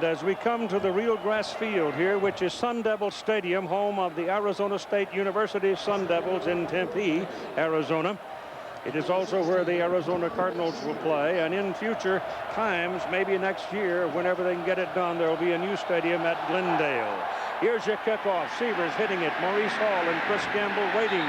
as we come to the real grass field here, which is Sun Devil Stadium, home of the Arizona State University Sun Devils in Tempe, Arizona. It is also where the Arizona Cardinals will play, and in future times, maybe next year, whenever they can get it done, there will be a new stadium at Glendale. Here's your kickoff. Severs hitting it. Maurice Hall and Chris Gamble waiting,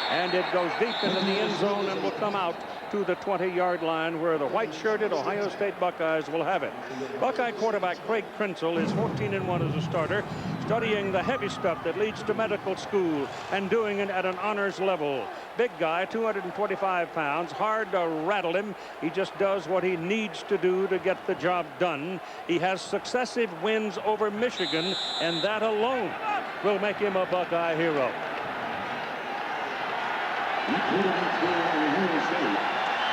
and it goes deep into the end zone and will come out to the 20-yard line, where the white-shirted Ohio State Buckeyes will have it. Buckeye quarterback Craig Krenzel is 14-1 as a starter, studying the heavy stuff that leads to medical school and doing it at an honors level. Big guy, 225 pounds, hard to rattle him. He just does what he needs to do to get the job done. He has successive wins over Michigan, and that alone will make him a Buckeye hero.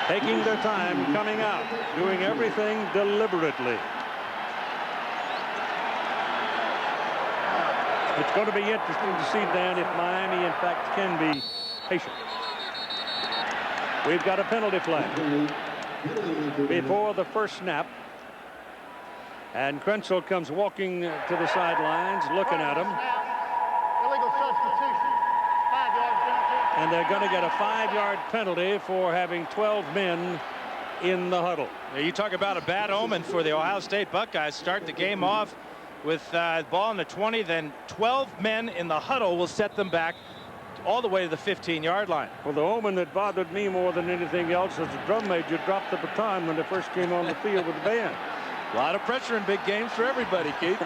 Taking their time, coming out, doing everything deliberately. It's going to be interesting to see, Dan, if Miami, in fact, can be patient. We've got a penalty flag before the first snap. And Krenzel comes walking to the sidelines, looking at him. Illegal substitution. 5 yards penalty. And they're going to get a 5-yard penalty for having 12 men in the huddle. Yeah, you talk about a bad omen for the Ohio State Buckeyes. Start the game off with the ball in the 20, then 12 men in the huddle will set them back all the way to the 15-yard line. Well, the omen that bothered me more than anything else is the drum major dropped the baton when they first came on the field with the band. A lot of pressure in big games for everybody, Keith.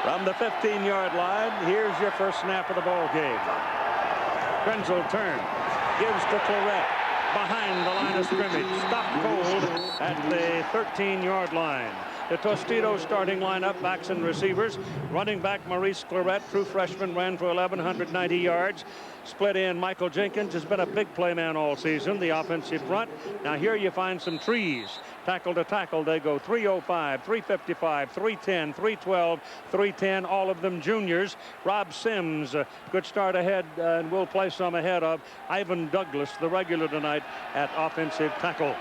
From the 15-yard line, here's your first snap of the ball game. Krenzel turns, gives to Claret behind the line of scrimmage. Stopped cold at the 13-yard line. The Tostitos starting lineup, backs and receivers. Running back Maurice Claret, true freshman, ran for 1,190 yards. Split in Michael Jenkins has been a big play man all season. The offensive front. Now here you find some trees. Tackle to tackle, they go 305, 355, 310, 312, 310, all of them juniors. Rob Sims, good start ahead, and will play some ahead of Ivan Douglas, the regular tonight at offensive tackle.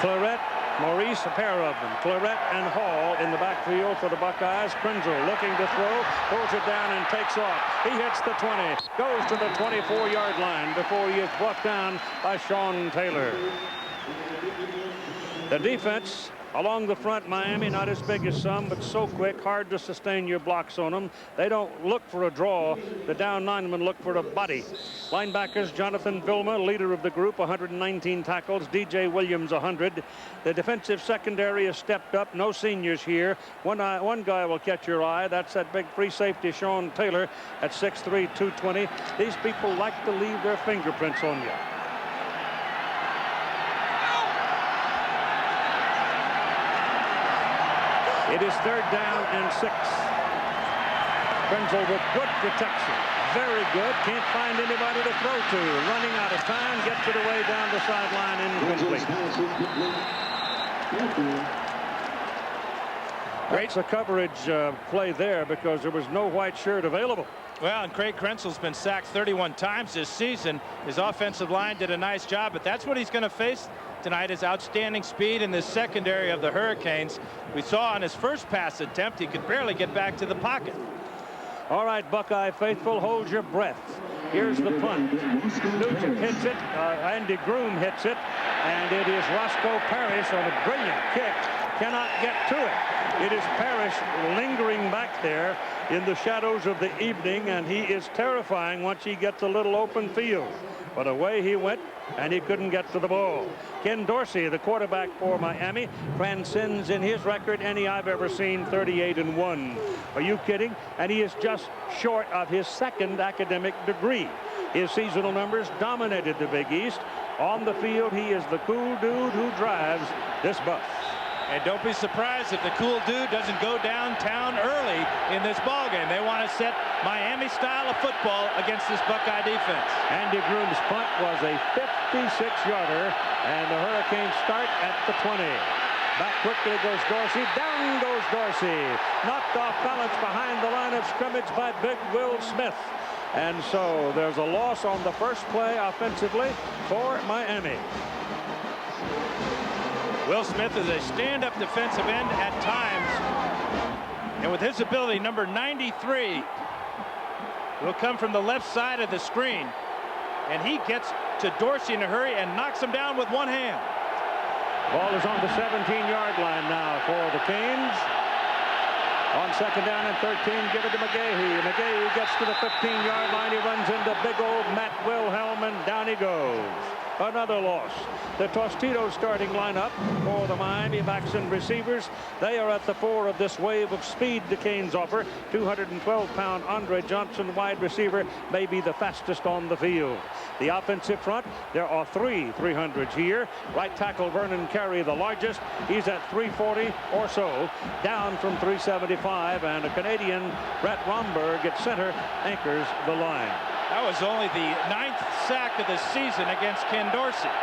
Claret, Maurice, a pair of them. Claret and Hall in the backfield for the Buckeyes. Krenzel looking to throw, pulls it down and takes off. He hits the 20, goes to the 24-yard line before he is brought down by Sean Taylor. The defense along the front, Miami, not as big as some, but so quick, hard to sustain your blocks on them. They don't look for a draw. The down linemen look for a body. Linebackers, Jonathan Vilma, leader of the group, 119 tackles. DJ Williams, 100. The defensive secondary has stepped up. No seniors here. One guy will catch your eye. That's that big free safety, Sean Taylor, at 6'3", 220. These people like to leave their fingerprints on you. It is 3rd down and 6. Krenzel with good protection. Very good. Can't find anybody to throw to. Running out of time. Gets it away down the sideline. Incomplete. Great coverage play there because there was no white shirt available. Well, and Craig Krenzel's been sacked 31 times this season. His offensive line did a nice job, but that's what he's going to face tonight, is outstanding speed in this secondary of the Hurricanes. We saw on his first pass attempt, he could barely get back to the pocket. All right, Buckeye faithful, hold your breath. Here's the punt. Nugent hits it. Andy Groom hits it. And it is Roscoe Parrish on a brilliant kick. Cannot get to it. It is Parrish lingering back there in the shadows of the evening, and he is terrifying once he gets a little open field. But away he went, and he couldn't get to the ball. Ken Dorsey, the quarterback for Miami, transcends in his record any I've ever seen, 38-1. Are you kidding? And he is just short of his 2nd academic degree. His seasonal numbers dominated the Big East. On the field, he is the cool dude who drives this bus. And don't be surprised if the cool dude doesn't go downtown early in this ballgame. They want to set Miami style of football against this Buckeye defense. Andy Groom's punt was a 56-yarder, and the Hurricanes start at the 20. Back quickly goes Dorsey. Down goes Dorsey. Knocked off balance behind the line of scrimmage by Big Will Smith. And so there's a loss on the first play offensively for Miami. Will Smith is a stand-up defensive end at times. And with his ability, number 93 will come from the left side of the screen. And he gets to Dorsey in a hurry and knocks him down with one hand. Ball is on the 17-yard line now for the Canes. On second down and 13, give it to McGahee. McGahee gets to the 15-yard line. He runs into big old Matt Wilhelm, and down he goes. Another loss. The Tostitos starting lineup for the Miami Maxon receivers. They are at the fore of this wave of speed the Canes offer. 212-pound Andre Johnson, wide receiver, may be the fastest on the field. The offensive front, there are three 300s here. Right tackle Vernon Carey, the largest. He's at 340 or so, down from 375. And a Canadian, Brett Romberg, at center, anchors the line. That was only the 9th sack of the season against Ken Dorsey.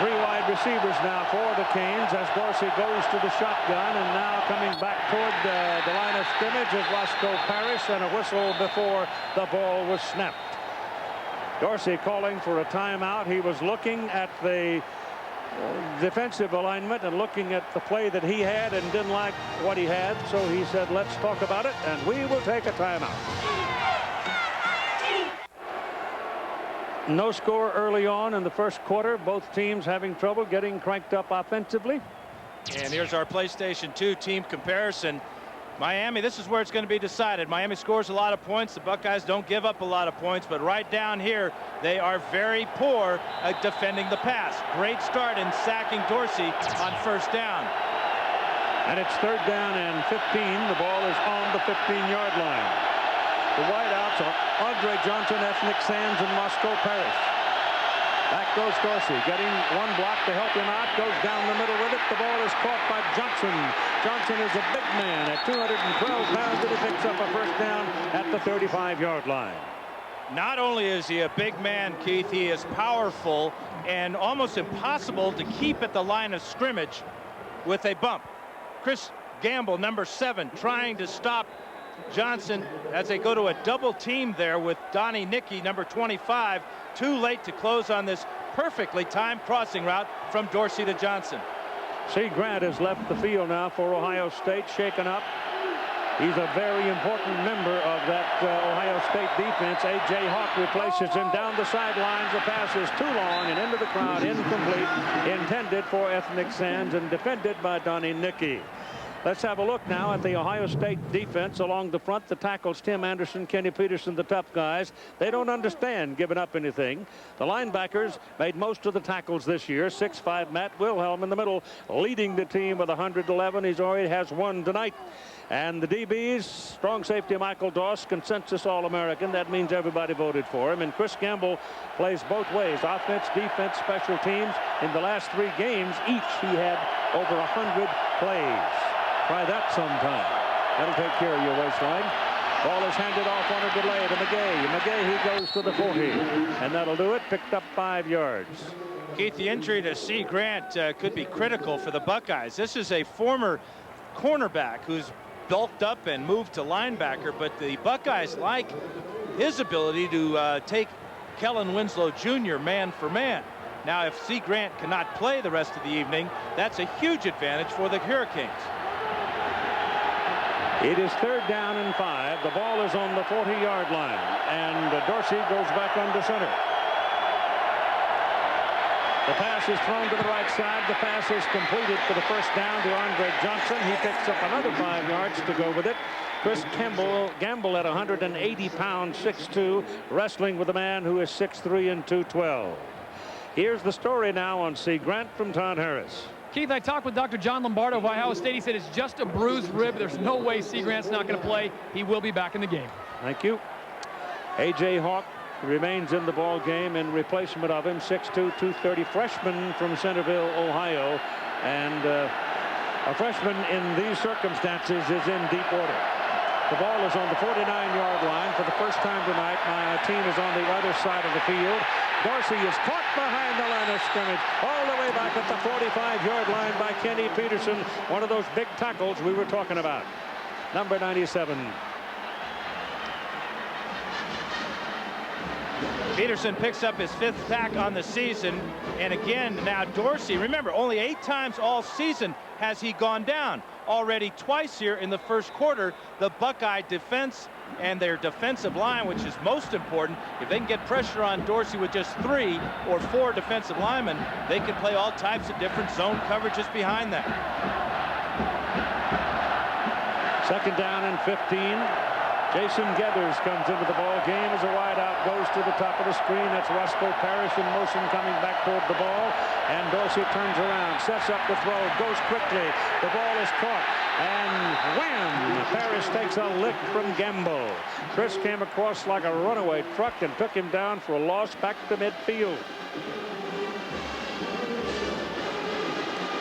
Three wide receivers now for the Canes as Dorsey goes to the shotgun, and now coming back toward the line of scrimmage is Roscoe Parrish, and a whistle before the ball was snapped. Dorsey calling for a timeout. He was looking at the defensive alignment and looking at the play that he had and didn't like what he had, so he said, let's talk about it, and we will take a timeout. No score early on in the first quarter. Both teams having trouble getting cranked up offensively. And here's our PlayStation 2 team comparison. Miami, this is where it's going to be decided. Miami scores a lot of points. The Buckeyes don't give up a lot of points, but right down here, they are very poor at defending the pass. Great start in sacking Dorsey on first down. And it's third down and 15. The ball is on the 15-yard line. The wideouts are Andre Johnson, Ethnic Sands, and Roscoe Parrish. Back goes Dorsey, getting one block to help him out, goes down the middle with it. The ball is caught by Johnson. Johnson is a big man at 212 pounds, and he picks up a first down at the 35-yard line. Not only is he a big man, Keith, he is powerful and almost impossible to keep at the line of scrimmage with a bump. Chris Gamble, number 7, trying to stop Johnson as they go to a double team there with Donnie Nicky, number 25. Too late to close on this perfectly timed crossing route from Dorsey to Johnson. C. Grant has left the field now for Ohio State, shaken up. He's a very important member of that Ohio State defense. A.J. Hawk replaces him down the sidelines. The pass is too long and into the crowd, incomplete, intended for Ethnic Sands and defended by Donnie Nicky. Let's have a look now at the Ohio State defense along the front. The tackles, Tim Anderson, Kenny Peterson, the tough guys. They don't understand giving up anything. The linebackers made most of the tackles this year. 6'5" Matt Wilhelm in the middle, leading the team with 111. He's already has one tonight. And the DBs, strong safety Michael Doss, consensus All-American. That means everybody voted for him. And Chris Gamble plays both ways, offense, defense, special teams. In the last 3 games, each he had over 100 plays. Try that sometime. That'll take care of your waistline. Ball is handed off on a delay to McGahee. McGahee goes to the 40, and that'll do it. Picked up 5 yards. Keith, the injury to C. Grant could be critical for the Buckeyes. This is a former cornerback who's bulked up and moved to linebacker, but the Buckeyes like his ability to take Kellen Winslow Jr. man for man. Now, if C. Grant cannot play the rest of the evening, that's a huge advantage for the Hurricanes. It is third down and 5. The ball is on the 40-yard line, and Dorsey goes back under center. The pass is thrown to the right side. The pass is completed for the first down to Andre Johnson. He picks up another 5 yards to go with it. Chris Gamble at 180 pounds, 6'2", wrestling with a man who is 6'3" and 212. Here's the story now on C. Grant from Todd Harris. Keith, I talked with Dr. John Lombardo of Ohio State. He said it's just a bruised rib. There's no way C. Grant's not going to play. He will be back in the game. Thank you. A.J. Hawk remains in the ball game in replacement of him, 6'2", 230, freshman from Centerville, Ohio. And a freshman in these circumstances is in deep order. The ball is on the 49-yard line. For the first time tonight, my team is on the other side of the field. Dorsey is caught behind the line of scrimmage, all the way back at the 45-yard line by Kenny Peterson, one of those big tackles we were talking about. Number 97. Peterson picks up his 5th sack on the season. And again, now Dorsey, remember, only 8 times all season has he gone down. Already twice here in the first quarter. The Buckeye defense and their defensive line, which is most important, if they can get pressure on Dorsey with just 3 or 4 defensive linemen, they can play all types of different zone coverages behind that. 2nd down and 15. Jason Geathers comes into the ball game as a wideout, goes to the top of the screen. That's Roscoe Parrish in motion coming back toward the ball. And Dorsey turns around, sets up the throw, goes quickly. The ball is caught. And wham! Parrish takes a lick from Gamble. Chris came across like a runaway truck and took him down for a loss back to midfield.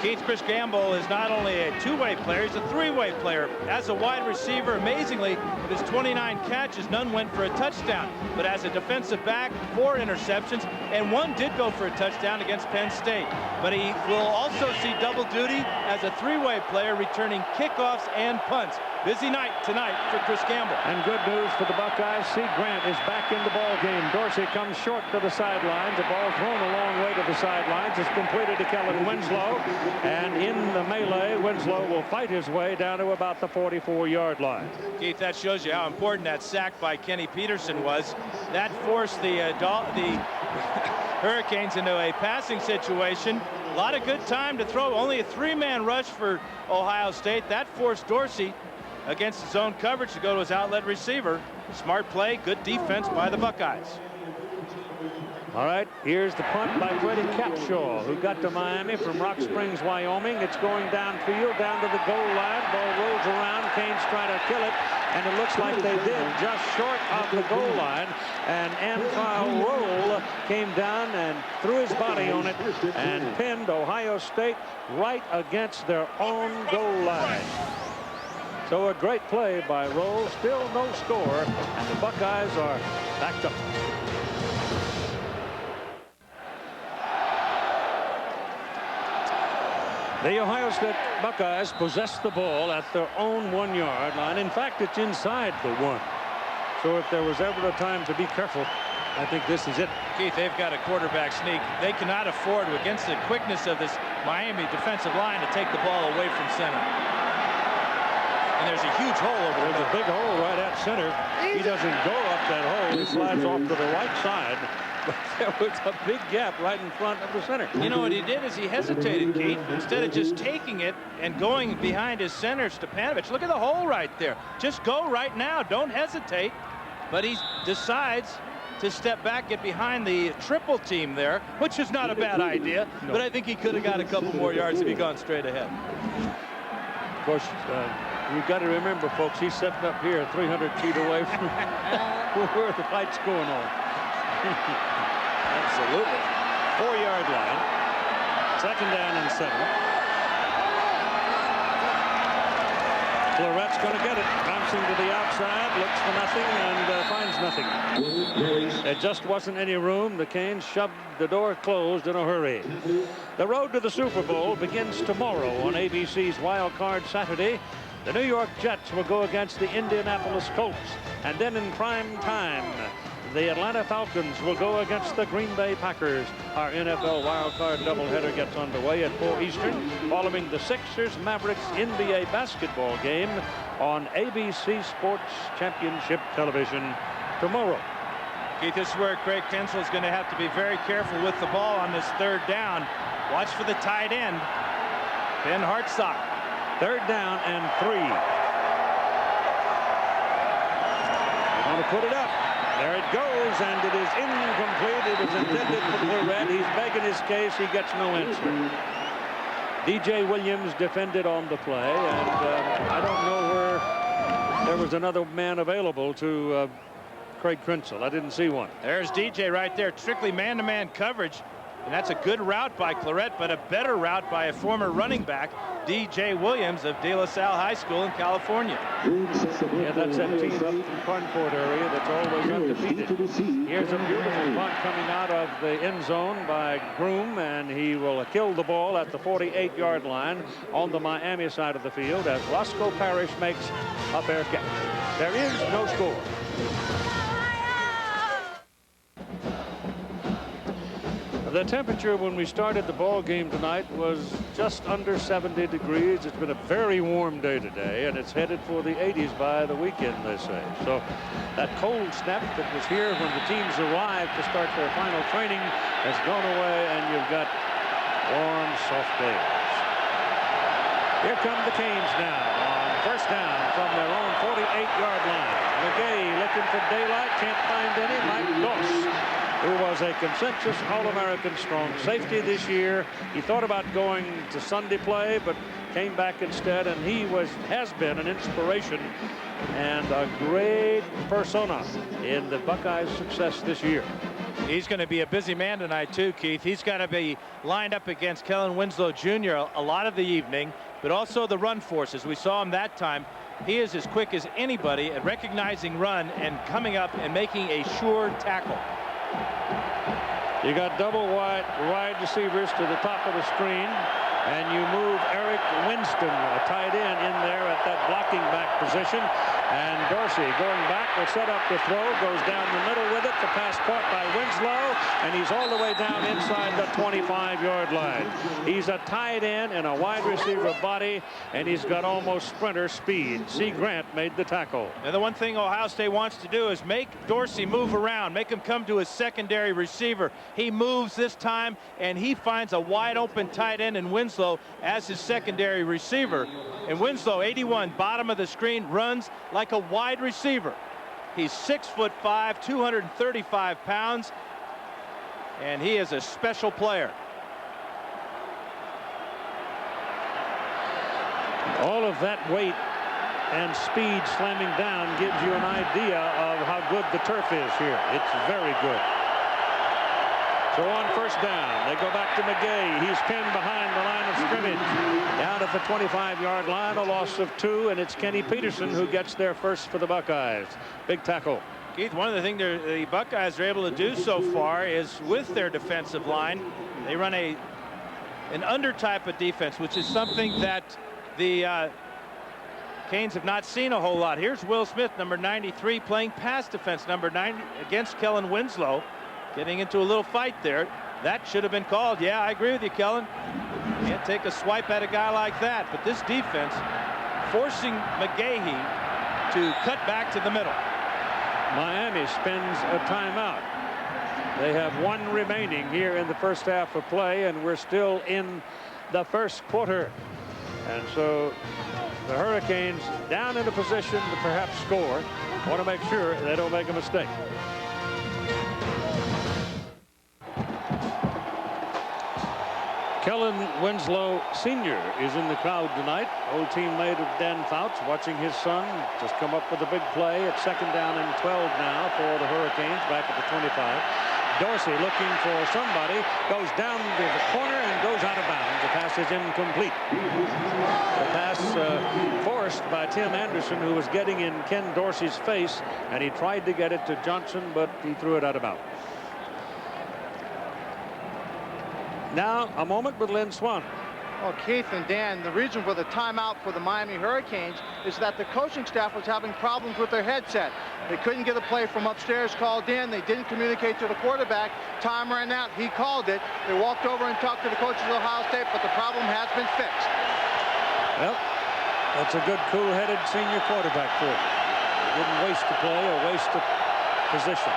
Keith, Chris Gamble is not only a 2-way player, he's a 3-way player. As a wide receiver, amazingly, with his 29 catches, none went for a touchdown. But as a defensive back, 4 interceptions, and 1 did go for a touchdown against Penn State. But he will also see double duty as a 3-way player, returning kickoffs and punts. Busy night tonight for Chris Gamble. And good news for the Buckeyes. C. Grant is back in the ball game. Dorsey comes short to the sidelines. The ball thrown a long way to the sidelines. It's completed to Kellen Winslow. And in the melee, Winslow will fight his way down to about the 44-yard line. Keith, that shows you how important that sack by Kenny Peterson was. That forced the Hurricanes into a passing situation. A lot of good time to throw. Only a 3-man rush for Ohio State. That forced Dorsey against zone coverage to go to his outlet receiver. Smart play, good defense by the Buckeyes. All right, here's the punt by Freddie Capshaw, who got to Miami from Rock Springs, Wyoming. It's going downfield, down to the goal line. Ball rolls around. Canes try to kill it, and it looks like they did, just short of the goal line. And Anfile Roll came down and threw his body on it and pinned Ohio State right against their own goal line. So a great play by Roll. Still no score, and the Buckeyes are backed up. The Ohio State Buckeyes possess the ball at their own 1-yard line. In fact, it's inside the 1. So if there was ever a time to be careful, I think this is it. Keith, they've got a quarterback sneak. They cannot afford, against the quickness of this Miami defensive line, to take the ball away from center. And there's a huge hole over there. There's a big hole right at center. He doesn't go up that hole. He slides off to the right side. But there was a big gap right in front of the center. You know what he did is he hesitated, Keith. Instead of just taking it and going behind his center, Stepanovich. Look at the hole right there. Just go right now. Don't hesitate. But he decides to step back, get behind the triple team there, which is not a bad idea. No. But I think he could have got a couple more yards if he'd gone straight ahead. Of course, you've got to remember, folks, he's sitting up here 300 feet away from where the fight's going on. Absolutely. 4-yard line. 2nd down and 7. Claret's going to get it. Bouncing to the outside, looks for nothing and finds nothing. There just wasn't any room. The Canes shoved the door closed in a hurry. The road to the Super Bowl begins tomorrow on ABC's Wild Card Saturday. The New York Jets will go against the Indianapolis Colts. And then in prime time, the Atlanta Falcons will go against the Green Bay Packers. Our NFL Wild Card doubleheader gets underway at 4 Eastern, following the Sixers-Mavericks NBA basketball game on ABC Sports Championship Television tomorrow. Keith, this is where Craig Kensel is going to have to be very careful with the ball on this 3rd down. Watch for the tight end, Ben Hartsock. 3rd down and 3. Want to put it up. There it goes, and it is incomplete. It was intended for Claret. He's begging his case. He gets no answer. D.J. Williams defended on the play, and I don't know where there was another man available to Craig Krenzel. I didn't see one. There's D.J. right there. Strictly man-to-man coverage. And that's a good route by Claret, but a better route by a former running back, D.J. Williams of De La Salle High School in California. Yeah, that's that team up in Concord area that's always undefeated. Here's a beautiful punt coming out of the end zone by Groom, and he will kill the ball at the 48-yard line on the Miami side of the field as Roscoe Parrish makes a fair catch. There is no score. The temperature when we started the ball game tonight was just under 70 degrees. It's been a very warm day today, and it's headed for the 80s by the weekend, they say. So that cold snap that was here when the teams arrived to start their final training has gone away, and you've got warm, soft days. Here come the Canes now on first down from their own 48-yard line. McGay looking for daylight, can't find any. Mike Doss, who was a consensus All-American strong safety this year. He thought about going to Sunday play, but came back instead, and he has been an inspiration and a great persona in the Buckeyes' success this year. He's going to be a busy man tonight, too, Keith. He's got to be lined up against Kellen Winslow Jr. a lot of the evening, but also the run forces. We saw him that time. He is as quick as anybody at recognizing run and coming up and making a sure tackle. You got double wide receivers to the top of the screen, and you move Eric Winston, a tight end, in there at that blocking back position. And Dorsey going back will set up the throw, goes down the middle with it. The pass caught by Winslow, and he's all the way down inside the 25-yard line. He's a tight end and a wide receiver body, and he's got almost sprinter speed. C. Grant made the tackle. Now, the one thing Ohio State wants to do is make Dorsey move around, make him come to his secondary receiver. He moves this time, and he finds a wide open tight end in Winslow as his secondary receiver. And Winslow, 81, bottom of the screen, runs like a wide receiver. He's 6'5", 235 pounds, and he is a special player. All of that weight and speed slamming down gives you an idea of how good the turf is here. It's very good. So on first down, they go back to McGay. He's pinned behind the line of scrimmage. Down at the 25-yard line, a loss of 2, and it's Kenny Peterson who gets there first for the Buckeyes. Big tackle. Keith, one of the things the Buckeyes are able to do so far is with their defensive line, they run an under type of defense, which is something that the Canes have not seen a whole lot. Here's Will Smith, number 93, playing pass defense, number 9 against Kellen Winslow. Getting into a little fight there. That should have been called. Yeah, I agree with you, Kellen. Can't take a swipe at a guy like that. But this defense forcing McGahee to cut back to the middle. Miami spends a timeout. They have 1 remaining here in the first half of play, and we're still in the first quarter. And so the Hurricanes down in a position to perhaps score. Want to make sure they don't make a mistake. Kellen Winslow Sr. is in the crowd tonight. Old teammate of Dan Fouts, watching his son just come up with a big play at second down and 12 now for the Hurricanes back at the 25. Dorsey looking for somebody, goes down to the corner and goes out of bounds. The pass is incomplete. The pass forced by Tim Anderson, who was getting in Ken Dorsey's face, and he tried to get it to Johnson, but he threw it out of bounds. Now, a moment with Lynn Swan. Well, Keith and Dan, the reason for the timeout for the Miami Hurricanes is that the coaching staff was having problems with their headset. They couldn't get a play from upstairs called in. They didn't communicate to the quarterback. Time ran out. He called it. They walked over and talked to the coaches of Ohio State, but the problem has been fixed. Well, that's a good, cool-headed senior quarterback for him. He didn't waste a play or waste a position.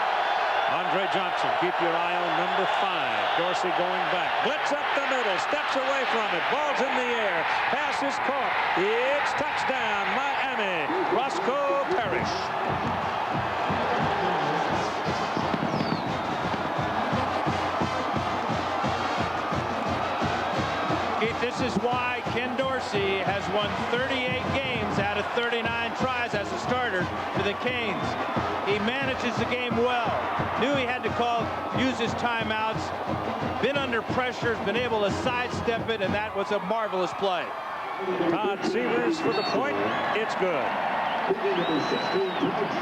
Andre Johnson, keep your eye on number 5. Dorsey going back. Blitz up the middle. Steps away from it. Ball's in the air. Pass is caught. It's touchdown, Miami. Roscoe Parrish. Keith, this is why Ken Dorsey has won 38 games out of 39 tries as a starter for the Canes. He manages the game well. Knew he had to use his timeouts. Been under pressure, been able to sidestep it, and that was a marvelous play. Todd Severs for the point. It's good.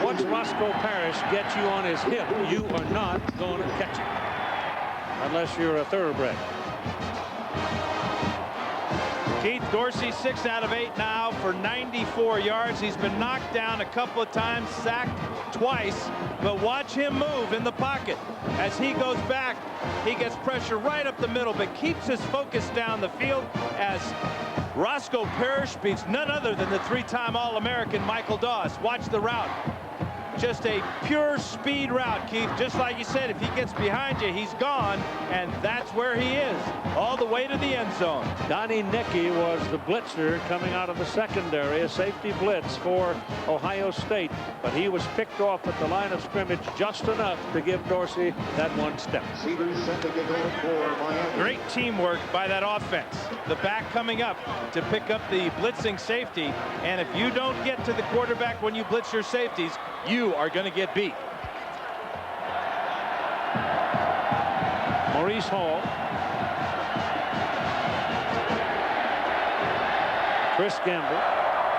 Once Roscoe Parrish gets you on his hip, you are not going to catch it. Unless you're a thoroughbred. Keith Dorsey, 6 out of 8 now for 94 yards. He's been knocked down a couple of times, sacked twice, but watch him move in the pocket. As he goes back, he gets pressure right up the middle, but keeps his focus down the field as Roscoe Parrish beats none other than the 3-time All-American Michael Doss. Watch the route. Just a pure speed route, Keith. Just like you said, if he gets behind you, he's gone, and that's where he is, all the way to the end zone. Donnie Nicky was the blitzer coming out of the secondary, a safety blitz for Ohio State, but he was picked off at the line of scrimmage just enough to give Dorsey that one step. Great teamwork by that offense. The back coming up to pick up the blitzing safety, and if you don't get to the quarterback when you blitz your safeties, you are going to get beat. Maurice Hall. Chris Gamble.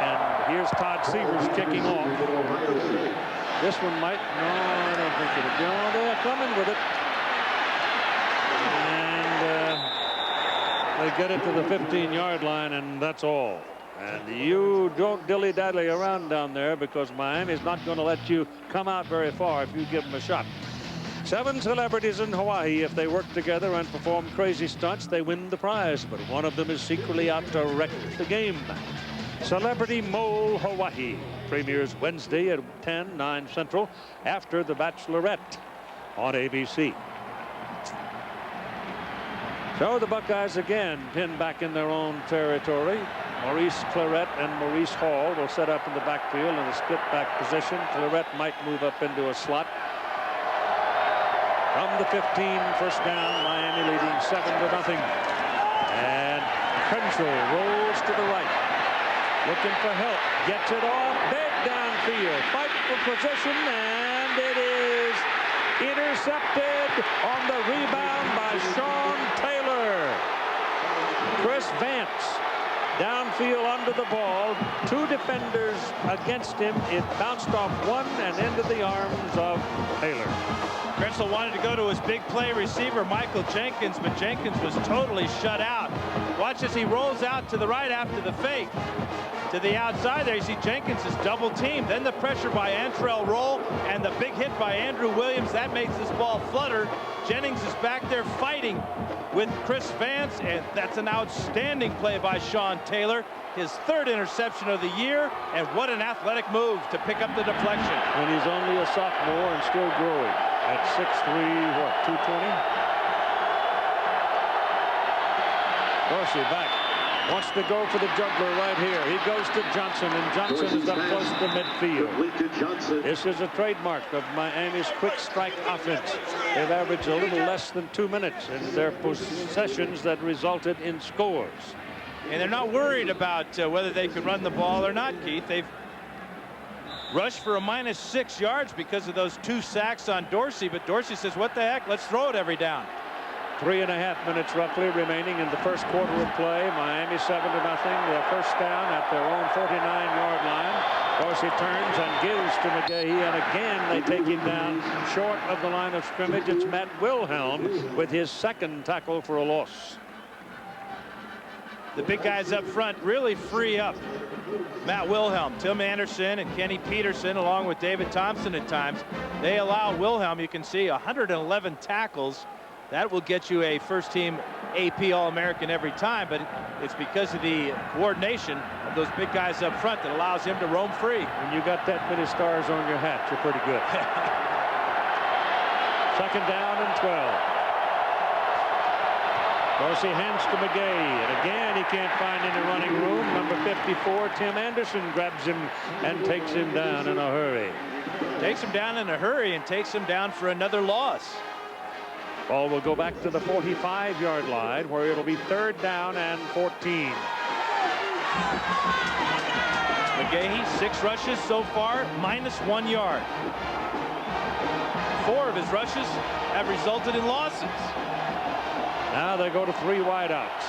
And here's Todd Severs kicking off. This one might. No, I don't think it'll go. No, they're coming with it. And they get it to the 15-yard line, and that's all. And you don't dilly-dally around down there, because Miami's not going to let you come out very far if you give them a shot. 7 celebrities in Hawaii. If they work together and perform crazy stunts, they win the prize. But one of them is secretly out to wreck the game. Celebrity Mole Hawaii premieres Wednesday at 10, 9 Central after The Bachelorette on ABC. So the Buckeyes again pinned back in their own territory. Maurice Clarett and Maurice Hall will set up in the backfield in a split back position. Clarett might move up into a slot. From the 15, first down, Miami leading 7-0. And Crenshaw rolls to the right, looking for help, gets it off, big downfield, fight for position, and it is intercepted on the rebound by Sean Taylor. Chris Vance downfield under the ball, 2 defenders against him. It bounced off one and into the arms of Taylor. Crenshaw wanted to go to his big play receiver, Michael Jenkins, but Jenkins was totally shut out. Watch as he rolls out to the right after the fake. To the outside there, you see Jenkins is double teamed. Then the pressure by Antrell Roll and the big hit by Andrew Williams. That makes this ball flutter. Jennings is back there fighting with Chris Vance, and that's an outstanding play by Sean Taylor. His 3rd interception of the year, and what an athletic move to pick up the deflection. And he's only a sophomore and still growing at 6'3", what, 220? Dorsey back. Wants to go for the juggler right here. He goes to Johnson, and Johnson is up close to midfield. This is a trademark of Miami's quick strike offense. They've averaged a little less than 2 minutes in their possessions that resulted in scores. And they're not worried about whether they can run the ball or not, Keith. They've rushed for a -6 yards because of those 2 sacks on Dorsey, but Dorsey says, what the heck, let's throw it every down. 3.5 minutes roughly remaining in the first quarter of play. Miami 7-0. Their first down at their own 49-yard line. Dorsey turns and gives to McGahee, and again they take him down short of the line of scrimmage. It's Matt Wilhelm with his 2nd tackle for a loss. The big guys up front really free up Matt Wilhelm. Tim Anderson and Kenny Peterson, along with David Thompson at times. They allow Wilhelm, you can see, 111 tackles. That will get you a first-team AP All-American every time, but it's because of the coordination of those big guys up front that allows him to roam free. When you got that many stars on your hat, you're pretty good. 2nd down and 12. Dorsey hands to McGahee, and again he can't find any running room. Number 54, Tim Anderson, grabs him and takes him down in a hurry. Takes him down in a hurry and takes him down for another loss. Ball will go back to the 45-yard line, where it'll be 3rd down and 14. McGahee, 6 rushes so far, -1 yard. 4 of his rushes have resulted in losses. Now they go to 3 wideouts.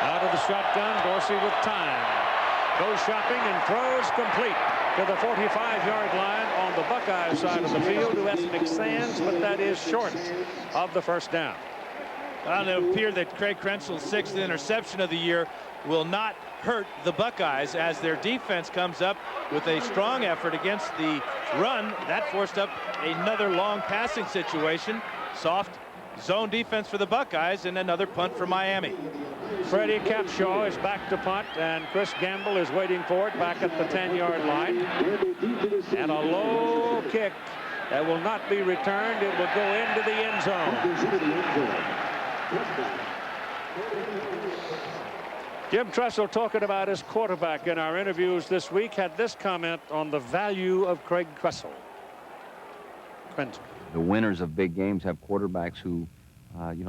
Out of the shotgun, Dorsey with time. Goes shopping and throws complete. to the 45-yard line on the Buckeye side of the field to Ethnic Sands, but that is short of the first down. Well, it would appear that Craig Krenzel's 6th interception of the year will not hurt the Buckeyes as their defense comes up with a strong effort against the run. That forced up another long passing situation. Soft zone defense for the Buckeyes and another punt for Miami. Freddie Capshaw is back to punt, and Chris Gamble is waiting for it back at the 10-yard line. And a low kick that will not be returned. It will go into the end zone. Jim Tressel, talking about his quarterback in our interviews this week, had this comment on the value of Craig Krenzel. The winners of big games have quarterbacks who,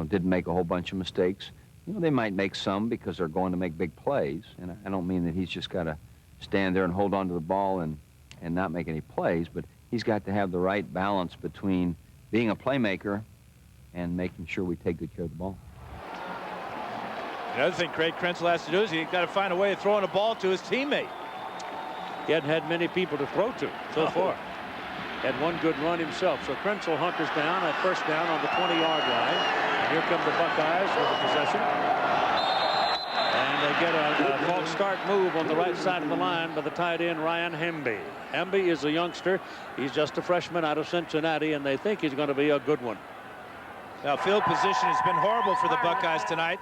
didn't make a whole bunch of mistakes. They might make some because they're going to make big plays. And I don't mean that he's just got to stand there and hold on to the ball and not make any plays, but he's got to have the right balance between being a playmaker and making sure we take good care of the ball. The other thing Craig Krenzel has to do is he's got to find a way of throwing a ball to his teammate. He hadn't had many people to throw to so far. Had one good run himself. So Krenzel hunkers down at first down on the 20-yard line. And here come the Buckeyes with the possession. And they get a false start move on the right side of the line by the tight end Ryan Hemby. Hemby is a youngster. He's just a freshman out of Cincinnati, and they think he's going to be a good one. Now, field position has been horrible for the Buckeyes tonight.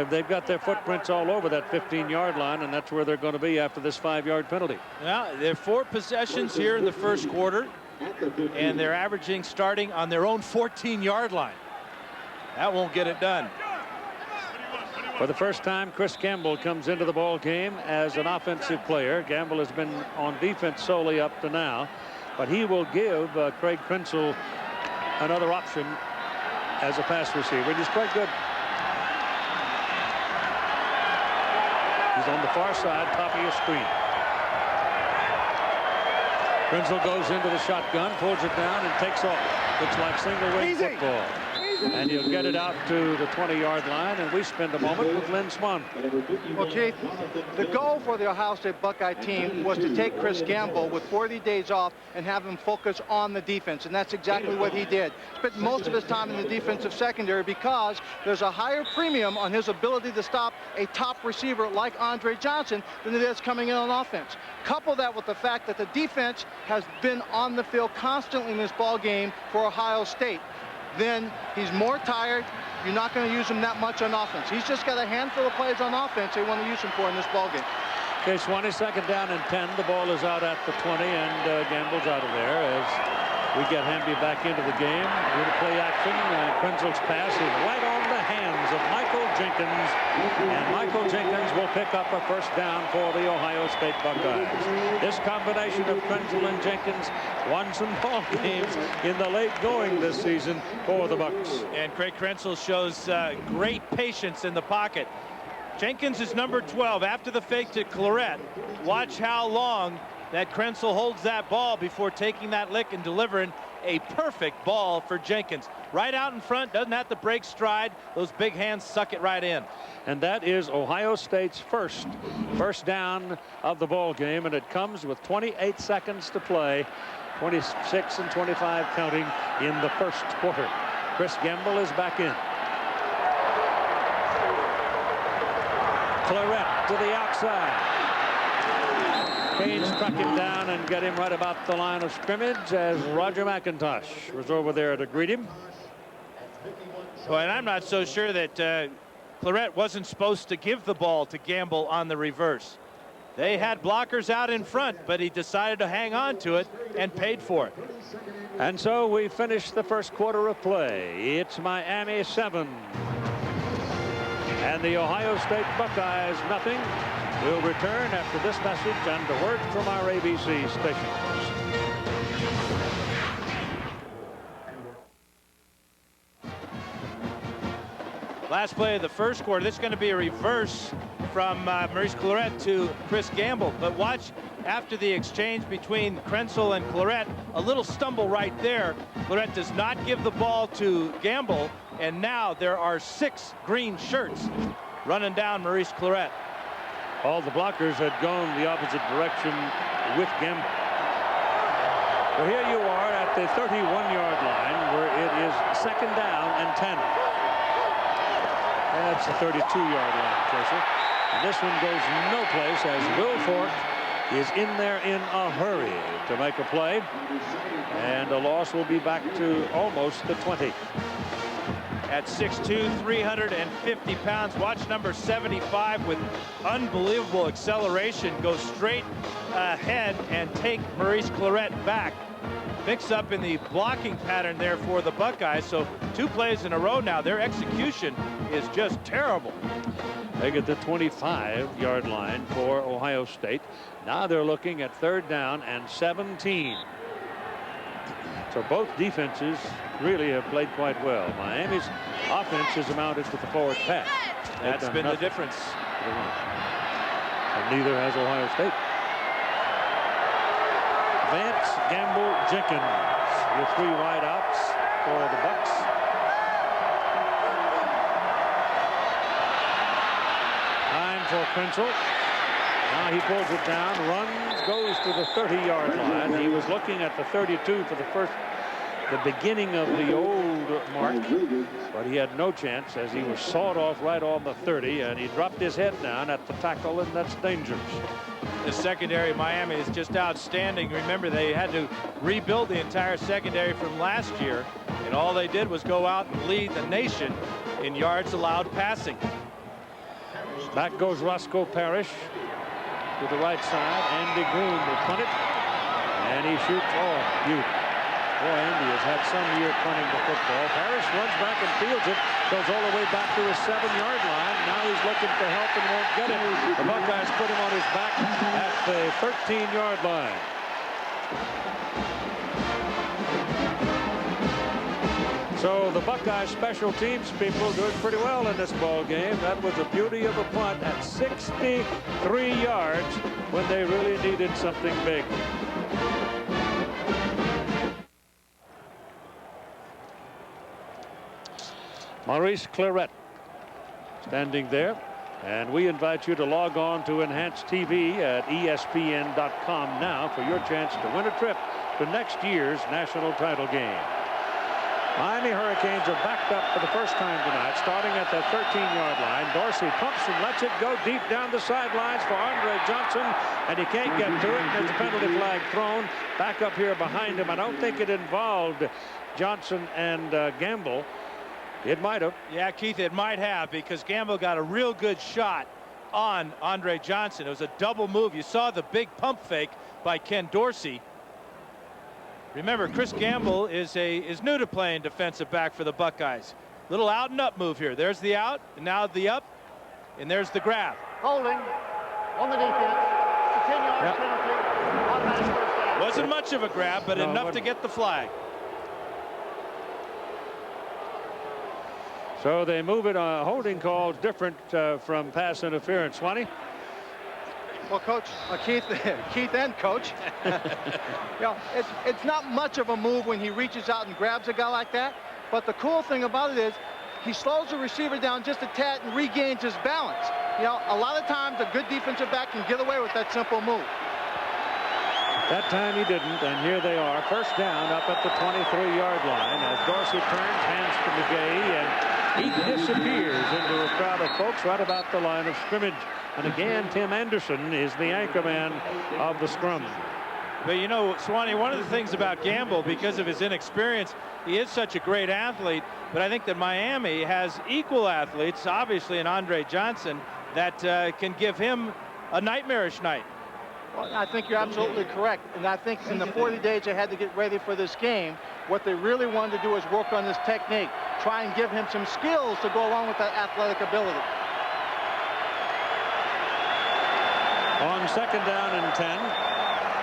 They've got their footprints all over that 15-yard line, and that's where they're going to be after this 5-yard penalty. Now, there are 4 possessions here in the first quarter, and they're averaging starting on their own 14-yard line. That won't get it done. For the first time, Chris Gamble comes into the ball game as an offensive player. Gamble has been on defense solely up to now, but he will give Craig Krenzel another option as a pass receiver. He's quite good. He's on the far side, top of your screen. Krenzel goes into the shotgun, pulls it down, and takes off. Looks like single-wing football. And he'll get it out to the 20-yard line, and we spend a moment with Lynn Swan. Well, Keith, the goal for the Ohio State Buckeye team was to take Chris Gamble with 40 days off and have him focus on the defense, and that's exactly what he did. Spent most of his time in the defensive secondary because there's a higher premium on his ability to stop a top receiver like Andre Johnson than it is coming in on offense. Couple that with the fact that the defense has been on the field constantly in this ball game for Ohio State. Then he's more tired. You're not going to use him that much on offense. He's just got a handful of plays on offense they want to use him for in this ball game. Okay, Swanee, second down and 10. The ball is out at the 20, and Gamble's out of there as we get Hamby back into the game. Due to play action, Krenzel's pass is right on the hands of Michael Jenkins, and Michael Jenkins will pick up a first down for the Ohio State Buckeyes. This combination of Krenzel and Jenkins won some ball games in the late going this season for the Bucks. And Craig Krenzel shows great patience in the pocket. Jenkins is number 12 after the fake to Claret. Watch how long that Krenzel holds that ball before taking that lick and delivering a perfect ball for Jenkins. Right out in front, doesn't have to break stride. Those big hands suck it right in. And that is Ohio State's first down of the ball game, and it comes with 28 seconds to play, 26 and 25 counting in the first quarter. Chris Gamble is back in. Claret to the outside. Kane struck him down and got him right about the line of scrimmage as Roger McIntosh was over there to greet him. Well, and I'm not so sure that Claret wasn't supposed to give the ball to Gamble on the reverse. They had blockers out in front, but he decided to hang on to it and paid for it. And so we finish the first quarter of play. It's Miami 7 and the Ohio State Buckeyes nothing. We'll return after this message and a word from our ABC stations. Last play of the first quarter. This is going to be a reverse from Maurice Claret to Chris Gamble. But watch after the exchange between Krenzel and Claret, a little stumble right there. Claret does not give the ball to Gamble, and now there are 6 green shirts running down Maurice Claret. All the blockers had gone the opposite direction with Gamble. So here you are at the 31-yard line where it is 2nd down and 10. That's the 32-yard line, closer. And this one goes no place as Will Fork is in there in a hurry to make a play. And the loss will be back to almost the 20. At 6'2", 350 pounds. Watch number 75 with unbelievable acceleration go straight ahead and take Maurice Clarett back. Mix up in the blocking pattern there for the Buckeyes. So 2 plays in a row now. Their execution is just terrible. They get the 25-yard line for Ohio State. Now they're looking at 3rd down and 17. So both defenses really have played quite well. Miami's offense has amounted to the forward pass. That's been the difference. And neither has Ohio State. Vance, Gamble, Jenkins with 3 wideouts for the Bucks. Time for Quinzel. Now he pulls it down, runs, goes to the 30-yard line. He was looking at the 32 for the beginning of the old mark, but he had no chance as he was sawed off right on the 30, and he dropped his head down at the tackle, and that's dangerous. The secondary of Miami is just outstanding. Remember, they had to rebuild the entire secondary from last year, and all they did was go out and lead the nation in yards allowed passing. Back goes Roscoe Parrish to the right side. Andy Groom will punt it, and he shoots. Oh, beauty. Boy, Andy has had some year punting the football. Parrish runs back and fields it, goes all the way back to his 7-yard line. Now he's looking for help and won't get it. The Buckeyes put him on his back at the 13-yard line. So the Buckeyes special teams people doing pretty well in this ball game. That was a beauty of a punt at 63 yards when they really needed something big. Maurice Clarett standing there, and we invite you to log on to Enhanced TV at ESPN.com now for your chance to win a trip to next year's national title game. Miami Hurricanes are backed up for the first time tonight, starting at the 13-yard line. Dorsey pumps and lets it go deep down the sidelines for Andre Johnson, and he can't get to it. There's a penalty flag thrown back up here behind him. I don't think it involved Johnson and Gamble. It might have. Yeah, Keith, it might have, because Gamble got a real good shot on Andre Johnson. It was a double move. You saw the big pump fake by Ken Dorsey. Remember, Chris Gamble is new to playing defensive back for the Buckeyes. Little out and up move here. There's the out, and now the up, and there's the grab. Holding on the defense. It's a 10-yard penalty. Automatic first down. Wasn't much of a grab, but enough to get the flag. So they move it. Holding calls different from pass interference. Swanee? Well, Coach, Keith and Coach, it's not much of a move when he reaches out and grabs a guy like that. But the cool thing about it is he slows the receiver down just a tad and regains his balance. A lot of times a good defensive back can get away with that simple move. That time he didn't, and here they are. First down up at the 23-yard line as Dorsey turns, hands to McGay, and he disappears into a crowd of folks right about the line of scrimmage. And again, Tim Anderson is the anchor man of the scrum. But Swanee, one of the things about Gamble, because of his inexperience, he is such a great athlete. But I think that Miami has equal athletes, obviously, in Andre Johnson, that can give him a nightmarish night. Well, I think you're absolutely correct. And I think in the 40 days they had to get ready for this game, what they really wanted to do is work on his technique, try and give him some skills to go along with that athletic ability. On 2nd down and 10,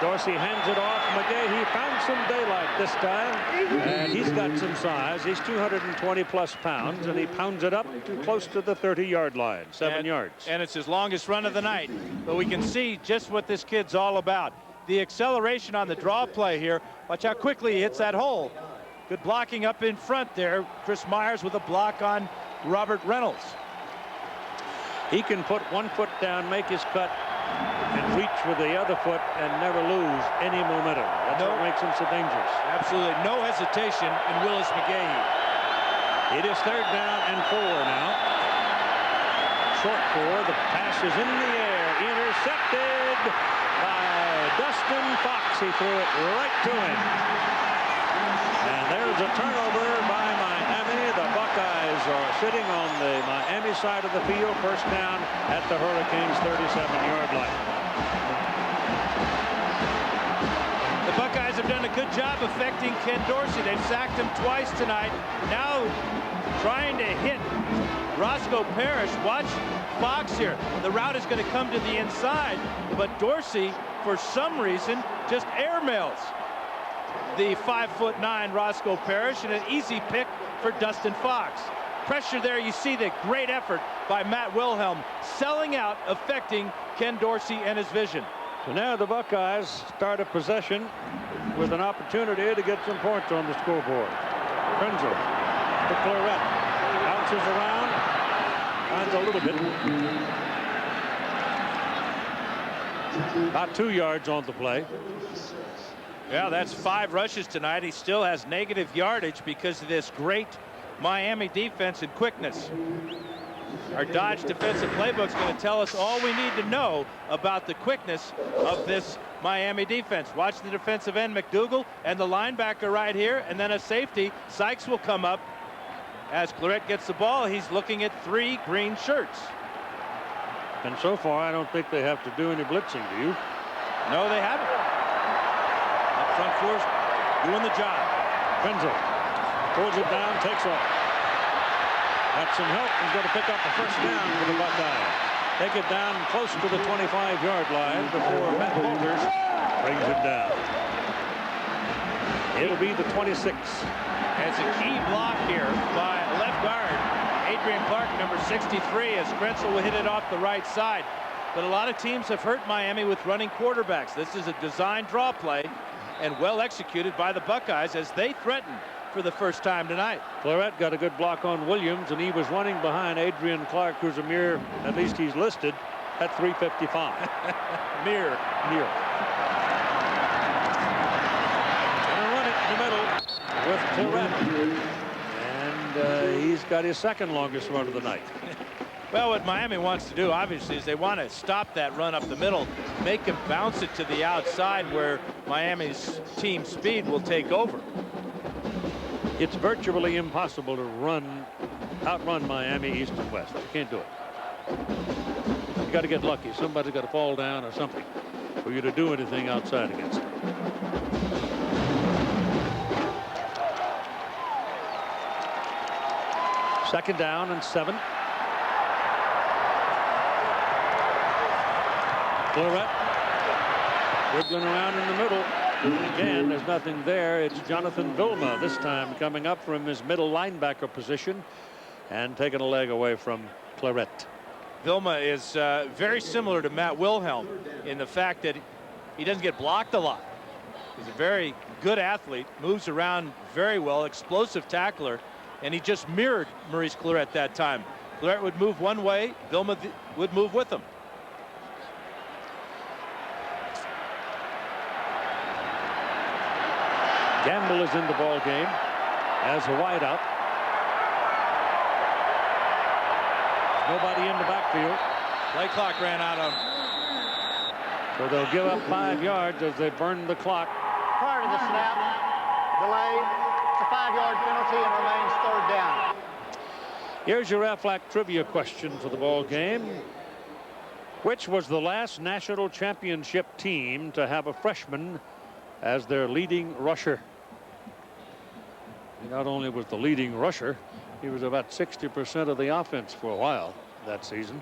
Dorsey hands it off. McGay, he found some daylight this time, and he's got some size. He's 220-plus pounds, and he pounds it up to close to the 30-yard line, 7 yards. And it's his longest run of the night. But we can see just what this kid's all about. The acceleration on the draw play here. Watch how quickly he hits that hole. Good blocking up in front there. Chris Myers with a block on Robert Reynolds. He can put one foot down, make his cut, and reach with the other foot and never lose any momentum. That's what makes him so dangerous. Absolutely no hesitation in Willis McGahee. It is 3rd down and 4 now. Short 4. The pass is in the air. Intercepted by Dustin Fox. He threw it right to him. And there's a turnover by Miami. The Buckeyes are sitting on the Miami side of the field. 1st down at the Hurricanes' 37-yard line. The Buckeyes have done a good job affecting Ken Dorsey. They've sacked him twice tonight. Now trying to hit Roscoe Parrish. Watch Fox here. The route is going to come to the inside, but Dorsey, for some reason, just airmails the 5'9" Roscoe Parrish, and an easy pick for Dustin Fox. Pressure there. You see the great effort by Matt Wilhelm, selling out, affecting Ken Dorsey and his vision. So now the Buckeyes start a possession with an opportunity to get some points on the scoreboard. Krenzel to Claret. Bounces around. Finds a little bit. About 2 yards on the play. Yeah, that's 5 rushes tonight. He still has negative yardage because of this great Miami defense and quickness. Our Dodge defensive playbook is going to tell us all we need to know about the quickness of this Miami defense. Watch the defensive end, McDougal, and the linebacker right here, and then a safety. Sykes will come up. As Claret gets the ball, he's looking at 3 green shirts. And so far, I don't think they have to do any blitzing, do you? No, they haven't. That front four's doing the job. Krenzel pulls it down, takes off. Got some help. He's going to pick up the 1st down for the Buckeyes. Take it down close to the 25-yard line before Matt Walters brings it down. It'll be the 26. As a key block here by left guard Adrian Clark, number 63, as Krenzel will hit it off the right side. But a lot of teams have hurt Miami with running quarterbacks. This is a design draw play and well executed by the Buckeyes as they threaten for the first time tonight. Claret got a good block on Williams, and he was running behind Adrian Clark, who's a mere, at least he's listed, at 355. Mere. Gonna run it in the middle with Claret. And he's got his 2nd longest run of the night. Well, what Miami wants to do, obviously, is they want to stop that run up the middle, make him bounce it to the outside where Miami's team speed will take over. It's virtually impossible to outrun Miami east and west. You can't do it. You got to get lucky. Somebody's got to fall down or something for you to do anything outside against them. Second down and 7. Claret wiggling around in the middle. Again, there's nothing there. It's Jonathan Vilma this time coming up from his middle linebacker position and taking a leg away from Claret. Vilma is very similar to Matt Wilhelm in the fact that he doesn't get blocked a lot. He's a very good athlete, moves around very well, explosive tackler, and he just mirrored Maurice Claret that time. Claret would move one way, Vilma would move with him. Gamble is in the ball game as a wideout. Nobody in the backfield. Play clock ran out on him. So they'll give up 5 yards as they burn the clock. Prior to the snap, delay, it's a 5-yard penalty and remains 3rd down. Here's your Aflac trivia question for the ball game. Which was the last national championship team to have a freshman as their leading rusher? He not only was the leading rusher, he was about 60% of the offense for a while that season.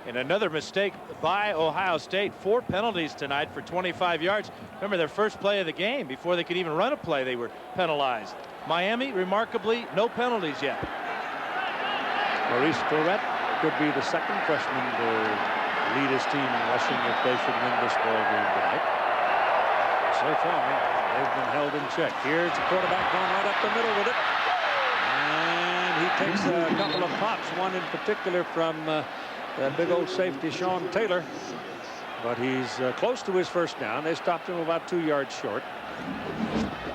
And another mistake by Ohio State. 4 penalties tonight for 25 yards. Remember, their first play of the game, before they could even run a play, they were penalized. Miami, remarkably, no penalties yet. Maurice Claret could be the 2nd freshman to lead his team in rushing if they should win this ball game tonight. So far, they've been held in check. Here's the quarterback going right up the middle with it. And he takes a couple of pops, one in particular from that big old safety Sean Taylor. But he's close to his first down. They stopped him about 2 yards short.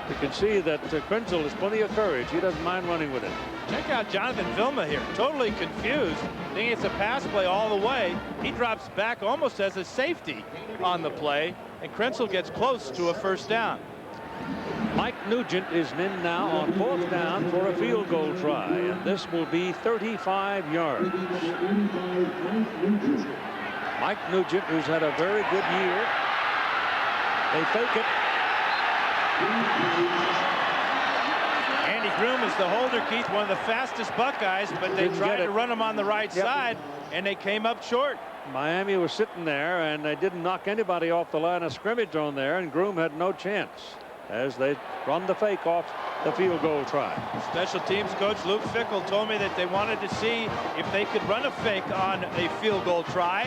You can see that Krenzel has plenty of courage. He doesn't mind running with it. Check out Jonathan Vilma here, totally confused, thinking it's a pass play all the way. He drops back almost as a safety on the play, and Krenzel gets close to a first down. Mike Nugent is in now on 4th down for a field goal try, and this will be 35 yards. Mike Nugent, who's had a very good year. They fake it. Andy Groom is the holder, Keith, one of the fastest Buckeyes, but they tried to run him on the right side, and they came up short. Miami was sitting there, and they didn't knock anybody off the line of scrimmage on there, and Groom had no chance as they run the fake off the field goal try. Special teams coach Luke Fickle told me that they wanted to see if they could run a fake on a field goal try.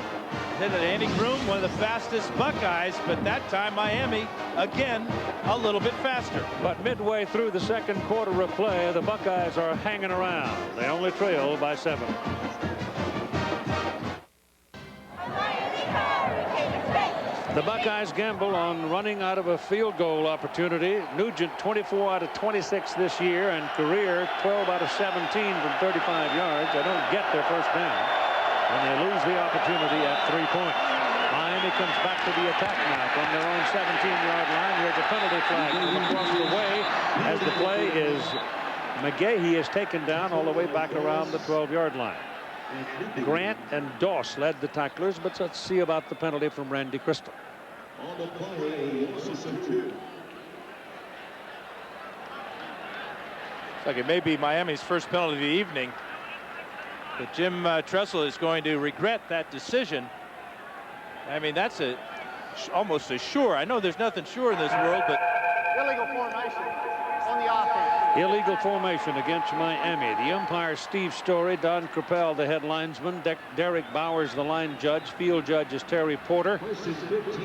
Then Andy Groom, one of the fastest Buckeyes, but that time Miami, again, a little bit faster. But midway through the second quarter of play, the Buckeyes are hanging around. They only trail by 7. The Buckeyes gamble on running out of a field goal opportunity. Nugent 24 out of 26 this year, and career 12 out of 17 from 35 yards. They don't get their first down, and they lose the opportunity at 3 points. Miami comes back to the attack now from their own 17-yard line. Here's a penalty flag across the way as the play is McGahee is taken down all the way back around the 12-yard line. Grant and Doss led the tacklers, but let's see about the penalty from Randy Crystal. On the play, assistant 2. Looks like it may be Miami's first penalty of the evening, but Jim Tressel is going to regret that decision. I mean, that's almost a sure. I know there's nothing sure in this world, but Illegal formation on the offense. Illegal formation against Miami. The umpire Steve Story, Don Crepel the head linesman, Derek Bowers the line judge, field judge is Terry Porter,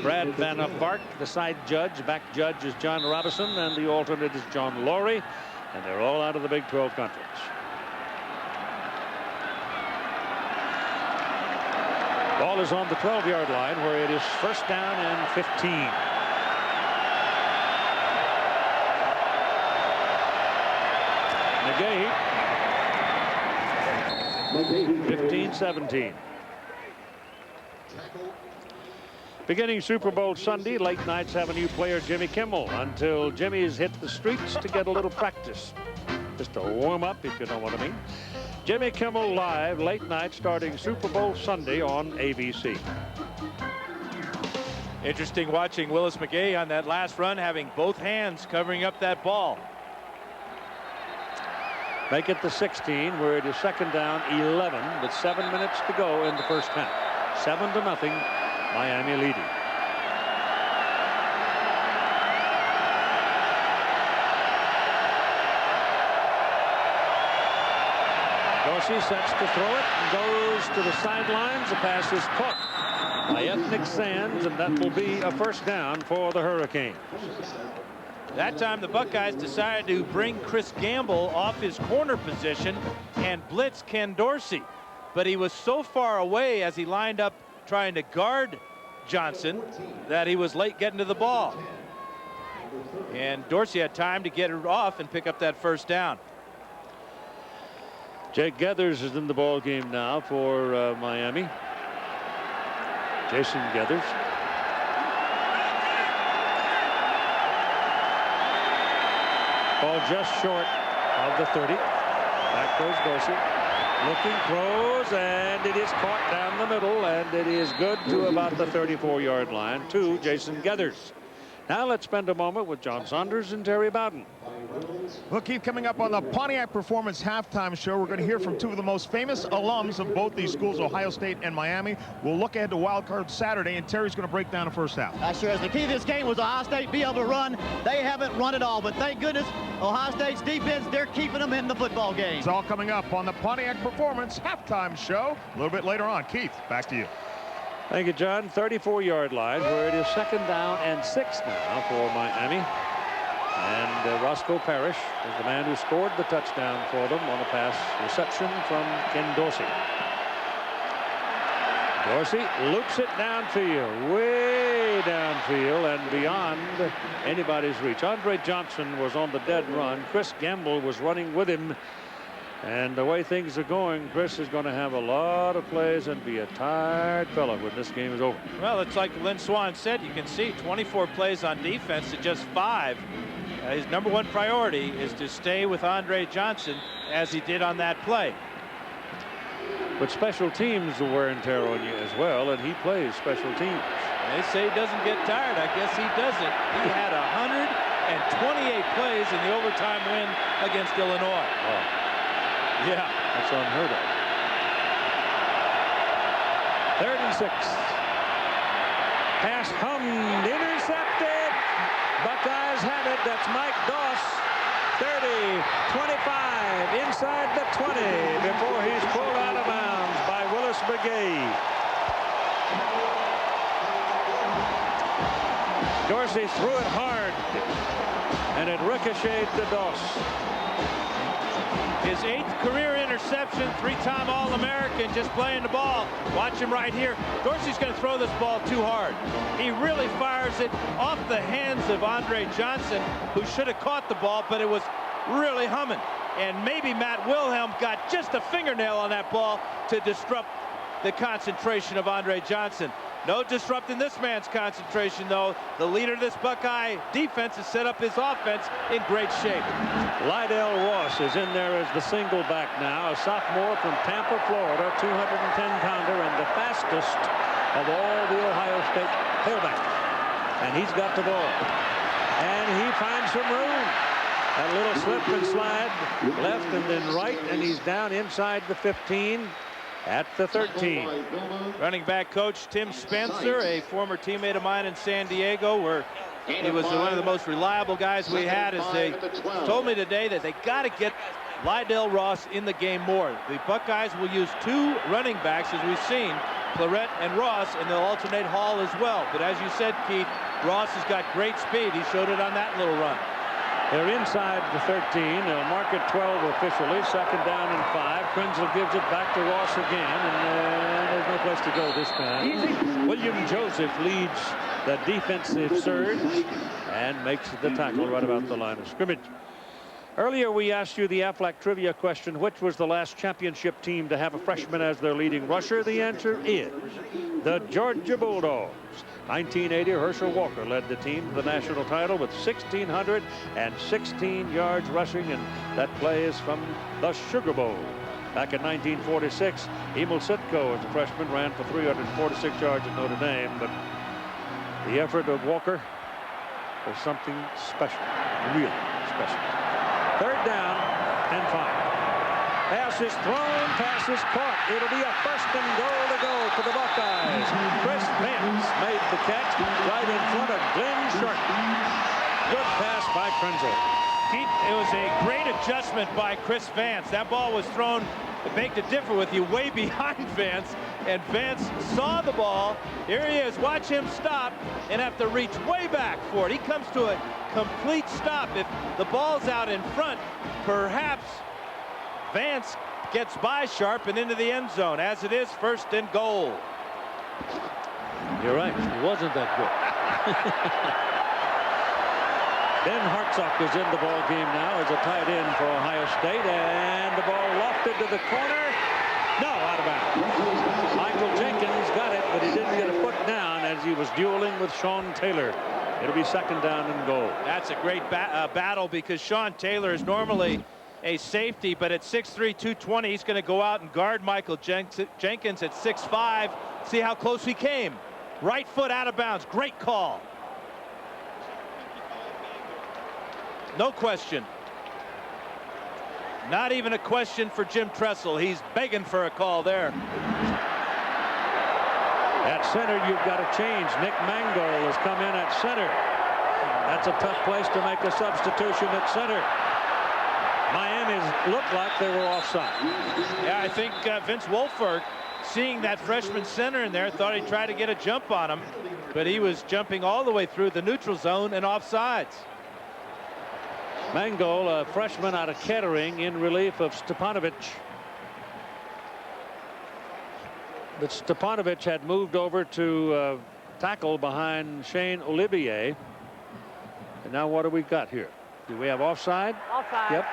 Brad Van Vark the side judge, back judge is John Robinson, and the alternate is John Laurie, and they're all out of the Big 12 Conference. Ball is on the 12-yard line where it is first down and 15. McGahee, 15-17. Beginning Super Bowl Sunday, late nights have a new player, Jimmy Kimmel, until Jimmy's hit the streets to get a little practice. Just a warm up, if you know what I mean. Jimmy Kimmel live, late night, starting Super Bowl Sunday on ABC. interesting watching Willis McGahee on that last run, having both hands covering up that ball. Make it the 16, where it is second down 11 with 7 minutes to go in the first half. 7-0, Miami leading. Dorsey sets to throw it and goes to the sidelines. The pass is caught by Ethnic Sands, and that will be a first down for the Hurricanes. That time the Buckeyes decided to bring Chris Gamble off his corner position and blitz Ken Dorsey, but he was so far away as he lined up trying to guard Johnson that he was late getting to the ball, and Dorsey had time to get it off and pick up that first down. Jake Geathers is in the ball game now for Miami. Jason Geathers. Ball just short of the 30. Back goes Dorsey. Looking, throws, and it is caught down the middle, and it is good to about the 34-yard line to Jason Geathers. Now let's spend a moment with John Saunders and Terry Bowden. We'll keep coming up on the Pontiac Performance halftime show. We're going to hear from two of the most famous alums of both these schools, Ohio State and Miami. We'll look ahead to Wild Card Saturday, and Terry's going to break down the first half. Sure is. The key to this game was Ohio State be able to run. They haven't run at all, but thank goodness Ohio State's defense, they're keeping them in the football game. It's all coming up on the Pontiac Performance halftime show a little bit later on. Keith, back to you. Thank you, John. 34-yard line, where it is second down and 6 now for Miami. And Roscoe Parrish is the man who scored the touchdown for them on a pass reception from Ken Dorsey. Dorsey loops it downfield, way downfield and beyond anybody's reach. Andre Johnson was on the dead run. Chris Gamble was running with him. And the way things are going, Chris is going to have a lot of plays and be a tired fellow when this game is over. Well, it's like Lynn Swan said. You can see 24 plays on defense to just 5. His #1 priority is to stay with Andre Johnson as he did on that play. But special teams will wear and tear on you as well, and he plays special teams. They say he doesn't get tired. I guess he doesn't. He had 128 plays in the overtime win against Illinois. Wow. Yeah, that's unheard of. 3rd and 6. Pass hummed, intercepted. Buckeyes have it. That's Mike Doss. 30, 25, inside the 20 before he's pulled out of bounds by Willis McGay. Dorsey threw it hard, and it ricocheted to Doss. His 8th career interception, 3-time All-American, just playing the ball. Watch him right here. Dorsey's going to throw this ball too hard. He really fires it off the hands of Andre Johnson, who should have caught the ball, but it was really humming. And maybe Matt Wilhelm got just a fingernail on that ball to disrupt the concentration of Andre Johnson. No disrupting this man's concentration, though. The leader of this Buckeye defense has set up his offense in great shape. Lydell Ross is in there as the single back now, a sophomore from Tampa, Florida, 210-pounder and the fastest of all the Ohio State tailbacks. And he's got the ball. And he finds some room. A little slip and slide, left and then right, and he's down inside the 15. At the 13. Running back coach Tim Spencer, a former teammate of mine in San Diego, where he was one of the most reliable guys we had, as they told me today that they got to get Lydell Ross in the game more. The Buckeyes will use 2 running backs, as we've seen, Claret and Ross, and they'll alternate Hall as well. But as you said, Keith, Ross has got great speed. He showed it on that little run. They're inside the 13. They'll mark it 12 officially. 2nd down and 5. Krenzel gives it back to Ross again, and there's no place to go this time. William Joseph leads the defensive surge and makes the tackle right about the line of scrimmage. Earlier we asked you the Aflac trivia question, which was the last championship team to have a freshman as their leading rusher? The answer is the Georgia Bulldogs. 1980, Herschel Walker led the team to the national title with 1,616 yards rushing, and that play is from the Sugar Bowl. Back in 1946, Emil Sitko, as a freshman, ran for 346 yards at Notre Dame, but the effort of Walker was something special, really special. 3rd down and 5. Pass is thrown, pass is caught. It'll be a 1st and goal to go for the Buckeyes. Chris Vance made the catch right in front of Glenn Sharp. Good pass by Krenzel. Pete, it was a great adjustment by Chris Vance. That ball was thrown, it begged to differ with you, way behind Vance, and Vance saw the ball. Here he is. Watch him stop and have to reach way back for it. He comes to a complete stop. If the ball's out in front, perhaps Vance gets by Sharp and into the end zone. As it is, 1st and goal. You're right. He wasn't that good. Ben Hartsock is in the ball game now as a tight end for Ohio State, and the ball lofted to the corner. No, out of bounds. Michael Jenkins got it, but he didn't get a foot down as he was dueling with Sean Taylor. It'll be 2nd down and goal. That's a great battle, because Sean Taylor is normally a safety, but at 6'3", 220, he's going to go out and guard Michael Jenkins at 6'5". See how close he came. Right foot out of bounds. Great call. No question. Not even a question for Jim Tressel. He's begging for a call there. At center, you've got to change. Nick Mangold has come in at center. That's a tough place to make a substitution at center. Miami's looked like they were offside. Yeah, I think Vince Wolford, seeing that freshman center in there, thought he'd try to get a jump on him, but he was jumping all the way through the neutral zone and offsides. Mangold, a freshman out of Kettering, in relief of Stepanovic. But Stepanovic had moved over to tackle behind Shane Olivier. And now what do we got here? Do we have offside? Offside. Yep.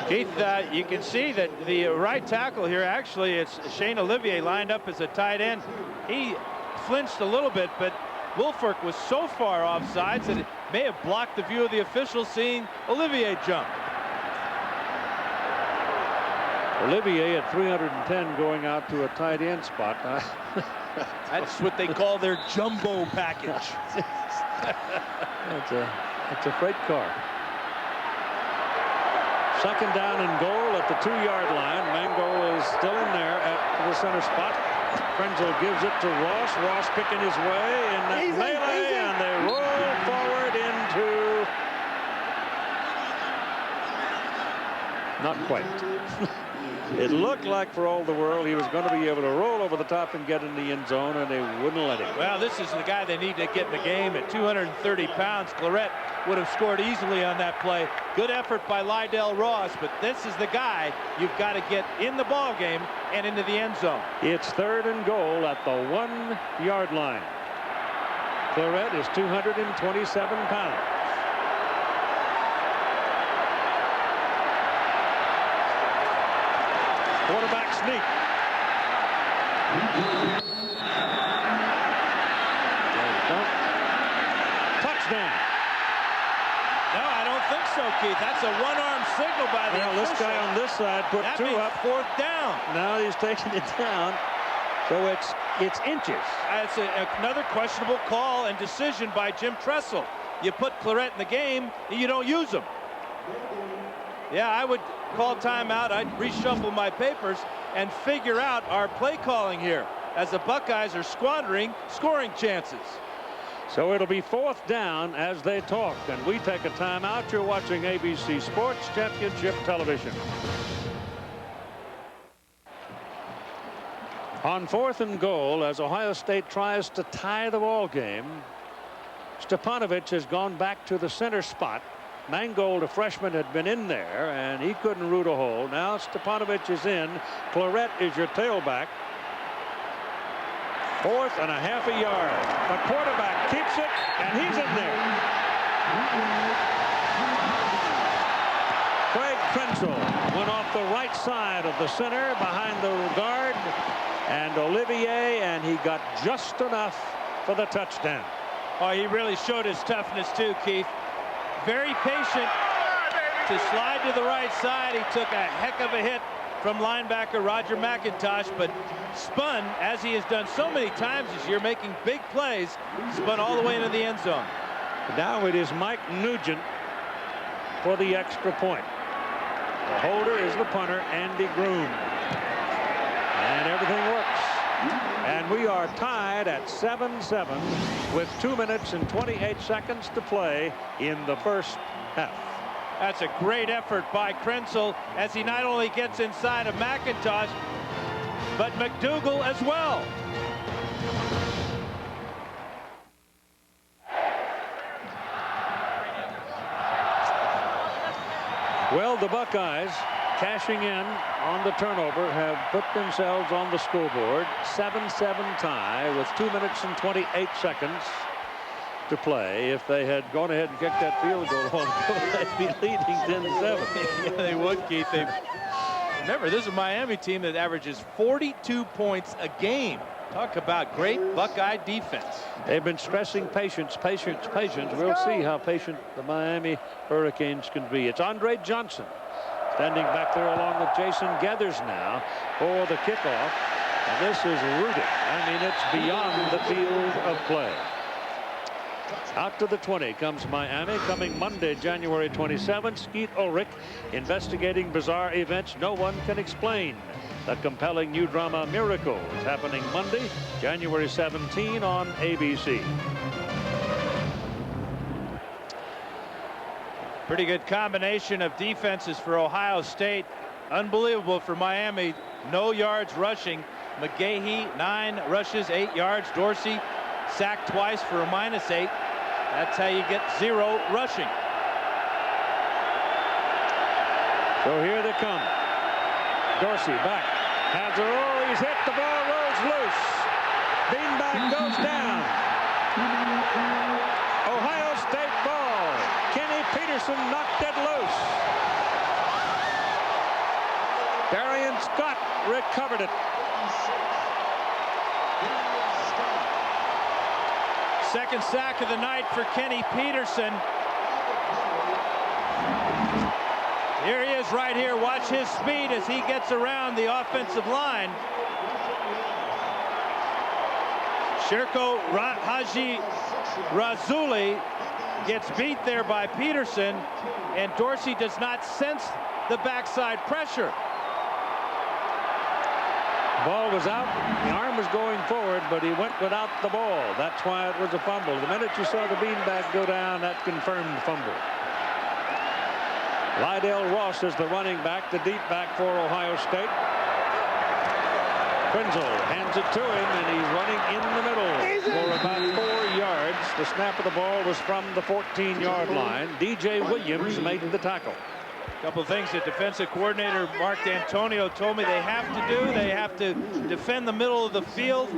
Keith, you can see that the right tackle here, actually, it's Shane Olivier lined up as a tight end. He flinched a little bit, but Woolfolk was so far offsides that it may have blocked the view of the officials seeing Olivier jump. Olivier at 310 going out to a tight end spot. That's what they call their jumbo package. It's a freight car. Second down and goal at the 2-yard line. Mangold is still in there at the center spot. Krenzel gives it to Ross. Ross picking his way in that melee, and they roll forward into... Not quite. It looked like, for all the world, he was going to be able to roll over the top and get in the end zone, and they wouldn't let him. Well, this is the guy they need to get in the game. At 230 pounds, Claret would have scored easily on that play. Good effort by Lydell Ross, but this is the guy you've got to get in the ball game and into the end zone. It's 3rd and goal at the 1-yard line. Claret is 227 pounds. Quarterback sneak. Touchdown. No, I don't think so, Keith. That's a one-arm signal by the official. This guy on this side put that 2 means up. 4th down. Now he's taking it down. So it's inches. It's another questionable call and decision by Jim Tressel. You put Claret in the game, and you don't use him. Yeah, I would call timeout. I'd reshuffle my papers and figure out our play calling here, as the Buckeyes are squandering scoring chances. So it'll be 4th down as they talk, and we take a timeout. You're watching ABC Sports Championship Television. On 4th and goal, as Ohio State tries to tie the ball game, Stepanovic has gone back to the center spot. Mangold, a freshman, had been in there, and he couldn't root a hole. Now Stepanovic is in. Claret is your tailback. 4th and a half a yard. The quarterback keeps it, and he's in there. Craig Krenzel went off the right side of the center behind the guard and Olivier, and he got just enough for the touchdown. Oh, he really showed his toughness too, Keith. Very patient to slide to the right side. He took a heck of a hit from linebacker Roger McIntosh, but spun, as he has done so many times this year, making big plays, spun all the way into the end zone. Now it is Mike Nugent for the extra point. The holder is the punter, Andy Groom. And everything works. And we are tied at 7-7 with 2 minutes and 28 seconds to play in the first half. That's a great effort by Krenzel, as he not only gets inside of McIntosh, but McDougal as well. Well, the Buckeyes, cashing in on the turnover, have put themselves on the scoreboard. 7-7 tie with 2 minutes and 28 seconds to play. If they had gone ahead and kicked that field goal, they'd be leading 10-7. Yeah, they would, Keith. Remember, this is a Miami team that averages 42 points a game. Talk about great Buckeye defense. They've been stressing patience, patience, patience. We'll see how patient the Miami Hurricanes can be. It's Andre Johnson standing back there along with Jason Gathers now for the kickoff. And this is rooted. I mean, it's beyond the field of play. Out to the 20 comes Miami, coming Monday, January 27th. Skeet Ulrich investigating bizarre events no one can explain. The compelling new drama Miracle is happening Monday, January 17 on ABC. Pretty good combination of defenses for Ohio State. Unbelievable for Miami no yards rushing. McGahee, 9 rushes, 8 yards. Dorsey sacked twice for a -8. That's how you get 0 rushing. So here they come. Dorsey back. Has a roll. He's hit. The ball rolls loose. Beanbag goes down. Ohio State ball. Kenny Peterson knocked it loose. Darian Scott recovered it. Second sack of the night for Kenny Peterson. Here he is right here. Watch his speed as he gets around the offensive line. Sherko Haji Razuli gets beat there by Peterson, and Dorsey does not sense the backside pressure. Ball was out. The arm was going forward, but he went without the ball. That's why it was a fumble. The minute you saw the beanbag go down, that confirmed fumble. Lydell Ross is the running back, the deep back for Ohio State. Krenzel hands it to him, and he's running in the middle for about 4 yards. The snap of the ball was from the 14-yard line. DJ Williams made the tackle. A couple of things that defensive coordinator Mark D'Antonio told me they have to do. They have to defend the middle of the field.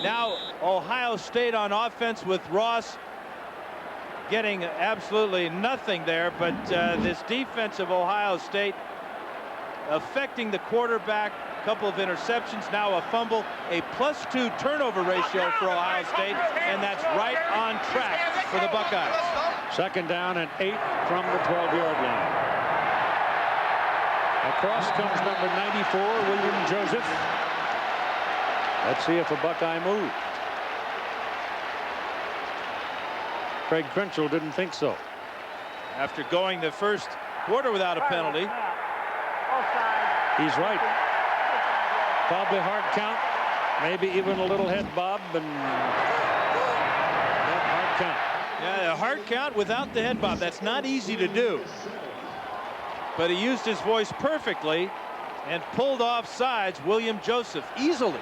Now Ohio State on offense with Ross getting absolutely nothing there, but this defense of Ohio State affecting the quarterback. A couple of interceptions, now a fumble, a +2 turnover ratio for Ohio State, and that's right on track for the Buckeyes. Second down and 8 from the 12-yard line. Across comes number 94, William Joseph. Let's see if a Buckeye move. Craig Krenzel didn't think so. After going the first quarter without a penalty. He's right. Probably hard count, maybe even a little head bob, and hard count. Yeah, a hard count without the head bob. That's not easy to do. But he used his voice perfectly and pulled off sides William Joseph easily.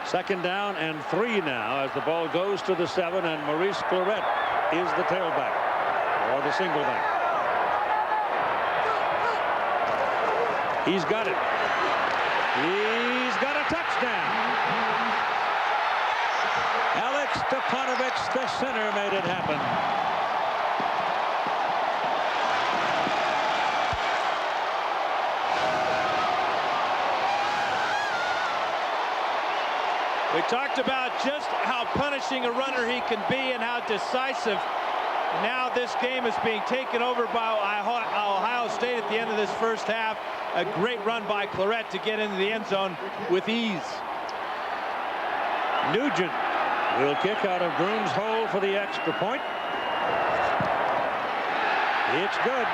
Second down and 3 now as the ball goes to the 7, and Maurice Clarett is the tailback or the single back. He's got it. He's got a touchdown. Alex Stepanovich, the center, made it happen. We talked about just how punishing a runner he can be and how decisive. Now this game is being taken over by Ohio State at the end of this first half. A great run by Clarett to get into the end zone with ease. Nugent will kick out of Groom's hole for the extra point. It's good.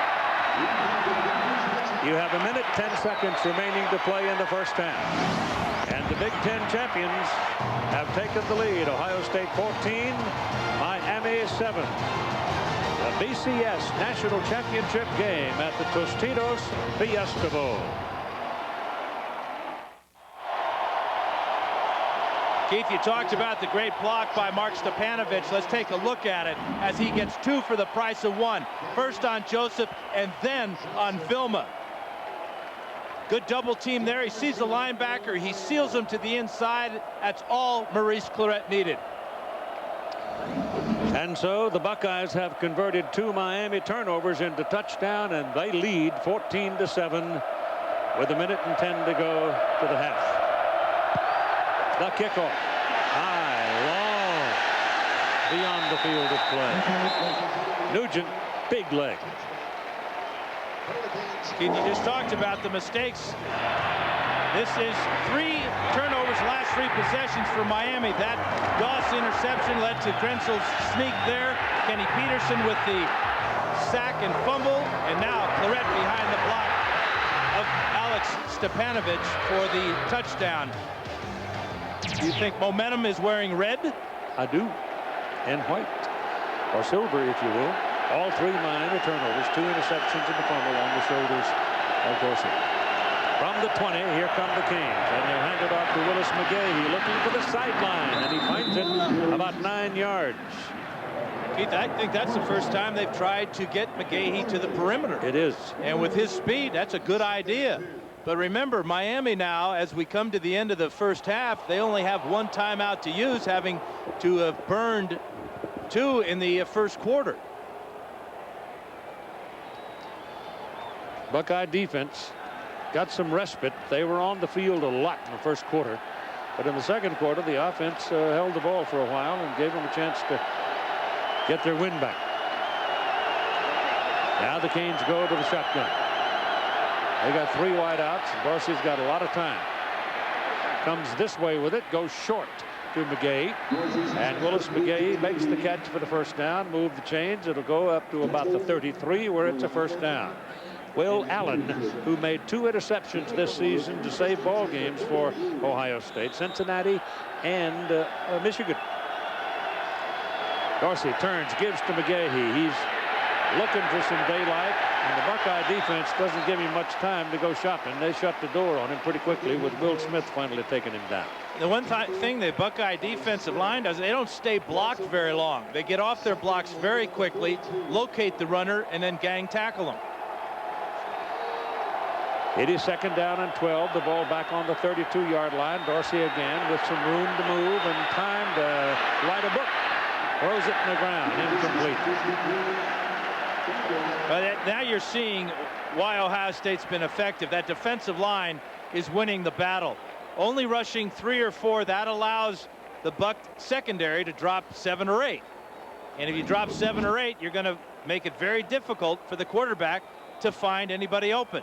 You have 1 minute 10 seconds remaining to play in the first half. And the Big Ten champions have taken the lead. Ohio State 14, Miami 7. The BCS National Championship game at the Tostitos Fiesta Bowl. Keith, you talked about the great block by Mark Stepanovich. Let's take a look at it as he gets 2 for the price of 1. First on Joseph and then on Vilma. Good double team there. He sees the linebacker. He seals him to the inside. That's all Maurice Clarett needed. And so the Buckeyes have converted 2 Miami turnovers into touchdown, and they lead 14-7 with 1 minute and 10 to go to the half. The kickoff. High, long, beyond the field of play. Nugent, big leg. Keith, you just talked about the mistakes. This is 3 turnovers, last 3 possessions for Miami. That Goss interception led to Krenzel's sneak there. Kenny Peterson with the sack and fumble, and now Clarett behind the block of Alex Stepanovich for the touchdown. Do you think momentum is wearing red? I do. And white. Or silver, if you will. All 3 Miami turnovers, 2 interceptions and the fumble on the shoulders of Dorsey. From the 20, here come the Canes, and they'll hand it off to Willis McGahee, looking for the sideline, and he finds it about 9 yards. Keith, I think that's the first time they've tried to get McGahee to the perimeter. It is. And with his speed, that's a good idea. But remember, Miami now, as we come to the end of the first half, they only have 1 timeout to use, having to have burned 2 in the first quarter. Buckeye defense got some respite. They were on the field a lot in the first quarter, but in the second quarter the offense held the ball for a while and gave them a chance to get their win back. Now the Canes go to the shotgun. They got 3 wideouts, and Dorsey's got a lot of time. Comes this way with it, goes short to McGahee, and Willis McGahee makes the catch for the first down. Move the chains. It'll go up to about the 33, where it's a first down. Will Allen, who made 2 interceptions this season to save ball games for Ohio State, Cincinnati, and Michigan. Dorsey turns, gives to McGahee. He's looking for some daylight, and the Buckeye defense doesn't give him much time to go shopping. They shut the door on him pretty quickly, with Will Smith finally taking him down. The one thing the Buckeye defensive line does, they don't stay blocked very long. They get off their blocks very quickly, locate the runner, and then gang tackle him. It is 2nd down and 12. The ball back on the 32-yard line. Dorsey again with some room to move and time to write a book. Throws it in the ground. Incomplete. But now you're seeing why Ohio State's been effective. That defensive line is winning the battle. Only rushing 3 or 4. That allows the Buck secondary to drop 7 or 8. And if you drop 7 or 8, you're going to make it very difficult for the quarterback to find anybody open.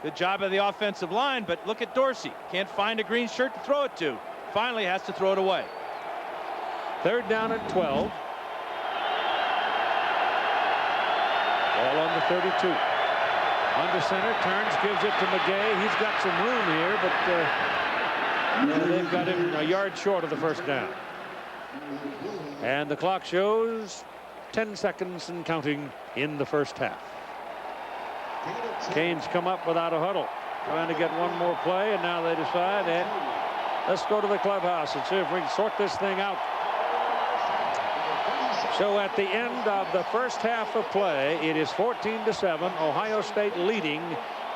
Good job of the offensive line, but look at Dorsey. Can't find a green shirt to throw it to. Finally has to throw it away. 3rd down and 12. Ball on the 32. Under center, turns, gives it to McGahee. He's got some room here, but they've got him a yard short of the first down. And the clock shows 10 seconds and counting in the first half. Canes come up without a huddle, trying to get one more play, and now they decide, and let's go to the clubhouse and see if we can sort this thing out. So at the end of the first half of play, it is 14-7, Ohio State leading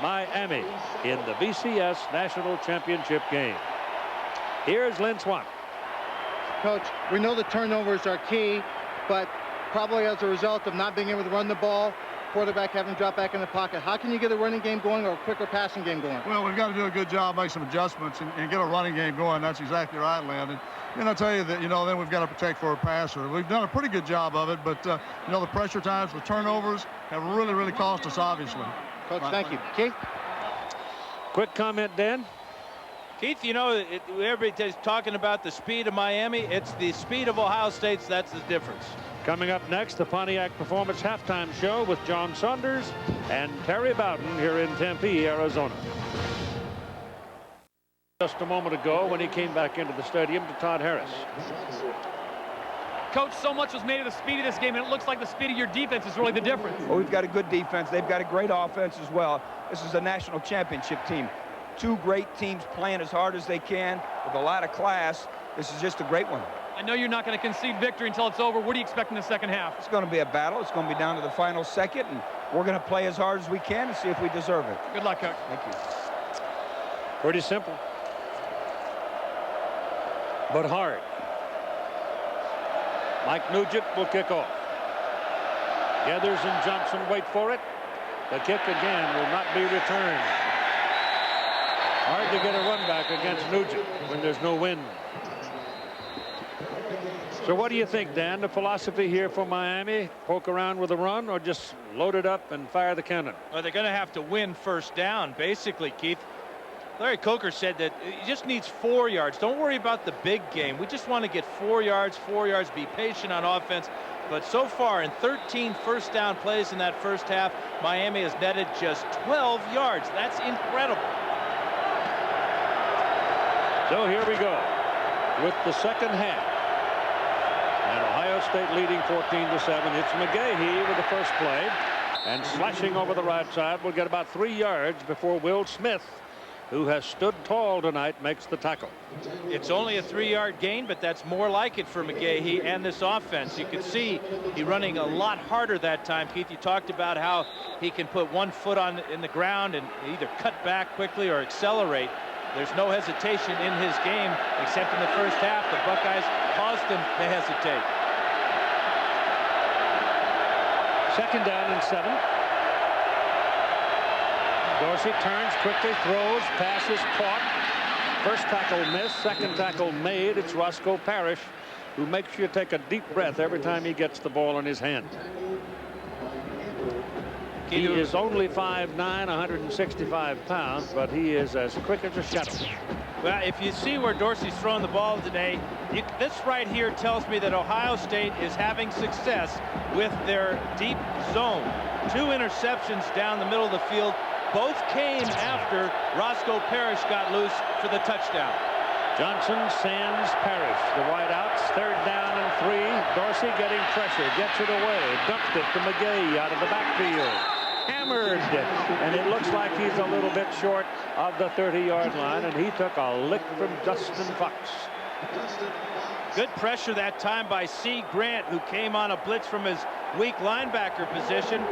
Miami in the BCS National Championship game. Here's Lynn Swann. Coach, we know the turnovers are key, but probably as a result of not being able to run the ball, quarterback having to drop back in the pocket. How can you get a running game going or a quicker passing game going? Well, we've got to do a good job, make some adjustments, and get a running game going. That's exactly right, Landon. And I'll tell you that, then we've got to protect for a passer. We've done a pretty good job of it, but, the pressure times, the turnovers have really, really cost us, obviously. Coach, thank you. Keith? Quick comment, Dan? Keith, everybody's talking about the speed of Miami. It's the speed of Ohio State's. That's the difference. Coming up next, the Pontiac Performance Halftime Show with John Saunders and Terry Bowden here in Tempe, Arizona. Just a moment ago when he came back into the stadium to Todd Harris. Coach, so much was made of the speed of this game, and it looks like the speed of your defense is really the difference. Well, we've got a good defense. They've got a great offense as well. This is a national championship team. 2 great teams playing as hard as they can with a lot of class. This is just a great one. I know you're not going to concede victory until it's over. What do you expect in the second half? It's going to be a battle. It's going to be down to the final second, and we're going to play as hard as we can and see if we deserve it. Good luck, Coach. Thank you. Pretty simple, but hard. Mike Nugent will kick off. Gathers and Johnson wait for it. The kick again will not be returned. Hard to get a run back against Nugent when there's no wind. So what do you think, Dan? The philosophy here for Miami? Poke around with a run or just load it up and fire the cannon? Well, they're going to have to win first down, basically, Keith. Larry Coker said that he just needs 4 yards. Don't worry about the big game. We just want to get 4 yards, be patient on offense. But so far, in 13 first down plays in that first half, Miami has netted just 12 yards. That's incredible. So here we go with the second half. And Ohio State leading 14-7. It's McGahee with the first play. And slashing over the right side will get about 3 yards before Will Smith who has stood tall tonight, makes the tackle. It's only a 3-yard gain, but that's more like it for McGahee and this offense. You can see he running a lot harder that time. Keith, you talked about how he can put one foot in the ground and either cut back quickly or accelerate. There's no hesitation in his game, except in the first half. The Buckeyes caused him to hesitate. 2nd down and 7. Dorsey turns quickly, throws, passes caught. First tackle missed, second tackle made. It's Roscoe Parrish, who makes you take a deep breath every time he gets the ball in his hand. He is only 5'9", 165 pounds, but he is as quick as a shuttle. Well, if you see where Dorsey's throwing the ball today, this right here tells me that Ohio State is having success with their deep zone. 2 interceptions down the middle of the field. Both came after Roscoe Parrish got loose for the touchdown. Johnson, Sands, Parrish, the wideouts. 3rd down and 3. Dorsey getting pressure, gets it away, dumped it to McGahee out of the backfield. Hammered, and it looks like he's a little bit short of the 30-yard line, and he took a lick from Justin Fox. Good pressure that time by C. Grant, who came on a blitz from his weak linebacker position.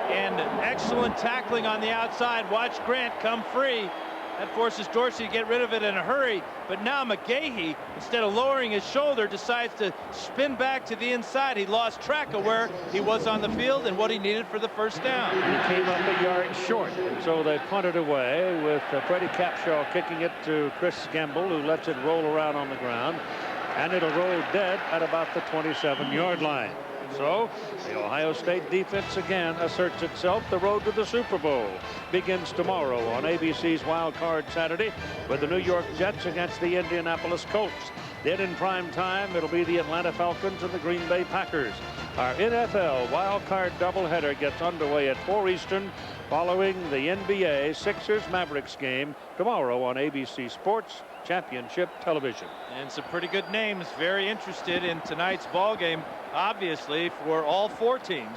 And excellent tackling on the outside. Watch Grant come free. That forces Dorsey to get rid of it in a hurry. But now McGahee, instead of lowering his shoulder, decides to spin back to the inside. He lost track of where he was on the field and what he needed for the first down. He came up a yard short, and so they punted away with Freddie Capshaw kicking it to Chris Gamble, who lets it roll around on the ground. And it'll roll dead at about the 27-yard line. So the Ohio State defense again asserts itself. The road to the Super Bowl begins tomorrow on ABC's Wild Card Saturday with the New York Jets against the Indianapolis Colts. Then in prime time, it'll be the Atlanta Falcons and the Green Bay Packers. Our NFL Wild Card doubleheader gets underway at 4 Eastern following the NBA Sixers-Mavericks game tomorrow on ABC Sports Championship Television. And some pretty good names very interested in tonight's ball game, obviously, for all 4 teams.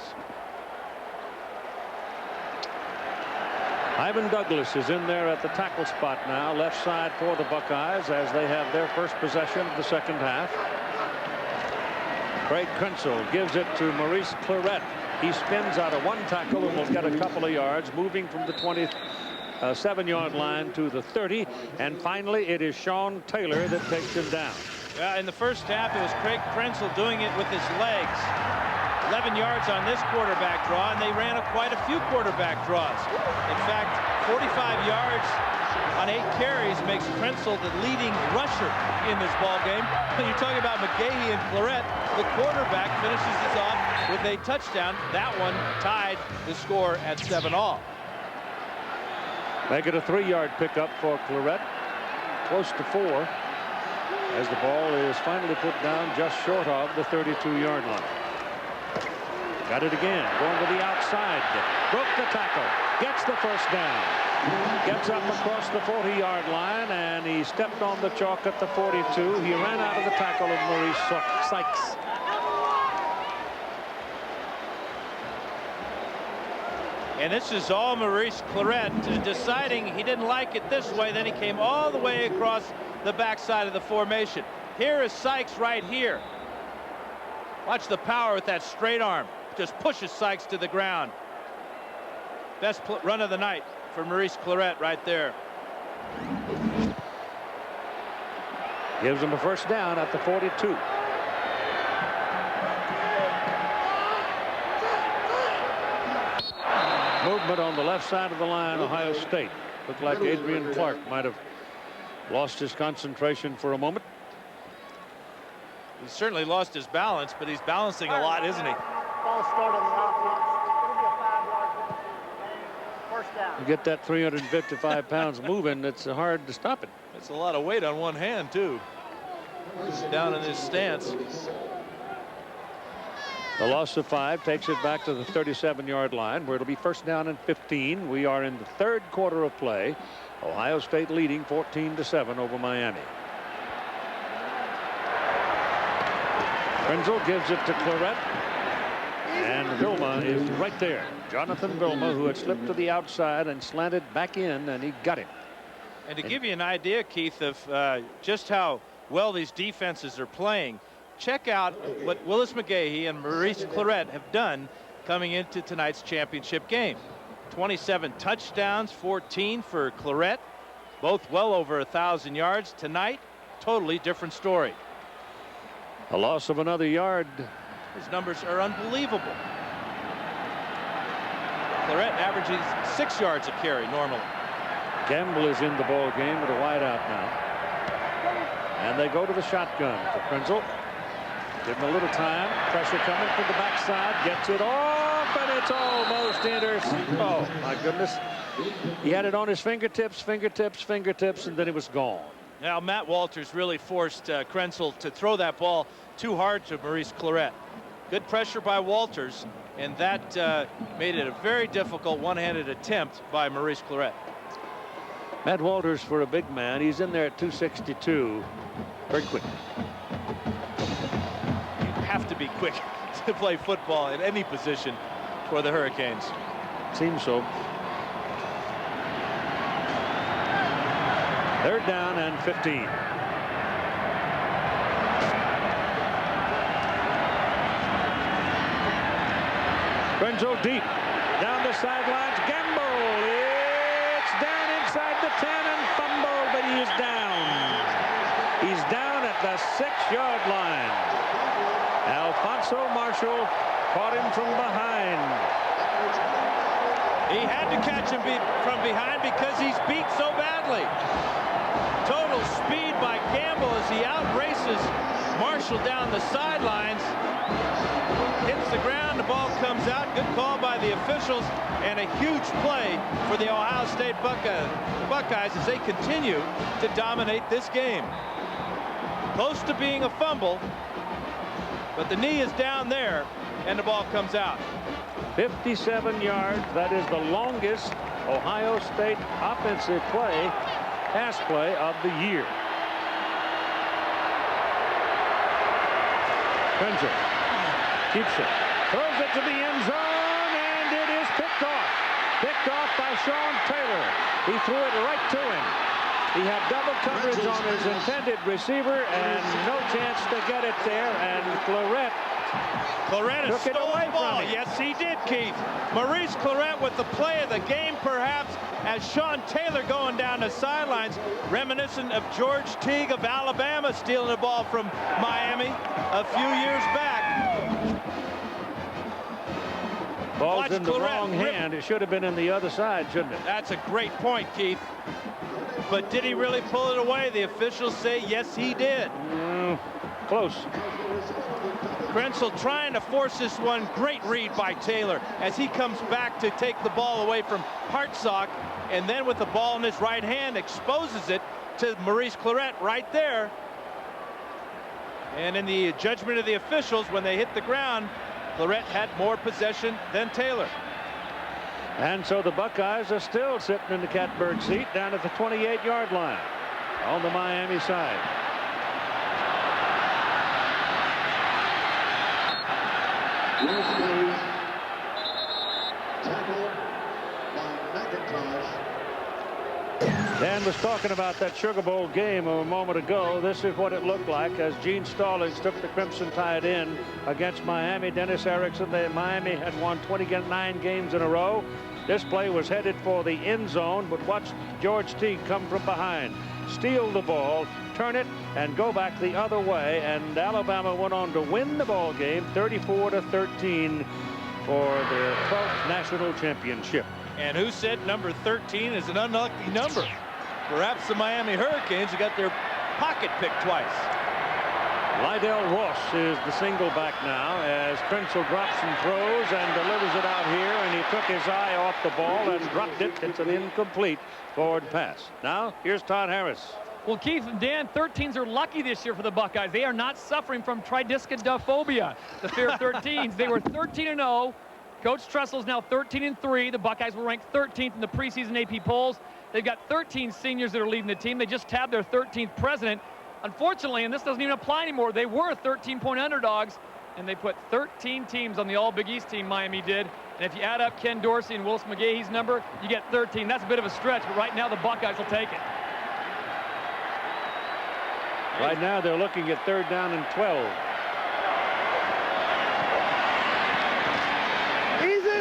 Ivan Douglas is in there at the tackle spot now, left side for the Buckeyes as they have their first possession of the second half. Craig Krenzel gives it to Maurice Clarett. He spins out of 1 tackle and will get a couple of yards, moving from the 27-yard line to the 30. And finally, it is Sean Taylor that takes him down. In the first half, it was Craig Krenzel doing it with his legs. 11 yards on this quarterback draw, and they ran quite a few quarterback draws. In fact, 45 yards on 8 carries makes Krenzel the leading rusher in this ball game. When you're talking about McGahee and Clarett, the quarterback finishes this off with a touchdown. That one tied the score at 7-all. Make it a 3-yard pickup for Clarett, close to 4, as the ball is finally put down just short of the 32-yard line. Got it again, going to the outside, broke the tackle, gets the first down, gets up across the 40-yard line, and he stepped on the chalk at the 42. He ran out of the tackle of Maurice Sykes. And this is all Maurice Clarett deciding he didn't like it this way. Then he came all the way across the backside of the formation. Here is Sykes right here. Watch the power with that straight arm. Just pushes Sykes to the ground. Best run of the night for Maurice Clarett right there. Gives him a first down at the 42. Movement on the left side of the line, Ohio State. Looked like Adrian Clark might have lost his concentration for a moment. He certainly lost his balance, but he's balancing a lot, isn't he? Ball start on the offense. It'll be a 5-yard first down. You get that 355 pounds moving, it's hard to stop it. It's a lot of weight on one hand, too. He's down in his stance. The loss of 5 takes it back to the 37-yard line, where it'll be first down and 15. We are in the 3rd quarter of play. Ohio State leading 14-7 over Miami. Krenzel gives it to Clarett, and Vilma is right there. Jonathan Vilma, who had slipped to the outside and slanted back in, and he got him. And to give you an idea, Keith, of just how well these defenses are playing, check out what Willis McGahee and Maurice Clarett have done coming into tonight's championship game. 27 touchdowns, 14 for Clarett, both well over 1,000 yards. Tonight, totally different story. A loss of another yard. His numbers are unbelievable. Clarett averages 6 yards a carry normally. Gamble is in the ball game with a wide out now. And they go to the shotgun for Krenzel. Give him a little time. Pressure coming from the backside. Gets it off, and it's almost intercepted. Oh, my goodness. He had it on his fingertips, and then it was gone. Now, Matt Walters really forced Krenzel to throw that ball too hard to Maurice Clarett. Good pressure by Walters, and that made it a very difficult one-handed attempt by Maurice Clarett. Matt Walters, for a big man, he's in there at 262. Very quick. You have to be quick to play football at any position for the Hurricanes. Seems so. 3rd down and 15. Krenzel deep down the sidelines. Gamble. It's down inside the 10 and fumble, but he is down. He's down at the 6-yard line. Alfonso Marshall caught him from behind. He had to catch him from behind because he's beat so badly. Total speed by Gamble as he outraces Marshall down the sidelines. Hits the ground, the ball comes out. Good call by the officials, and a huge play for the Ohio State Buckeyes as they continue to dominate this game. Close to being a fumble, but the knee is down there, and the ball comes out. 57 yards. That is the longest Ohio State offensive pass play of the year. Krenzel keeps it, throws it to the end zone, and it is picked off. Picked off by Sean Taylor. He threw it right to him. He had double coverage on his intended receiver and no chance to get it there, and Clarett took it away from him. Yes, he did, Keith. Maurice Clarett with the play of the game, perhaps, as Sean Taylor going down the sidelines, reminiscent of George Teague of Alabama stealing the ball from Miami a few years back. Ball's in the wrong hand. It should have been in the other side, shouldn't it? That's a great point, Keith. But did he really pull it away? The officials say yes, he did. Close. Krenzel trying to force this one. Great read by Taylor as he comes back to take the ball away from Hartsock, and then with the ball in his right hand exposes it to Maurice Clarett right there. And in the judgment of the officials, when they hit the ground, Clarett had more possession than Taylor. And so the Buckeyes are still sitting in the catbird seat down at the 28-yard line on the Miami side. Dan was talking about that Sugar Bowl game a moment ago. This is what it looked like as Gene Stallings took the Crimson Tide in against Miami. Dennis Erickson, Miami had won 29 games in a row. This play was headed for the end zone, but watch George Teague come from behind, steal the ball, turn it, and go back the other way. And Alabama went on to win the ball game 34-13 for their 12th national championship. And who said number 13 is an unlucky number? Perhaps the Miami Hurricanes have got their pocket picked twice. Lydell Ross is the single back now as Krenzel drops and throws and delivers it out here, and he took his eye off the ball and dropped it. It's an incomplete forward pass. Now here's Todd Harris. Well, Keith and Dan, 13s are lucky this year for the Buckeyes. They are not suffering from tridiscodophobia, the fear of 13s. They were 13-0. Coach Tressel's now 13-3. The Buckeyes were ranked 13th in the preseason AP polls. They've got 13 seniors that are leading the team. They just tabbed their 13th president. Unfortunately, and this doesn't even apply anymore, they were 13-point underdogs, and they put 13 teams on the All-Big East team, Miami did. And if you add up Ken Dorsey and Willis McGahee's number, you get 13. That's a bit of a stretch, but right now the Buckeyes will take it. Right now they're looking at 3rd down and 12.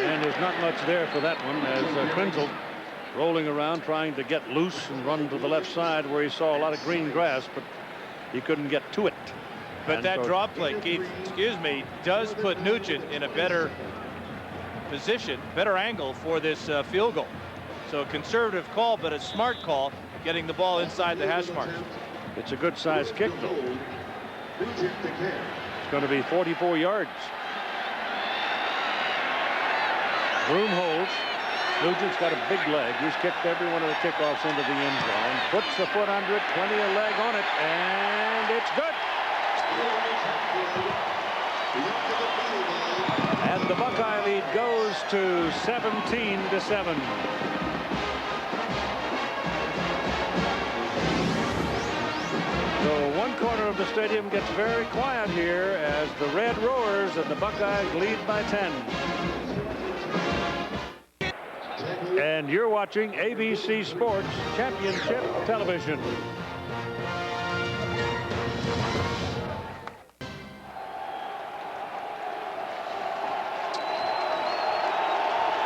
And there's not much there for that one, as Krenzel rolling around trying to get loose and run to the left side where he saw a lot of green grass, but he couldn't get to it. But And that so draw play, Keith, excuse me, does put Nugent in a better position, better angle for this field goal. So a conservative call, but a smart call, getting the ball inside the hash marks. it's a good sized kick, though. It's going to be 44 yards. Broom holds. Nugent's got a big leg. He's kicked every one of the kickoffs into the end zone. Puts the foot under it, 20 a leg on it, and it's good. And the Buckeye lead goes to 17-7. So one corner of the stadium gets very quiet here as the red roars and the Buckeyes lead by 10. And you're watching ABC Sports Championship Television.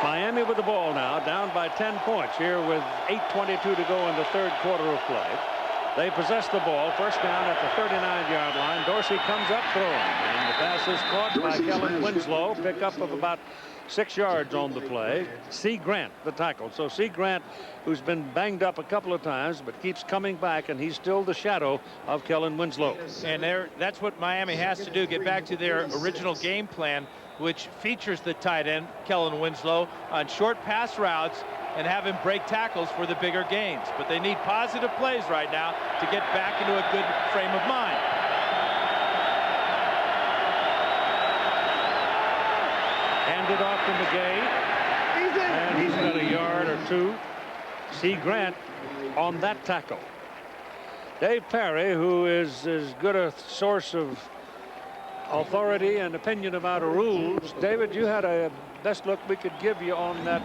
Miami with the ball now, down by 10 points here with 8:22 to go in the 3rd quarter of play. They possess the ball, first down at the 39-yard line. Dorsey comes up throwing, and the pass is caught by Kellen Winslow. Pickup of about 6 yards on the play. C. Grant, the tackle. So C. Grant, who's been banged up a couple of times, but keeps coming back, and he's still the shadow of Kellen Winslow. And that's what Miami has to do, get back to their original game plan, which features the tight end, Kellen Winslow, on short pass routes and have him break tackles for the bigger gains. But they need positive plays right now to get back into a good frame of mind. Handed off to McGay, and he's got a yard or two. C. Grant on that tackle. Dave Perry, who is as good a source of authority and opinion about rules. David, you had a best look we could give you on that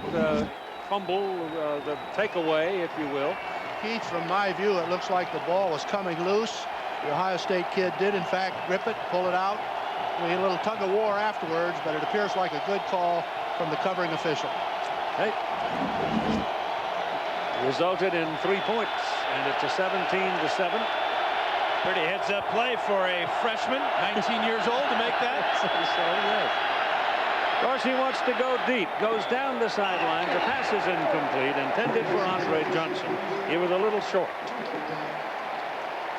fumble, the takeaway, if you will. Keith, from my view, it looks like the ball was coming loose. The Ohio State kid did, in fact, grip it, pull it out. We had a little tug of war afterwards, but it appears like a good call from the covering official. Hey. Resulted in 3 points, and it's a 17-7. Pretty heads-up play for a freshman, 19 years old, to make that. So, yes. Dorsey wants to go deep, goes down the sideline. The pass is incomplete, intended for Andre Johnson. He was a little short.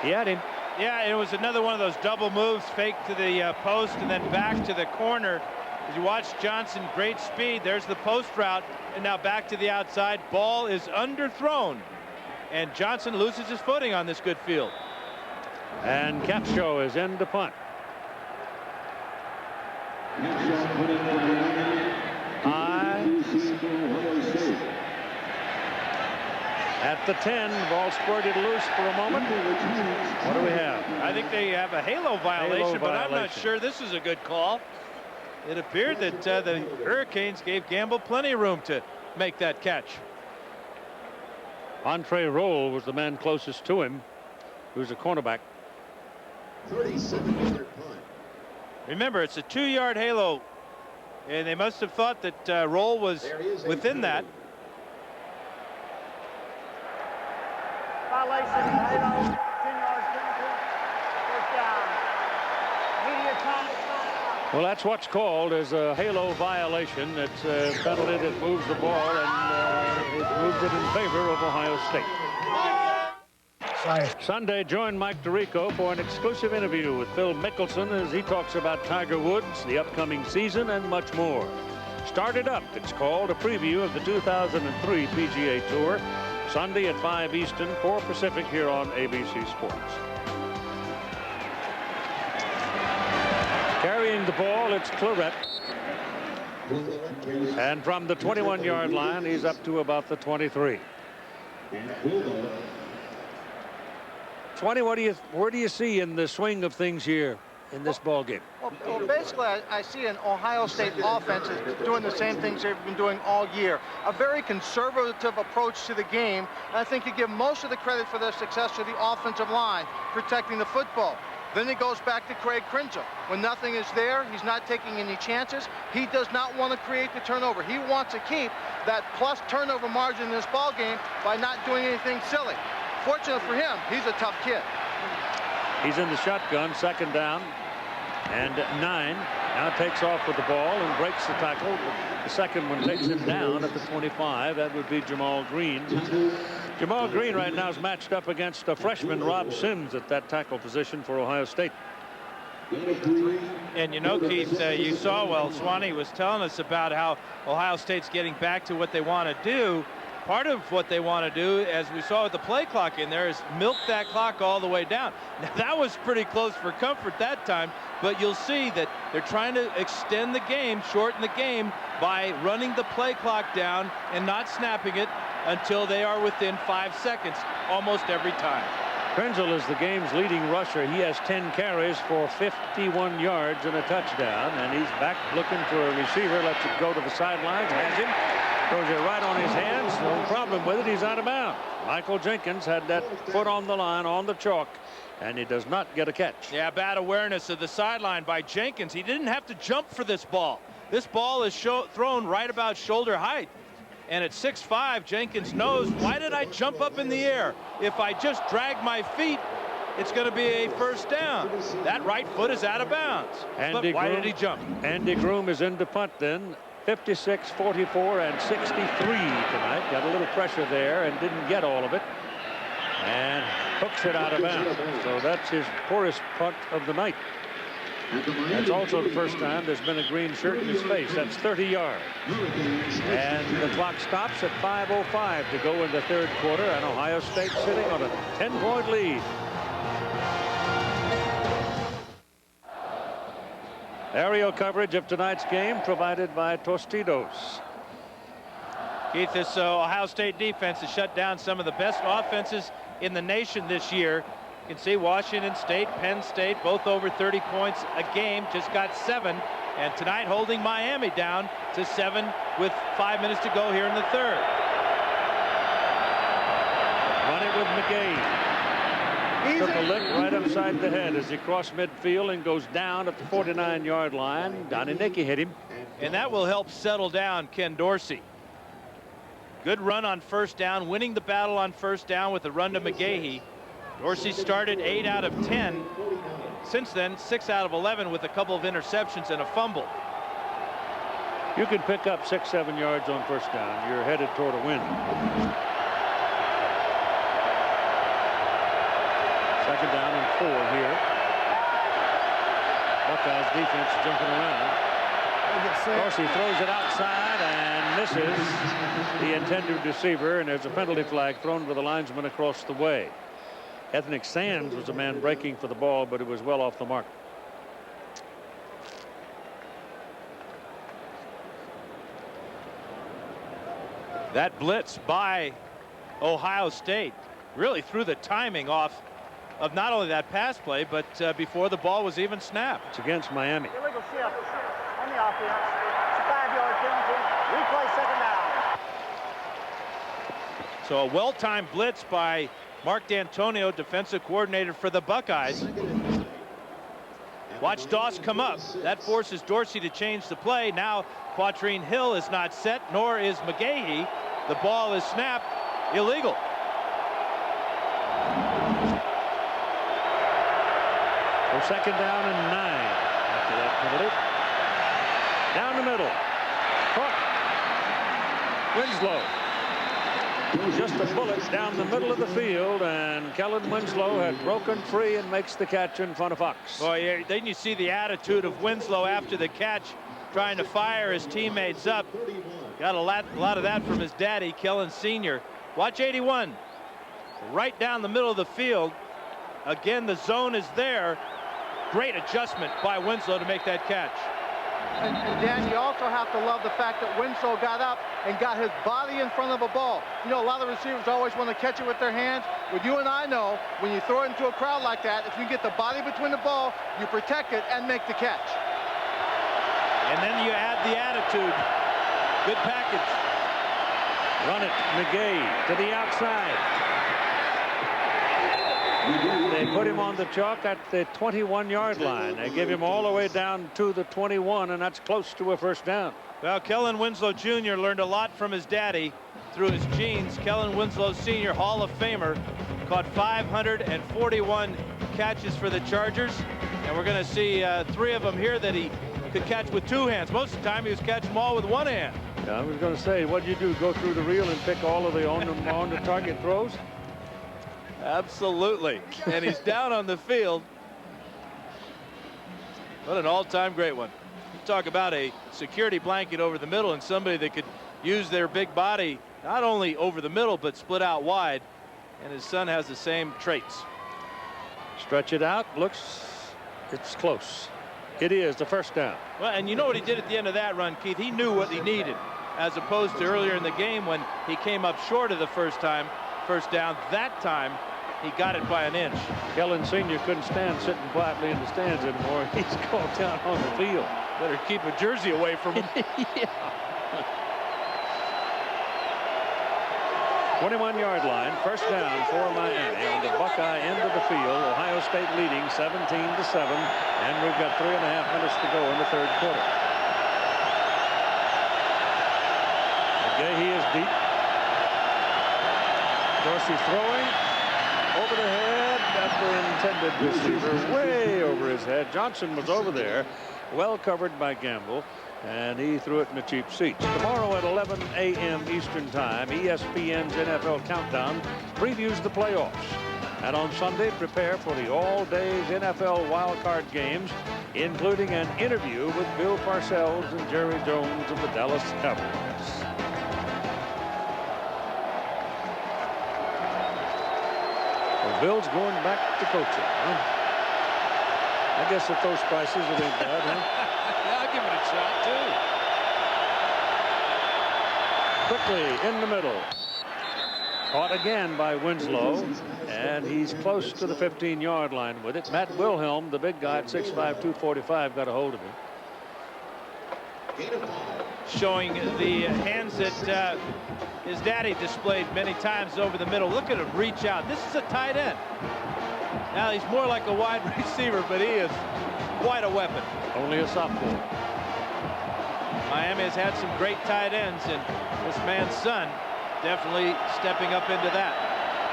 He had him. Yeah, it was another one of those double moves, fake to the post and then back to the corner. As you watch Johnson, great speed. There's the post route, and now back to the outside. Ball is underthrown, and Johnson loses his footing on this good field. And Capshaw is in to punt. High. At the 10, ball squirted loose for a moment. What do we have? I think they have a halo violation, but I'm not sure this is a good call. It appeared that the Hurricanes gave Gamble plenty of room to make that catch. Entre Roll was the man closest to him, who's a cornerback. 37-yard punt. Remember, it's a 2-yard halo, and they must have thought that Roll was within that. Violation, halo, 10 yards penalty, first down. Media time. Well, that's what's called as a halo violation. It's a penalty that moves the ball, and it moves it in favor of Ohio State. Sunday, join Mike Tirico for an exclusive interview with Phil Mickelson as he talks about Tiger Woods, the upcoming season, and much more. Started Up, it's called, a preview of the 2003 PGA Tour. Sunday at 5 Eastern, 4 Pacific here on ABC Sports. Carrying the ball, it's Claret. And from the 21-yard line, he's up to about the 23. 20, where do you see in the swing of things here? in this ball game? Well, basically, I see an Ohio State offense is doing the same things they've been doing all year. A very conservative approach to the game. And I think you give most of the credit for their success to the offensive line, protecting the football. Then it goes back to Craig Krenzel. When nothing is there, he's not taking any chances. He does not want to create the turnover. He wants to keep that plus turnover margin in this ball game by not doing anything silly. Fortunately for him, he's a tough kid. He's in the shotgun, second down and 9. Now takes off with the ball and breaks the tackle. The second one takes him down at the 25. That would be Jamal Green. Jamal Green right now is matched up against a freshman, Rob Sims, at that tackle position for Ohio State. And you know, Keith, you saw, well, Swanee was telling us about how Ohio State's getting back to what they want to do. Part of what they want to do, as we saw with the play clock in there, is milk that clock all the way down. Now, that was pretty close for comfort that time, but you'll see that they're trying to extend the game, shorten the game, by running the play clock down and not snapping it until they are within 5 seconds almost every time. Krenzel is the game's leading rusher. He has 10 carries for 51 yards and a touchdown, and he's back looking for a receiver. Lets it go to the sidelines, has him, throws it right on his hands. No problem with it. He's out of bounds. Michael Jenkins had that foot on the line on the chalk, and he does not get a catch. Yeah, bad awareness of the sideline by Jenkins. He didn't have to jump for this ball. This ball is thrown right about shoulder height. And at 6'5", Jenkins knows, why did I jump up in the air? If I just drag my feet, it's going to be a first down. That right foot is out of bounds. But why did he jump? Andy Groom is in to punt then. 56, 44, and 63 tonight. Got a little pressure there and didn't get all of it. And hooks it out of bounds. So that's his poorest punt of the night. That's also the first time there's been a green shirt in his face. That's 30 yards. And the clock stops at 5:05 to go in the third quarter, and Ohio State sitting on a 10-point lead. Aerial coverage of tonight's game provided by Tostitos. Keith, this Ohio State defense has shut down some of the best offenses in the nation this year. You can see Washington State, Penn State, both over 30 points a game, just got 7. And tonight holding Miami down to 7 with 5 minutes to go here in the third. Run it with McGahee. Took a lick right upside the head as he crossed midfield and goes down at the 49-yard line. Donnie Nicky hit him. And that will help settle down Ken Dorsey. Good run on first down, winning the battle on first down with a run to McGahee. Dorsey started 8 out of 10. Since then, 6 out of 11 with a couple of interceptions and a fumble. You can pick up 6-7 yards on first down. You're headed toward a win. Second down and 4 here. Buckeyes defense jumping around. Dorsey throws it outside and misses the intended receiver, and there's a penalty flag thrown to the linesman across the way. Ethnic Sands was a man breaking for the ball, but it was well off the mark. That blitz by Ohio State really threw the timing off of not only that pass play, but before the ball was even snapped. It's against Miami. Illegal shift on the offense. It's a 5-yard penalty. Replay second down. So a well-timed blitz by Mark D'Antonio, defensive coordinator for the Buckeyes. Watch Doss come up. That forces Dorsey to change the play. Now Quatrine Hill is not set, nor is McGahee. The ball is snapped. Illegal. For second down and 9 after that penalty. Down the middle. Caught. Winslow. Just a bullet down the middle of the field, and Kellen Winslow had broken free and makes the catch in front of Fox. Boy, yeah, then you see the attitude of Winslow after the catch, trying to fire his teammates up. Got a lot of that from his daddy, Kellen Sr. Watch 81. Right down the middle of the field. Again, the zone is there. Great adjustment by Winslow to make that catch. And Dan, you also have to love the fact that Winslow got up and got his body in front of a ball. You know, a lot of receivers always want to catch it with their hands. But you and I know, when you throw it into a crowd like that, if you get the body between the ball, you protect it and make the catch. And then you add the attitude. Good package. Run it, McGay to the outside. They put him on the chalk at the 21-yard line. They give him all the way down to the 21, and that's close to a first down. Well, Kellen Winslow Jr. learned a lot from his daddy through his genes. Kellen Winslow Sr., Hall of Famer, caught 541 catches for the Chargers, and we're going to see 3 of them here that he could catch with 2 hands. Most of the time he was catching them all with 1 hand. Yeah, I was going to say, what do you do, go through the reel and pick all of the on the target throws? Absolutely. And he's down on the field. What an all-time great one. You talk about a security blanket over the middle and somebody that could use their big body not only over the middle but split out wide, and his son has the same traits. Stretch it out, looks, it's close. It is the first down. Well, and you know what he did at the end of that run, Keith? He knew what he needed, as opposed to earlier in the game when he came up short of the first down. That time he got it by an inch. Kellen Sr. couldn't stand sitting quietly in the stands anymore. He's called down on the field. Better keep a jersey away from him. Yeah. 21-yard line, first down for Miami on the Buckeye end of the field. Ohio State leading 17-7, and we've got 3.5 minutes to go in the third quarter. McGahee is deep. Dorsey throwing over the head at the intended receiver, way over his head. Johnson was over there, well covered by Gamble, and he threw it in the cheap seats. Tomorrow at 11 a.m. Eastern Time, ESPN's NFL Countdown previews the playoffs. And on Sunday, prepare for the all-days NFL wildcard games, including an interview with Bill Parcells and Jerry Jones of the Dallas Cowboys. Well, Bill's going back to coaching, huh? I guess at those prices it ain't bad, huh? Yeah, I'll give it a shot, too. Quickly in the middle. Caught again by Winslow, and he's close to the 15-yard line with it. Matt Wilhelm, the big guy at 6'5", 245, got a hold of him. Showing the hands that his daddy displayed many times over the middle. Look at him reach out. This is a tight end. Now he's more like a wide receiver, but he is quite a weapon. Only a sophomore. Miami has had some great tight ends, and this man's son definitely stepping up into that.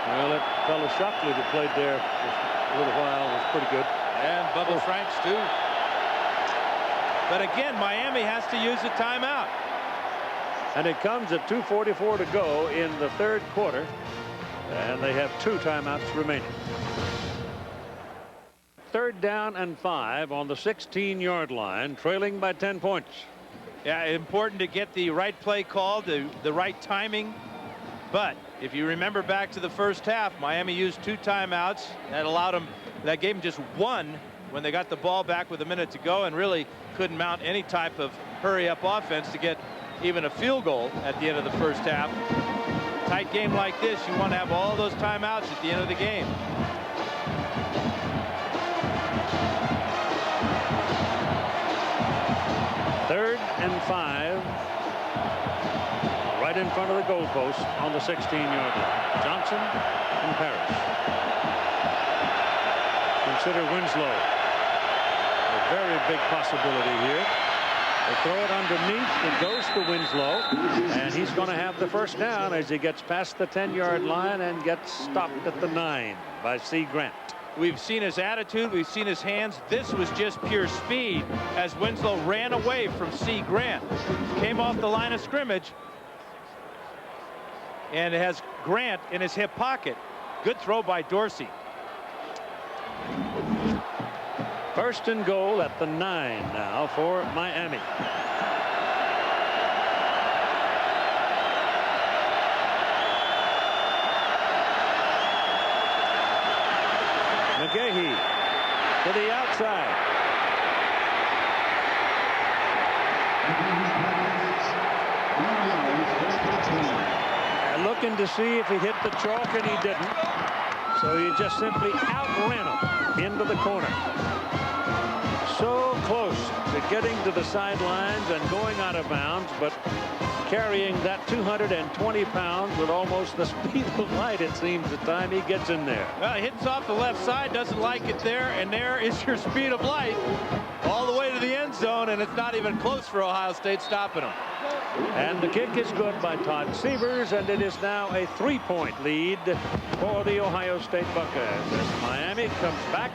Well, that fellow Shockley that played there for a little while was pretty good. And Bubba Franks, too. But again, Miami has to use a timeout. And it comes at 2:44 to go in the third quarter, and they have 2 timeouts remaining. Third down and 5 on the 16-yard line, trailing by 10 points. Yeah, important to get the right play called, the right timing. But if you remember back to the first half, Miami used 2 timeouts. That gave them just 1 when they got the ball back with a minute to go, and really couldn't mount any type of hurry-up offense to get even a field goal at the end of the first half. Tight game like this, you want to have all those timeouts at the end of the game. Third and 5. Right in front of the goalpost on the 16-yard line. Johnson and Parrish. Consider Winslow a very big possibility here. They throw it underneath. It goes to Winslow, and he's going to have the first down as he gets past the 10-yard line and gets stopped at the 9 by C. Grant. We've seen his attitude. We've seen his hands. This was just pure speed as Winslow ran away from C. Grant. Came off the line of scrimmage. And it has Grant in his hip pocket. Good throw by Dorsey. First and goal at the 9 now for Miami. McGahee to the outside. looking to see if he hit the chalk, and he didn't. So he just simply outran him into the corner. So close to getting to the sidelines and going out of bounds, but carrying that 220 pounds with almost the speed of light, it seems, the time he gets in there. Well, he hits off the left side, doesn't like it there, and there is your speed of light all the way to the end zone, and it's not even close for Ohio State stopping him. And the kick is good by Todd Severs, and it is now a 3-point lead for the Ohio State Buckeyes as Miami comes back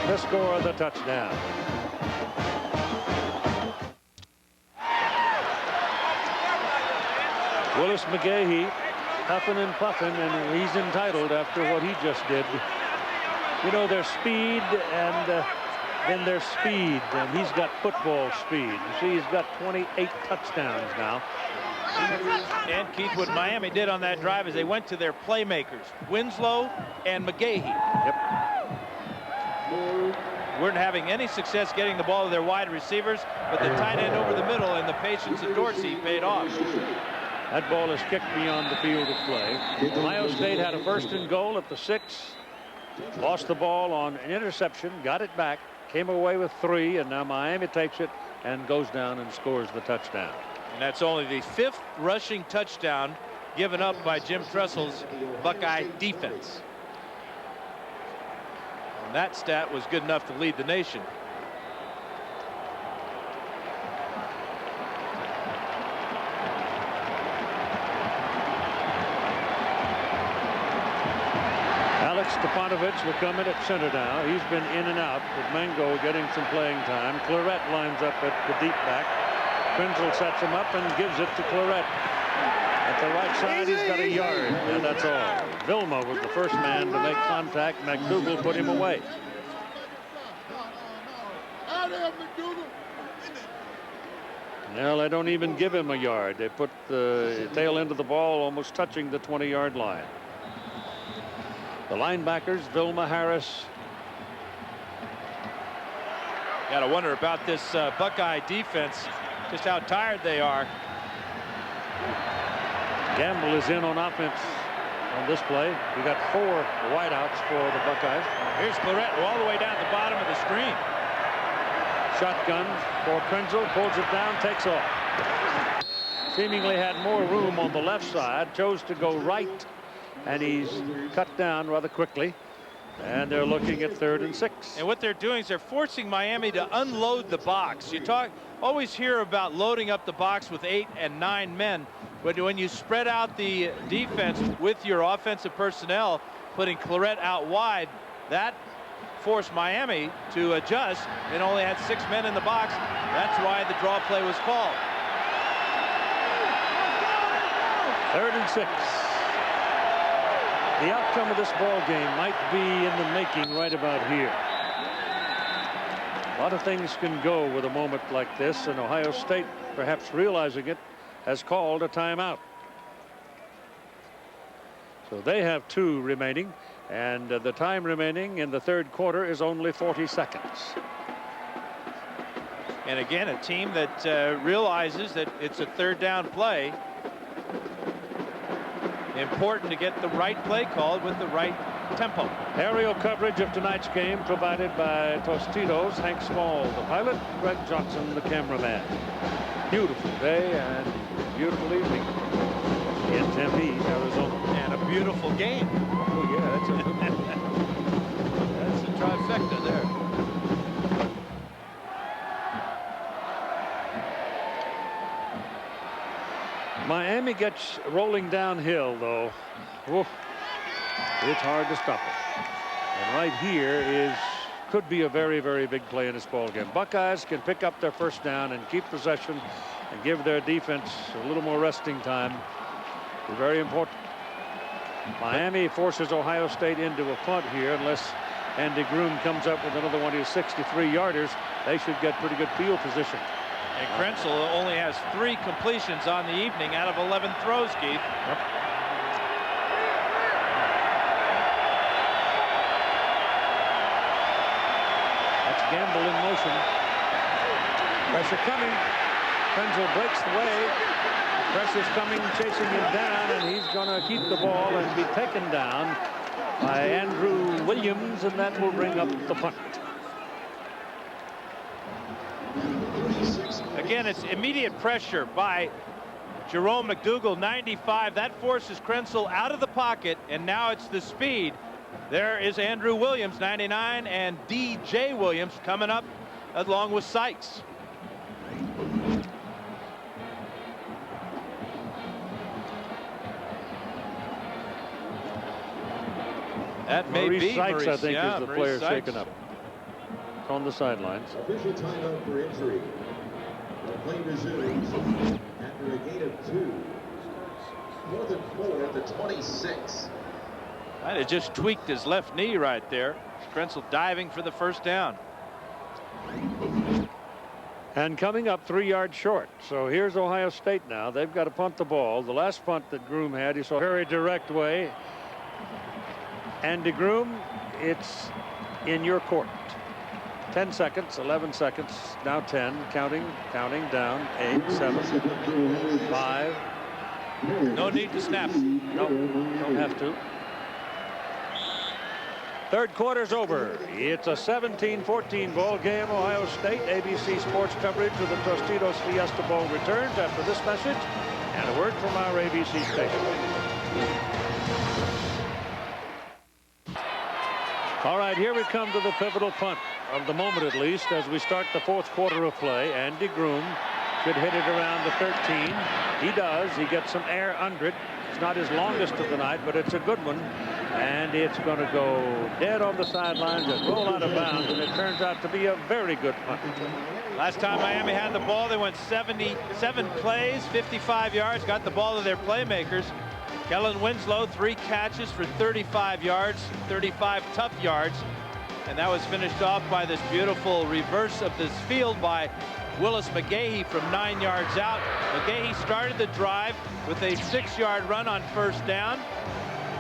to score the touchdown. Willis McGahee huffing and puffing, and he's entitled after what he just did. You know, there's speed and then there's speed, and he's got football speed. You see, he's got 28 touchdowns now. And Keith, what Miami did on that drive is they went to their playmakers, Winslow and McGahee. Yep. Weren't having any success getting the ball to their wide receivers, but the tight end over the middle and the patience of Dorsey paid off. That ball is kicked beyond the field of play. Ohio State had a 1st and goal at the 6. Lost the ball on an interception, got it back, came away with 3, and now Miami takes it and goes down and scores the touchdown. And that's only the 5th rushing touchdown given up by Jim Tressel's Buckeye defense. And that stat was good enough to lead the nation. Stepanovich will come in at center now. He's been in and out with Mango getting some playing time. Claret lines up at the deep back. Krenzel sets him up and gives it to Claret. At the right side, he's got a yard, and that's all. Vilma was the first man to make contact. McDougal put him away. Well, they don't even give him a yard. They put the tail end of the ball almost touching the 20-yard line. The linebackers, Vilma, Harris. Got to wonder about this Buckeye defense, just how tired they are. Gamble is in on offense on this play. We got 4 wideouts for the Buckeyes. Here's Claret all the way down at the bottom of the screen. Shotgun for Krenzel, pulls it down, takes off. Seemingly had more room on the left side, chose to go right, and he's cut down rather quickly. And they're looking at 3rd and 6. And what they're doing is they're forcing Miami to unload the box. You always hear about loading up the box with 8 and 9 men, but when you spread out the defense with your offensive personnel, putting Claret out wide, that forced Miami to adjust and only had 6 men in the box. That's why the draw play was called. 3rd and 6. The outcome of this ball game might be in the making right about here. A lot of things can go with a moment like this, and Ohio State, perhaps realizing it, has called a timeout. So they have 2 remaining, and the time remaining in the 3rd quarter is only 40 seconds. And again, a team that realizes that it's a 3rd down play. Important to get the right play called with the right tempo. Aerial coverage of tonight's game provided by Tostitos, Hank Small, the pilot, Greg Johnson, the cameraman. Beautiful day and beautiful evening in Tempe, Arizona. And a beautiful game. Oh, yeah, that's a good one. That's a trifecta there. Miami gets rolling downhill, though. Oof. It's hard to stop it. And right here could be a very, very big play in this ball game. Buckeyes can pick up their 1st down and keep possession and give their defense a little more resting time. It's very important. Miami forces Ohio State into a punt here unless Andy Groom comes up with another one of his 63-yarders. They should get pretty good field position. And Krenzel only has 3 completions on the evening out of 11 throws, Keith. Yep. That's Gamble in motion. Pressure coming. Krenzel breaks the way. Press is coming, chasing him down, and he's going to keep the ball and be taken down by Andrew Williams, and that will bring up the punt. Again, it's immediate pressure by Jerome McDougal, 95. That forces Krenzel out of the pocket, and now it's the speed. There is Andrew Williams, 99, and D.J. Williams coming up along with Sykes. That may Maurice be Sykes, Maurice. I think, Yeah, is the Maurice player Sykes. shaken up on the sidelines. Official timeout for injury. The play resumes after a gain of 2. 4th and 4 at the 26. Might have just tweaked his left knee right there. Krenzel diving for the first down. And coming up 3 yards short. So here's Ohio State now. They've got to punt the ball. The last punt that Groom had, he saw a very direct way. And to Groom, it's in your court. 10 seconds, 11 seconds, now 10, counting down, 8, 7, 5. No need to snap. No, don't have to. Third quarter's over. It's a 17-14 ball game. Ohio State. ABC Sports coverage of the Tostitos Fiesta Bowl returns after this message and a word from our ABC station. All right, here we come to the pivotal punt of the moment, at least, as we start the 4th quarter of play. Andy Groom should hit it around the 13. He does. He gets some air under it. It's not his longest of the night, but it's a good one. And it's going to go dead on the sidelines and roll out of bounds, and it turns out to be a very good punt. Last time Miami had the ball, they went 77 plays, 55 yards, got the ball to their playmakers. Kellen Winslow, 3 catches for 35 yards, 35 tough yards. And that was finished off by this beautiful reverse of this field by Willis McGahee from 9 yards out. McGahee started the drive with a 6-yard run on first down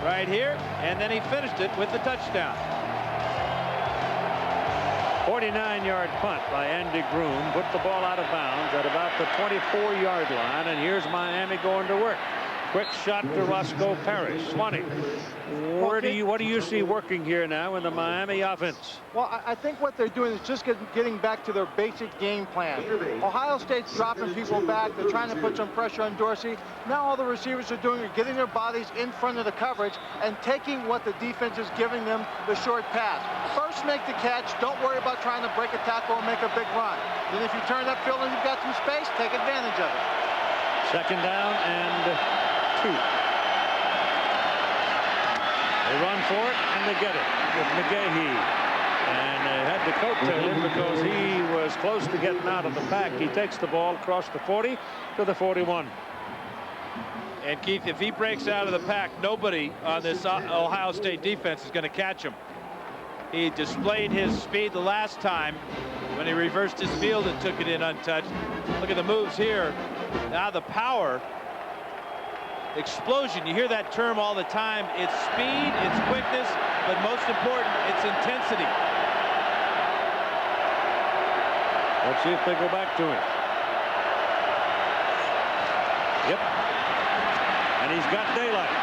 right here, and then he finished it with a touchdown. 49-yard punt by Andy Groom. Put the ball out of bounds at about the 24-yard line, and here's Miami going to work. Quick shot to Roscoe Parrish. Swanee, what do you see working here now in the Miami offense? Well, I think what they're doing is just getting back to their basic game plan. Ohio State's dropping people back. They're trying to put some pressure on Dorsey. Now all the receivers are doing is getting their bodies in front of the coverage and taking what the defense is giving them, the short pass. First, make the catch. Don't worry about trying to break a tackle and make a big run. Then if you turn upfield and you've got some space, take advantage of it. Second down and 2. They run for it, and they get it with McGahee. And they had to coattail him because he was close to getting out of the pack. He takes the ball across the 40 to the 41. And Keith, if he breaks out of the pack, nobody on this Ohio State defense is going to catch him. He displayed his speed the last time when he reversed his field and took it in untouched. Look at the moves here. Now the power. Explosion, you hear that term all the time. It's speed, it's quickness, but most important, it's intensity. Let's see if they go back to him. Yep. And he's got daylight.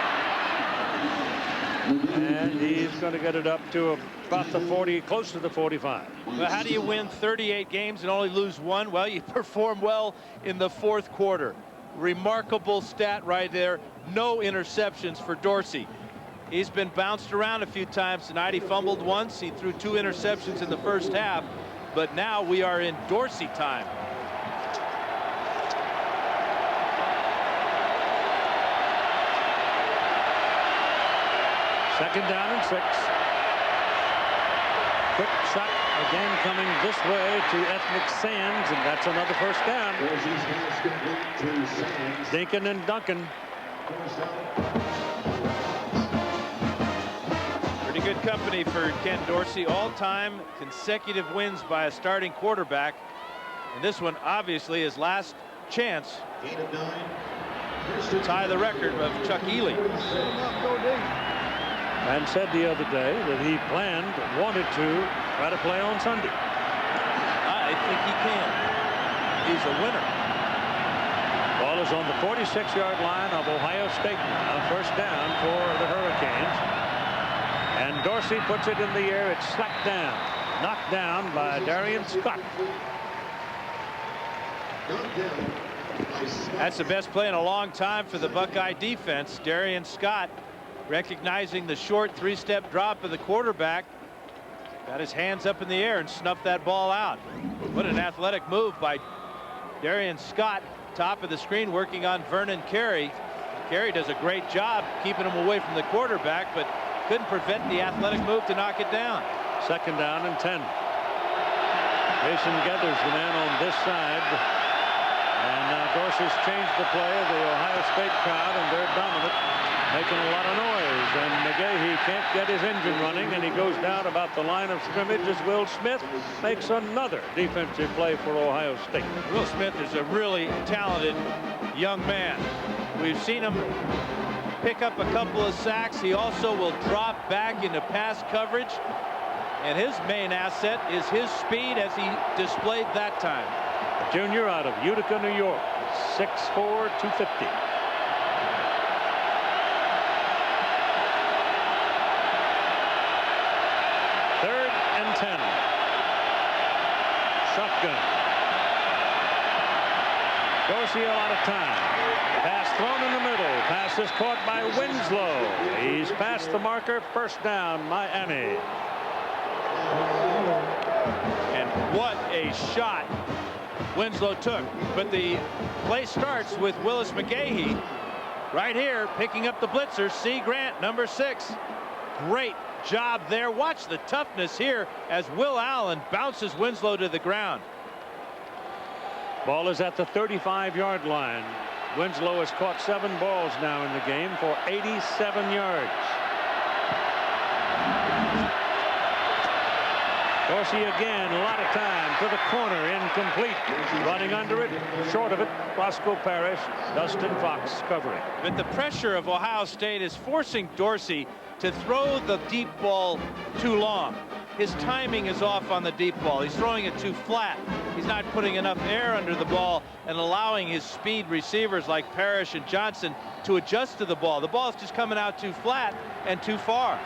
And he's going to get it up to about the 40, close to the 45. Well, how do you win 38 games and only lose 1? Well, you perform well in the 4th quarter. Remarkable stat right there. No interceptions for Dorsey. He's been bounced around a few times tonight. He fumbled once. He threw 2 interceptions in the first half. But now we are in Dorsey time. Second down and 6. Quick shot again coming this way to Ethnic Sands, and that's another first down. Dinkin and Duncan. Pretty good company for Ken Dorsey. All-time consecutive wins by a starting quarterback. And this one, obviously, his last chance to tie the record of Chuck Ely. And said the other day that he wanted to try to play on Sunday. I think he can. He's a winner. Ball is on the 46-yard line of Ohio State. A first down for the Hurricanes. And Dorsey puts it in the air. It's slapped down. Knocked down by Darian Scott. That's the best play in a long time for the Buckeye defense. Darian Scott, recognizing the short three-step drop of the quarterback, got his hands up in the air and snuffed that ball out. What an athletic move by Darian Scott. Top of the screen, working on Vernon Carey. Carey does a great job keeping him away from the quarterback, but couldn't prevent the athletic move to knock it down. Second down and 10. Jason Geathers, the man on this side. And now Dorsey's changed the play of the Ohio State crowd, and they're dominant, making a lot of noise. And McGahee can't get his engine running, and he goes down about the line of scrimmage as Will Smith makes another defensive play for Ohio State. Will Smith is a really talented young man. We've seen him pick up a couple of sacks. He also will drop back into pass coverage. And his main asset is his speed, as he displayed that time. A junior out of Utica, New York, 6'4", 250. Third and 10. Shotgun. Dorsey a lot of time. Pass thrown in the middle. Pass is caught by Winslow. He's past the marker. First down, Miami. And what a shot Winslow took. But the play starts with Willis McGahee right here, picking up the blitzer. C. Grant, number 6. Great job there. Watch the toughness here as Will Allen bounces Winslow to the ground. Ball is at the 35-yard line. Winslow has caught 7 balls now in the game for 87 yards. Dorsey again, a lot of time to the corner, incomplete. Running under it, short of it, Roscoe Parrish, Dustin Fox covering. But the pressure of Ohio State is forcing Dorsey to throw the deep ball too long. His timing is off on the deep ball. He's throwing it too flat. He's not putting enough air under the ball and allowing his speed receivers like Parrish and Johnson to adjust to the ball. The ball is just coming out too flat and too far.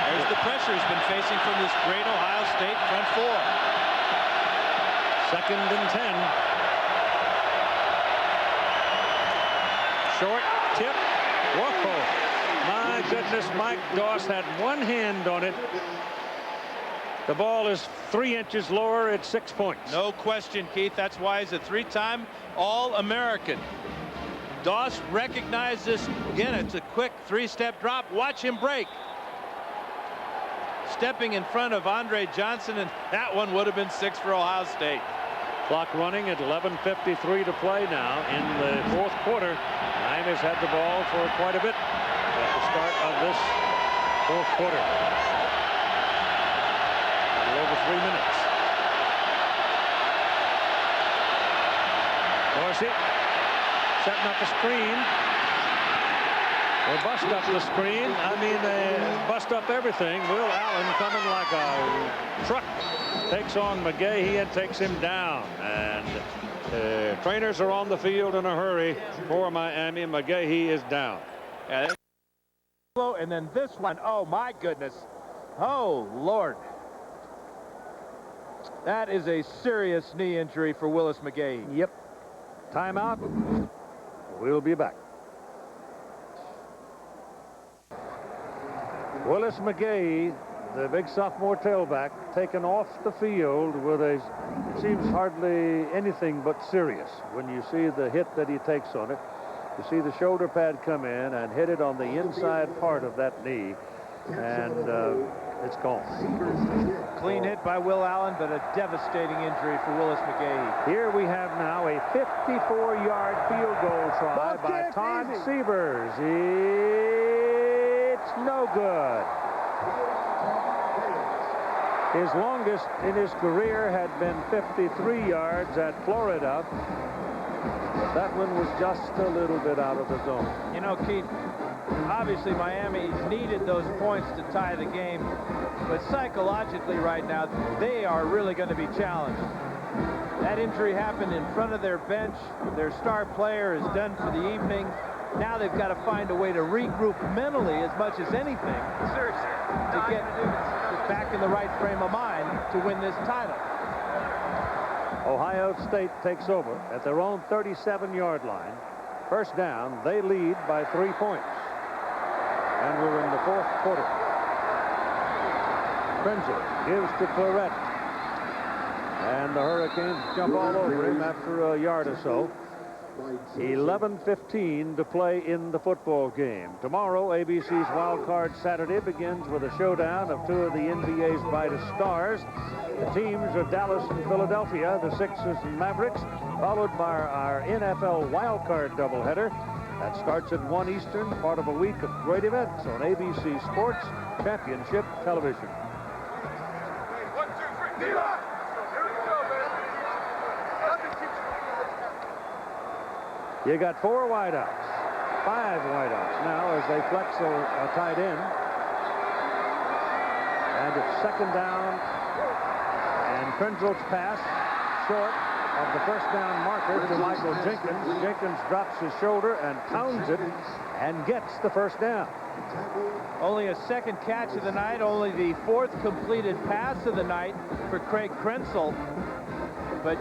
There's the pressure he's been facing from this great Ohio State front four. Second and 10. Short tip. Whoa. My goodness, Mike Doss had one hand on it. The ball is 3 inches lower at 6 points. No question, Keith. That's why he's a 3-time All-American. Doss recognized this. Again, it's a quick 3-step drop. Watch him break. Stepping in front of Andre Johnson, and that one would have been 6 for Ohio State. Clock running at 11:53 to play now in the 4th quarter. Miami's had the ball for quite a bit at the start of this 4th quarter. A little over 3 minutes. Dorsey setting up a screen. They bust up the screen. I mean, they bust up everything. Will Allen coming like a truck. Takes on McGahee and takes him down. And trainers are on the field in a hurry for Miami. McGahee is down. And then this one, oh my goodness. Oh Lord. That is a serious knee injury for Willis McGahee. Yep. Timeout. We'll be back. Willis McGahee, the big sophomore tailback, taken off the field with it seems hardly anything but serious. When you see the hit that he takes on it, you see the shoulder pad come in and hit it on the inside part of that knee, and it's gone. Clean hit by Will Allen, but a devastating injury for Willis McGahee. Here we have now a 54-yard field goal try by Todd Sievers. It's no good. His longest in his career had been 53 yards at Florida. That one was just a little bit out of the zone. You know, Keith, obviously Miami needed those points to tie the game, but psychologically right now, they are really going to be challenged. That injury happened in front of their bench. Their star player is done for the evening. Now they've got to find a way to regroup mentally as much as anything to get back in the right frame of mind to win this title. Ohio State takes over at their own 37-yard line. First down, they lead by 3 points. And we're in the fourth quarter. Krenzel gives to Claret. And the Hurricanes jump all over him after a yard or so. 11:15 to play in the football game. Tomorrow, ABC's Wild Card Saturday begins with a showdown of two of the NBA's brightest stars. The teams are Dallas and Philadelphia, the Sixers and Mavericks, followed by our NFL Wild Card doubleheader. That starts at 1 Eastern, part of a week of great events on ABC Sports Championship Television. 1, 2, 3, Here we go, baby. You got 4 wideouts, 5 wideouts now as they flex a tight end. And it's second down, and Krenzel's pass short of the first down marker to Michael Jenkins. Jenkins drops his shoulder and pounds it and gets the first down. Only a second catch of the night, only the 4th completed pass of the night for Craig Krenzel. But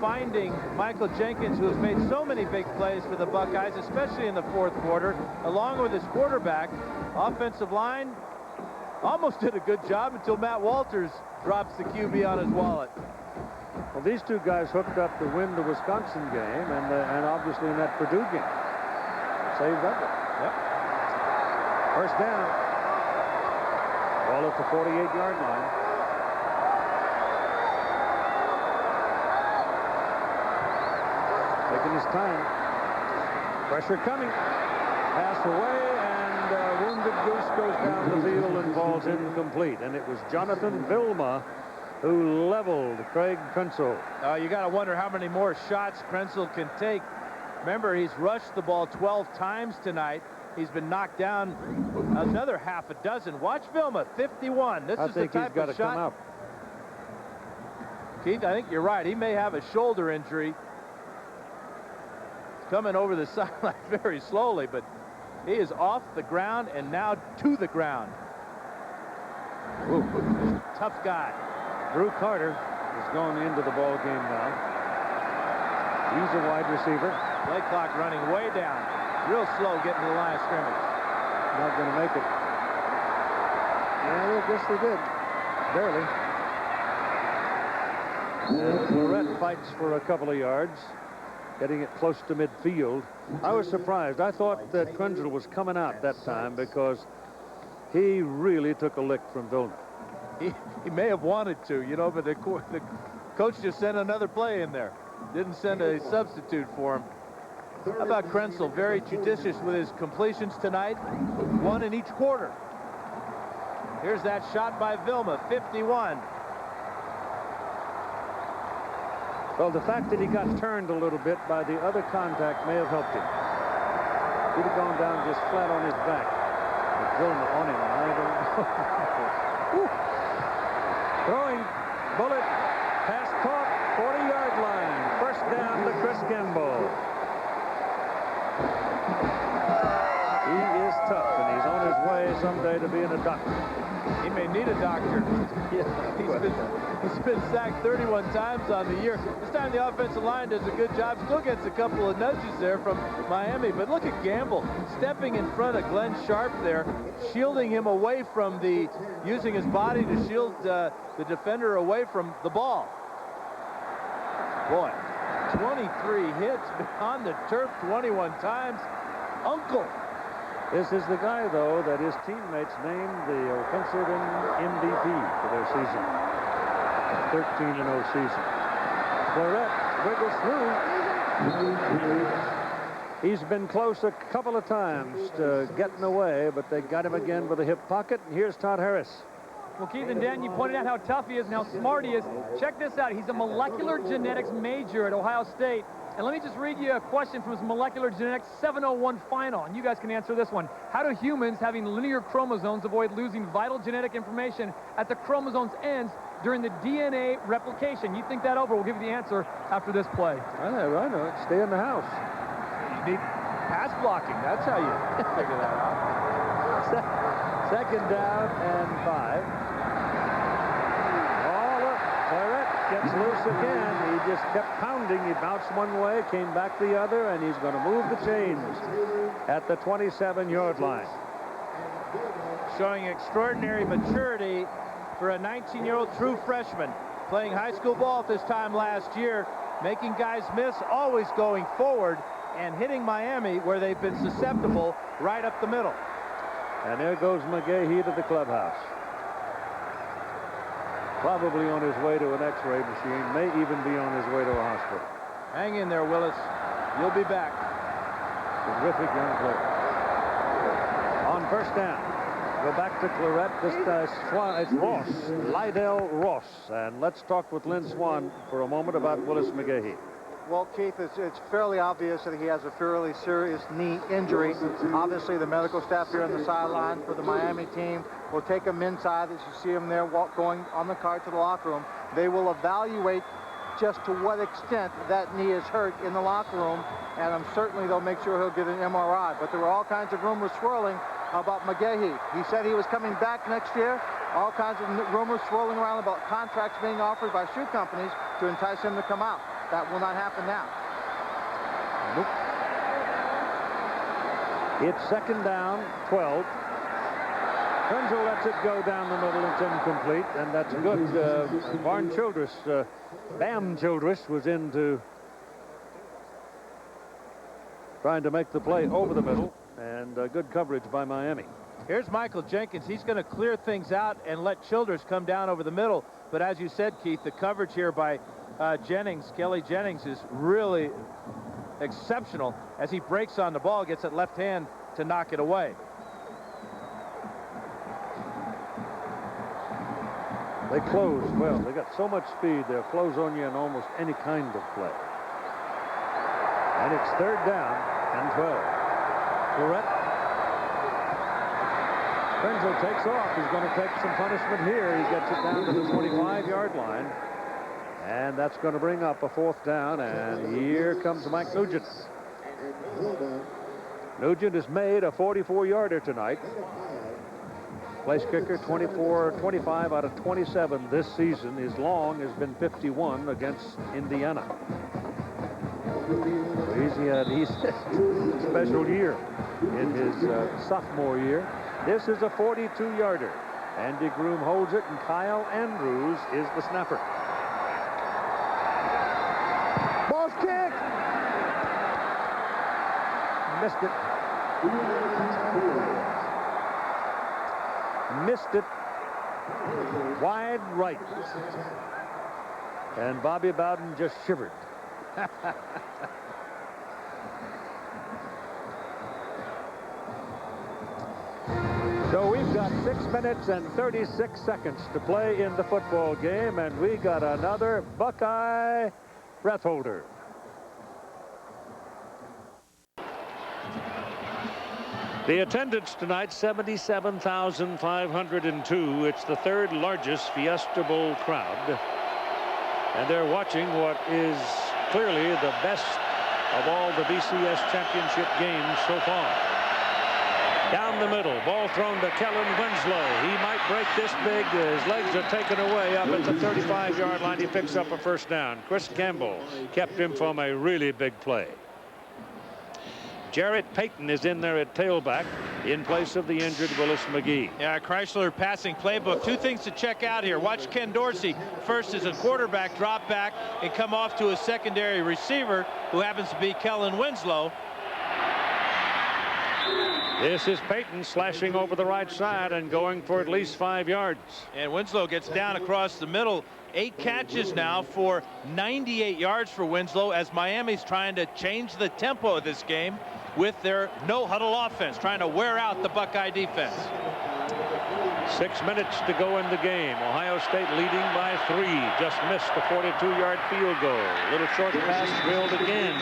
finding Michael Jenkins, who has made so many big plays for the Buckeyes, especially in the fourth quarter, along with his quarterback, offensive line almost did a good job until Matt Walters drops the QB on his wallet. Well, these two guys hooked up to win the Wisconsin game and obviously in that Purdue game. Saved up. Yep. First down. Ball at the 48-yard line. Taking his time. Pressure coming. Pass away, and Wounded Goose goes down the field and falls incomplete. And it was Jonathan Vilma who leveled Craig Krenzel. You got to wonder how many more shots Krenzel can take. Remember, he's rushed the ball 12 times tonight. He's been knocked down another half a dozen. Watch Vilma, 51. This is the type of shot. Come up. Keith, I think you're right. He may have a shoulder injury. He's coming over the sideline very slowly, but he is off the ground and now to the ground. Ooh. Tough guy. Drew Carter is going into the ball game now. He's a wide receiver. Play clock running way down. Real slow getting to the line of scrimmage. Not going to make it. Yeah, I guess they did. Barely. And Claret fights for a couple of yards, getting it close to midfield. I was surprised. I thought that Krenzel was coming out that time because he really took a lick from Vilma. He may have wanted to, you know, but the coach just sent another play in there. Didn't send a substitute for him. How about Krenzel? Very judicious with his completions tonight. 1 in each quarter. Here's that shot by Vilma, 51. Well, the fact that he got turned a little bit by the other contact may have helped him. He'd have gone down just flat on his back. With Vilma on him, I don't know. Throwing, bullet, pass caught, 40-yard line. First down to Chris Gamble. He is tough, and he's on his way someday to being a doctor. He may need a doctor. Yeah, he's been sacked 31 times on the year. This time the offensive line does a good job. Still gets a couple of nudges there from Miami. But look at Gamble stepping in front of Glenn Sharp there, shielding him away from using his body to shield the defender away from the ball. Boy, 23 hits on the turf 21 times. Uncle. This is the guy, though, that his teammates named the offensive MVP for their season. 13-0 season. Claret wiggles through. He's been close a couple of times to getting away, but they got him again with a hip pocket. And here's Todd Harris. Well, Keith and Dan, you pointed out how tough he is and how smart he is. Check this out. He's a molecular genetics major at Ohio State. And let me just read you a question from his Molecular Genetics 701 final, and you guys can answer this one. How do humans having linear chromosomes avoid losing vital genetic information at the chromosome's ends during the DNA replication? You think that over. We'll give you the answer after this play. I know it. Stay in the house. You need pass blocking. That's how you figure that out. Second down and 5. Ball up. Claret gets loose again. He just kept pounding. He bounced one way, came back the other, and he's going to move the chains at the 27-yard line. Showing extraordinary maturity for a 19-year-old true freshman, playing high school ball at this time last year, making guys miss, always going forward, and hitting Miami where they've been susceptible right up the middle. And there goes McGahee to the clubhouse. Probably on his way to an x-ray machine, may even be on his way to a hospital. Hang in there, Willis. You'll be back. Terrific young player. On first down, go back to Claret. This it's Ross, Lydell Ross. And let's talk with Lynn Swan for a moment about Willis McGahee. Well, Keith, it's fairly obvious that he has a fairly serious knee injury. Obviously, the medical staff here on the sideline for the Miami team will take him inside as you see him there going on the car to the locker room. They will evaluate just to what extent that knee is hurt in the locker room, and certainly they'll make sure he'll get an MRI. But there were all kinds of rumors swirling about McGahee. He said he was coming back next year. All kinds of rumors swirling around about contracts being offered by shoe companies to entice him to come out. That will not happen now. Nope. It's second down, 12. Krenzel lets it go down the middle. It's incomplete, and that's good. Barn Childress, Bam Childress was into trying to make the play over the middle, and good coverage by Miami. Here's Michael Jenkins. He's going to clear things out and let Childress come down over the middle. But as you said, Keith, the coverage here by Kelly Jennings is really exceptional as he breaks on the ball, gets it left hand to knock it away. They close well. They got so much speed, they'll close on you in almost any kind of play. And it's third down and 12. Claret. Krenzel takes off. He's going to take some punishment here. He gets it down to the 25-yard line. And that's going to bring up a fourth down. And here comes Mike Nugent. Nugent has made a 44-yarder tonight. Place kicker, 25 out of 27 this season. His long has been 51 against Indiana. So he's had a special year in his sophomore year. This is a 42-yarder. Andy Groom holds it, and Kyle Andrews is the snapper. Ball's kick! Missed it. Missed it. Wide right. And Bobby Bowden just shivered. So we've got 6 minutes and 36 seconds to play in the football game, and we got another Buckeye breath holder. The attendance tonight, 77,502. It's the third largest Fiesta Bowl crowd. And they're watching what is clearly the best of all the BCS championship games so far. Down the middle, ball thrown to Kellen Winslow. He might break this big. His legs are taken away up at the 35-yard line. He picks up a first down. Chris Campbell kept him from a really big play. Jarrett Payton is in there at tailback in place of the injured Willis McGahee. Yeah, Chrysler passing playbook. Two things to check out here. Watch Ken Dorsey first as a quarterback drop back and come off to a secondary receiver who happens to be Kellen Winslow. This is Payton slashing over the right side and going for at least 5 yards. And Winslow gets down across the middle. 8 catches now for 98 yards for Winslow as Miami's trying to change the tempo of this game with their no-huddle offense, trying to wear out the Buckeye defense. 6 minutes to go in the game. Ohio State leading by 3. Just missed the 42-yard field goal. Little short pass drilled again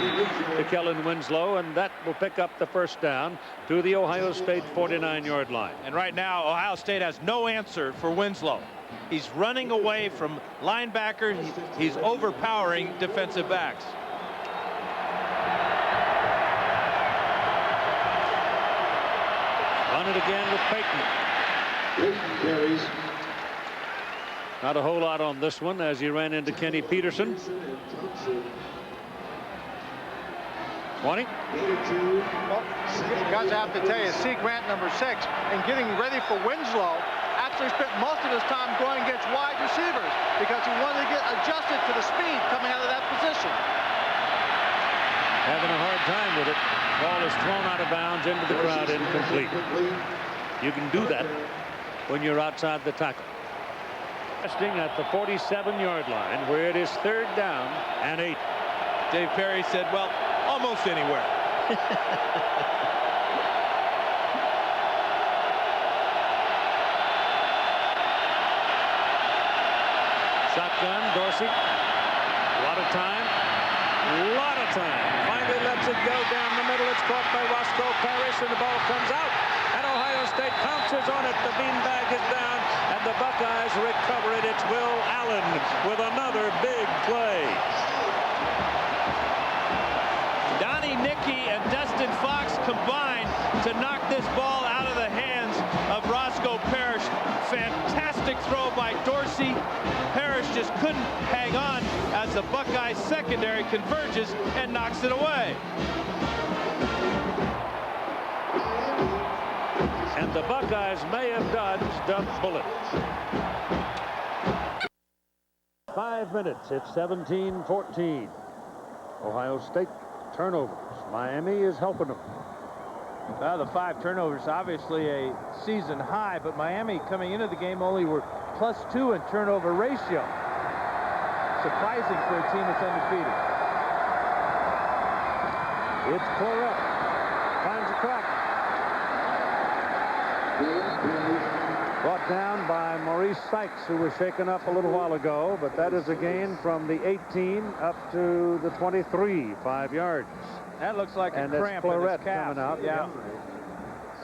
to Kellen Winslow, and that will pick up the first down to the Ohio State 49-yard line. And right now, Ohio State has no answer for Winslow. He's running away from linebackers. He's overpowering defensive backs. Run it again with Peyton. Carries. Not a whole lot on this one as he ran into Kenny Peterson. 20. Well, guys, I have to tell you, C. Grant, number 6, and getting ready for Winslow, actually spent most of his time going against wide receivers because he wanted to get adjusted to the speed coming out of that position. Having a hard time with it. Ball is thrown out of bounds into the crowd, incomplete. You can do that when you're outside the tackle. Resting at the 47-yard line where it is 3rd down and 8. Dave Perry said, well, almost anywhere. Shotgun, Dorsey. A lot of time. Finally lets it go down the middle. It's caught by Roscoe Parrish, and the ball comes out. And Ohio State pounces on it. The beanbag is down, and the Buckeyes recover it. It's Will Allen with another big play. Donnie Nicky and Dustin Fox combined to knock this ball out of the hands of Roscoe Parrish. Fantastic throw by Dorsey. Parrish just couldn't hang on as the Buckeyes secondary converges and knocks it away. And the Buckeyes may have dodged a bullet. 5 minutes. It's 17-14. Ohio State turnovers. Miami is helping them. Well, the 5 turnovers, obviously a season high, but Miami coming into the game only were +2 in turnover ratio. Surprising for a team that's undefeated. It's Claret. Finds a crack. Brought down by Maurice Sykes, who was shaken up a little while ago, but that is a gain from the 18 up to the 23, 5 yards. That looks like and a cramp in his Claret calf. coming out. Yeah.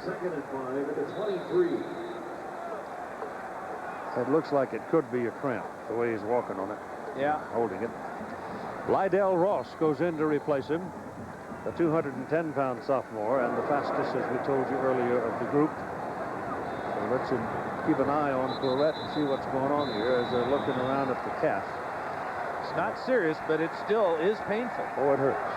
2nd and 5 at the 23. It looks like it could be a cramp, the way he's walking on it. Yeah. Holding it. Lydell Ross goes in to replace him, the 210-pound sophomore, and the fastest, as we told you earlier, of the group. So let's keep an eye on Claret and see what's going on here as they're looking around at the calf. It's not serious, but it still is painful. Oh, it hurts.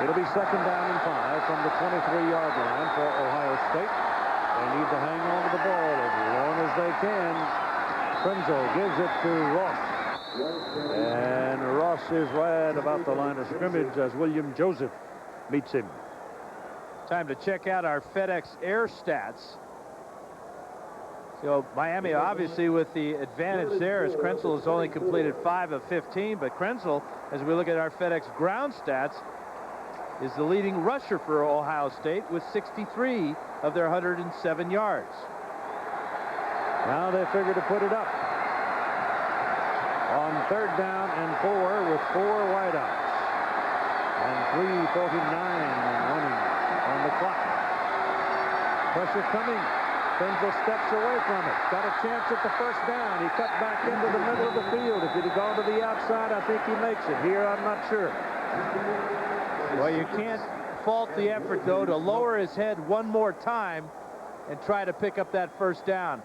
It'll be 2nd down and 5 from the 23-yard line for Ohio State. They need to hang on to the ball as long as they can. Krenzel gives it to Ross. And Ross is right about the line of scrimmage as William Joseph meets him. Time to check out our FedEx Air stats. So Miami obviously with the advantage there as Krenzel has only completed 5 of 15, but Krenzel, as we look at our FedEx ground stats, is the leading rusher for Ohio State with 63 of their 107 yards. Now they figure to put it up on 3rd down and 4 with 4 wideouts and 3:49 running on the clock. Pressure coming. Krenzel steps away from it. Got a chance at the 1st down. He cut back into the middle of the field. If he'd have gone to the outside, I think he makes it. Here, I'm not sure. Well, you can't fault the effort, though, to lower his head one more time and try to pick up that 1st down.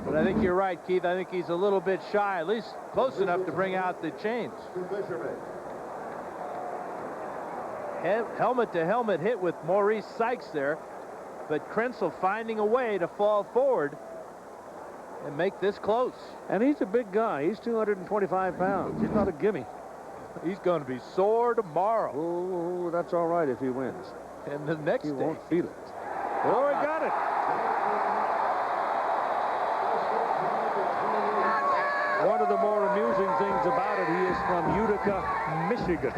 But I think you're right, Keith. I think he's a little bit shy, at least close enough to bring out the chains. Helmet-to-helmet hit with Maurice Sykes there, but Krenzel finding a way to fall forward and make this close. And he's a big guy. He's 225 pounds. He's not a gimme. He's going to be sore tomorrow. Oh, that's all right if he wins. And the next he day. won't feel it. Oh, he got it. One of the more amusing things about it. He is from Utica, Michigan.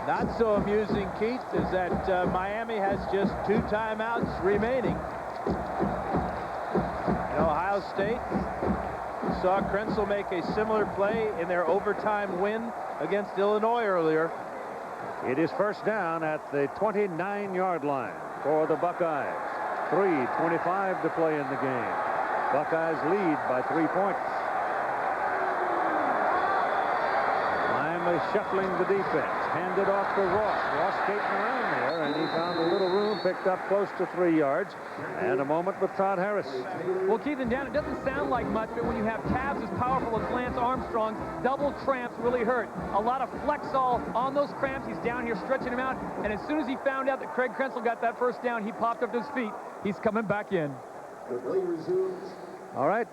Not so amusing, Keith, is that Miami has just 2 timeouts remaining. And Ohio State saw Krenzel make a similar play in their overtime win against Illinois earlier. It is first down at the 29-yard line for the Buckeyes. 3:25 to play in the game. Buckeyes lead by 3 points. Miami shuffling the defense. Handed off to Ross. Ross skating around there, and he found a little room, picked up close to 3 yards. And a moment with Todd Harris. Well, Keith and Dan, it doesn't sound like much, but when you have calves as powerful as Lance Armstrong's, double cramps really hurt. A lot of Flexol on those cramps. He's down here stretching him out. And as soon as he found out that Craig Krenzel got that first down, he popped up to his feet. He's coming back in. The play resumes. All right.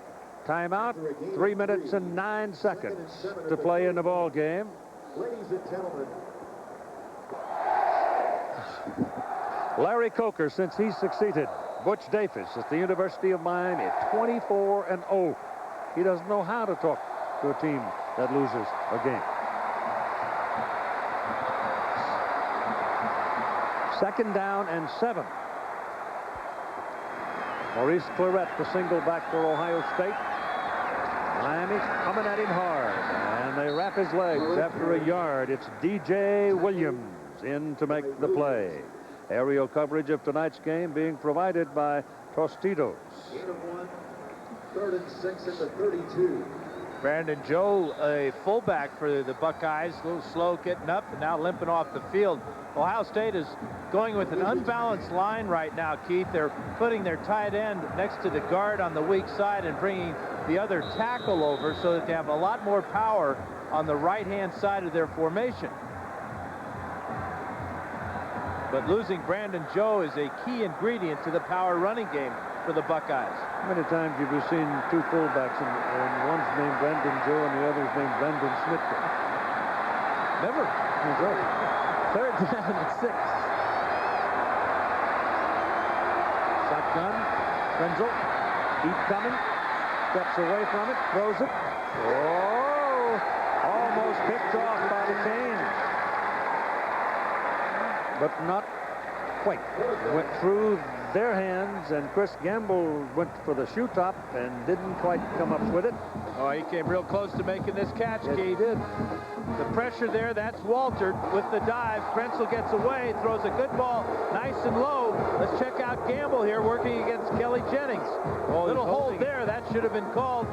Timeout. 3 minutes and 9 seconds to play in the ball game. Ladies and gentlemen, Larry Coker, since he's succeeded Butch Davis at the University of Miami, 24-0. He doesn't know how to talk to a team that loses a game. Second down and 7. Maurice Claret, the single back for Ohio State. Miami's coming at him hard, and they wrap his legs after a yard. It's DJ Williams in to make the play. Aerial coverage of tonight's game being provided by Tostitos. gain of 1, 3rd and 6 at the 32. Brandon Joe, a fullback for the Buckeyes, a little slow getting up and now limping off the field. Ohio State is going with an unbalanced line right now, Keith. They're putting their tight end next to the guard on the weak side and bringing the other tackle over so that they have a lot more power on the right-hand side of their formation. But losing Brandon Joe is a key ingredient to the power running game for the Buckeyes. How many times have you seen 2 fullbacks and one's named Brandon Joe and the other's named Brandon Smith? Never. That's right. 3rd down and 6. Shotgun. Krenzel. Keep coming. Steps away from it. Throws it. Oh! Almost picked off by the Canes. But not quite. Went through their hands, and Chris Gamble went for the shoe top and didn't quite come up with it. Oh, he came real close to making this catch, Yes, Keith. he did. The pressure there, that's Walter with the dive. Krenzel gets away, throws a good ball, nice and low. Let's check out Gamble here working against Kelly Jennings. Little hold there, that should have been called.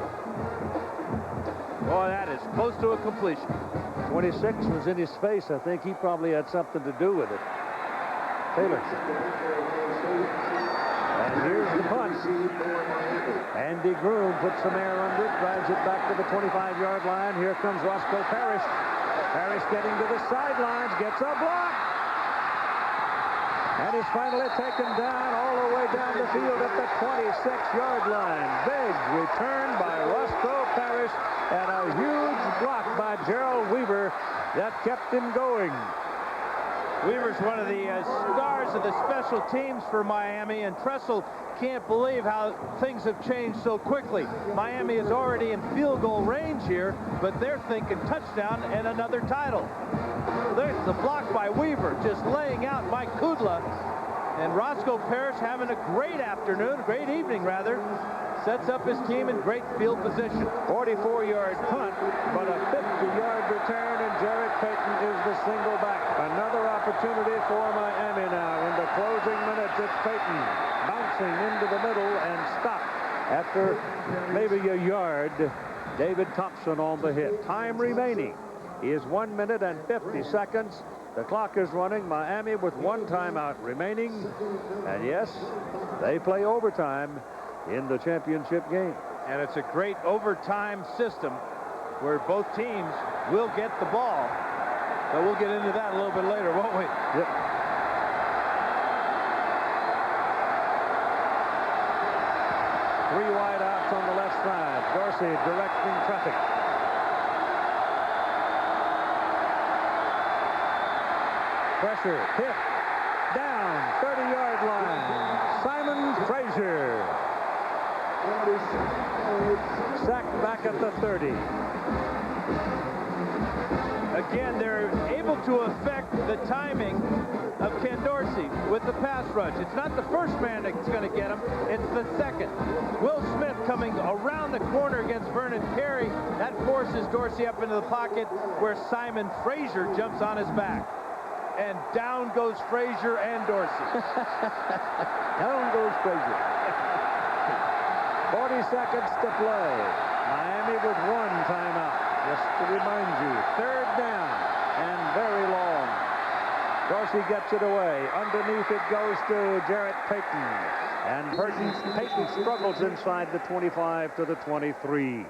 Boy, that is close to a completion. 26 was in his face. I think he probably had something to do with it. Taylor. And here's the punt. Andy Groom puts some air under it, drives it back to the 25-yard line. Here comes Roscoe Parrish. Parrish getting to the sidelines, gets a block. And he's finally taken down all the way down the field at the 26-yard line. Big return by Roscoe Parrish and a huge block by Gerald Weaver that kept him going. Weaver's one of the stars of the special teams for Miami, and Tressel can't believe how things have changed so quickly. Miami is already in field goal range here, but they're thinking touchdown and another title. There's the block by Weaver, just laying out Mike Kudla, and Roscoe Parrish having a great afternoon, great evening rather. Sets up his team in great field position. 44-yard punt, but a 50-yard return, and Jarrett Payton is the single back. Another opportunity for Miami now. In the closing minutes, it's Payton bouncing into the middle and stopped after maybe a yard. David Thompson on the hit. Time remaining is 1 minute and 50 seconds. The clock is running. Miami with 1 timeout remaining. And yes, they play overtime in the championship game. And it's a great overtime system where both teams will get the ball. But we'll get into that a little bit later, won't we? Yep. Three wide outs on the left side. Dorsey directing traffic. Pressure, hit, down, 30-yard line. Simon Frazier. Sacked back at the 30. Again, they're able to affect the timing of Ken Dorsey with the pass rush. It's not the first man that's going to get him, it's the second. Will Smith coming around the corner against Vernon Carey. That forces Dorsey up into the pocket where Simon Frazier jumps on his back. And down goes Frazier and Dorsey. Down goes Frazier. 40 seconds to play. Miami with one timeout. Just to remind you, third down and very long. Dorsey gets it away. Underneath it goes to Jarrett Payton. And Payton struggles inside the 25 to the 23.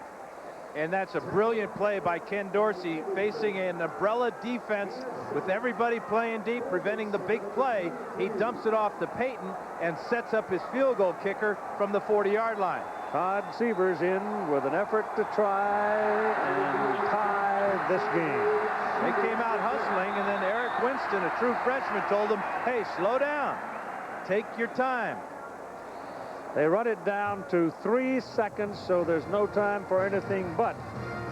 And that's a brilliant play by Ken Dorsey, facing an umbrella defense with everybody playing deep, preventing the big play. He dumps it off to Payton and sets up his field goal kicker from the 40-yard line. Todd Severs in with an effort to try and tie this game. They came out hustling, and then Eric Winston, a true freshman, told them, hey, slow down. Take your time. They run it down to 3 seconds, so there's no time for anything but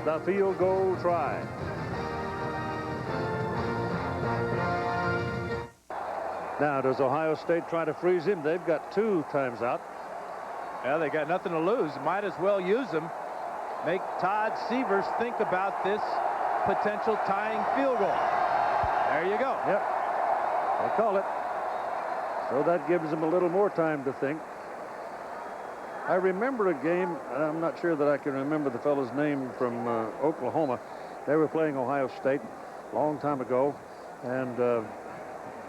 the field goal try. Now, does Ohio State try to freeze him? They've got 2 times out. Yeah, they got nothing to lose. Might as well use them. Make Todd Severs think about this potential tying field goal. There you go. Yep. They call it. So that gives them a little more time to think. I remember a game, I'm not sure that I can remember the fellow's name from Oklahoma. They were playing Ohio State a long time ago, and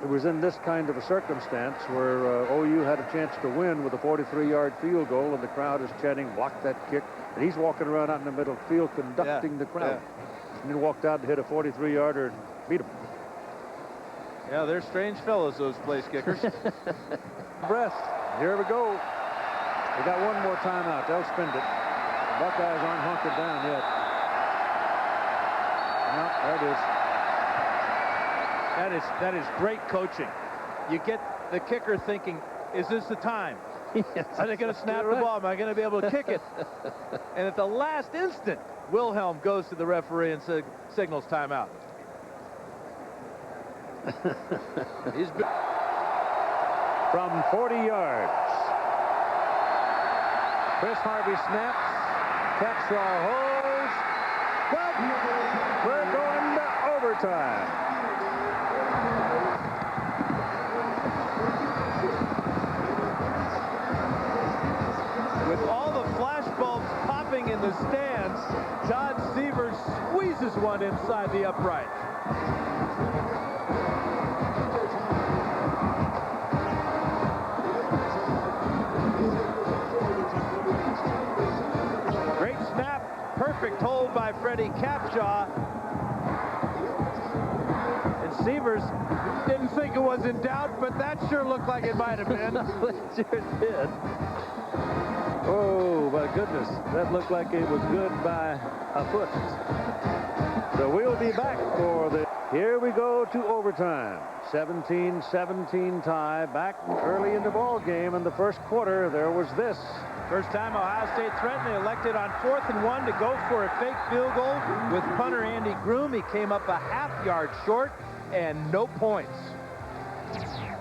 it was in this kind of a circumstance where OU had a chance to win with a 43-yard field goal, and the crowd is chanting, block that kick, and he's walking around out in the middle of the field conducting the crowd. And then walked out and hit a 43-yarder and beat him. Yeah, they're strange fellows, those place kickers. Breast. Here we go. We got one more timeout. They'll spend it. The Buckeyes aren't hunkered down yet. No, there it is. That is great coaching. You get the kicker thinking, is this the time? Yes, are they going to snap the ball? Am I going to be able to kick it? And at the last instant, Wilhelm goes to the referee and signals timeout. He's from 40 yards. Chris Harvey snaps. Capshaw holds. But we're going to overtime. With all the flash bulbs popping in the stands, Todd Severs squeezes one inside the upright. Great snap, perfect hold by Freddie Capshaw. And Severs didn't think it was in doubt, but that sure looked like it might have been. It sure did. Oh, my goodness. That looked like it was good by a foot. So we'll be back for the... Here we go to overtime. 17-17 tie. Back early in the ball game in the first quarter, there was this. First time Ohio State threatened. They elected on 4th and 1 to go for a fake field goal with punter Andy Groom. He came up a half-yard short and no points.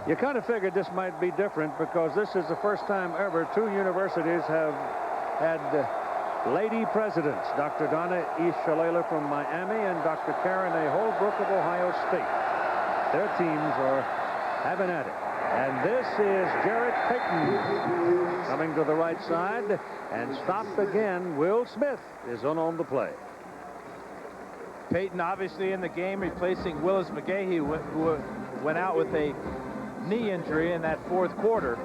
You kind of figured this might be different because this is the first time ever 2 universities have had lady presidents, Dr. Donna E. Shalala from Miami and Dr. Karen A. Holbrook of Ohio State. Their teams are having at it. And this is Jarrett Payton coming to the right side and stopped again. Will Smith is on the play. Payton obviously in the game, replacing Willis McGahee, who went out with a knee injury in that 4th quarter.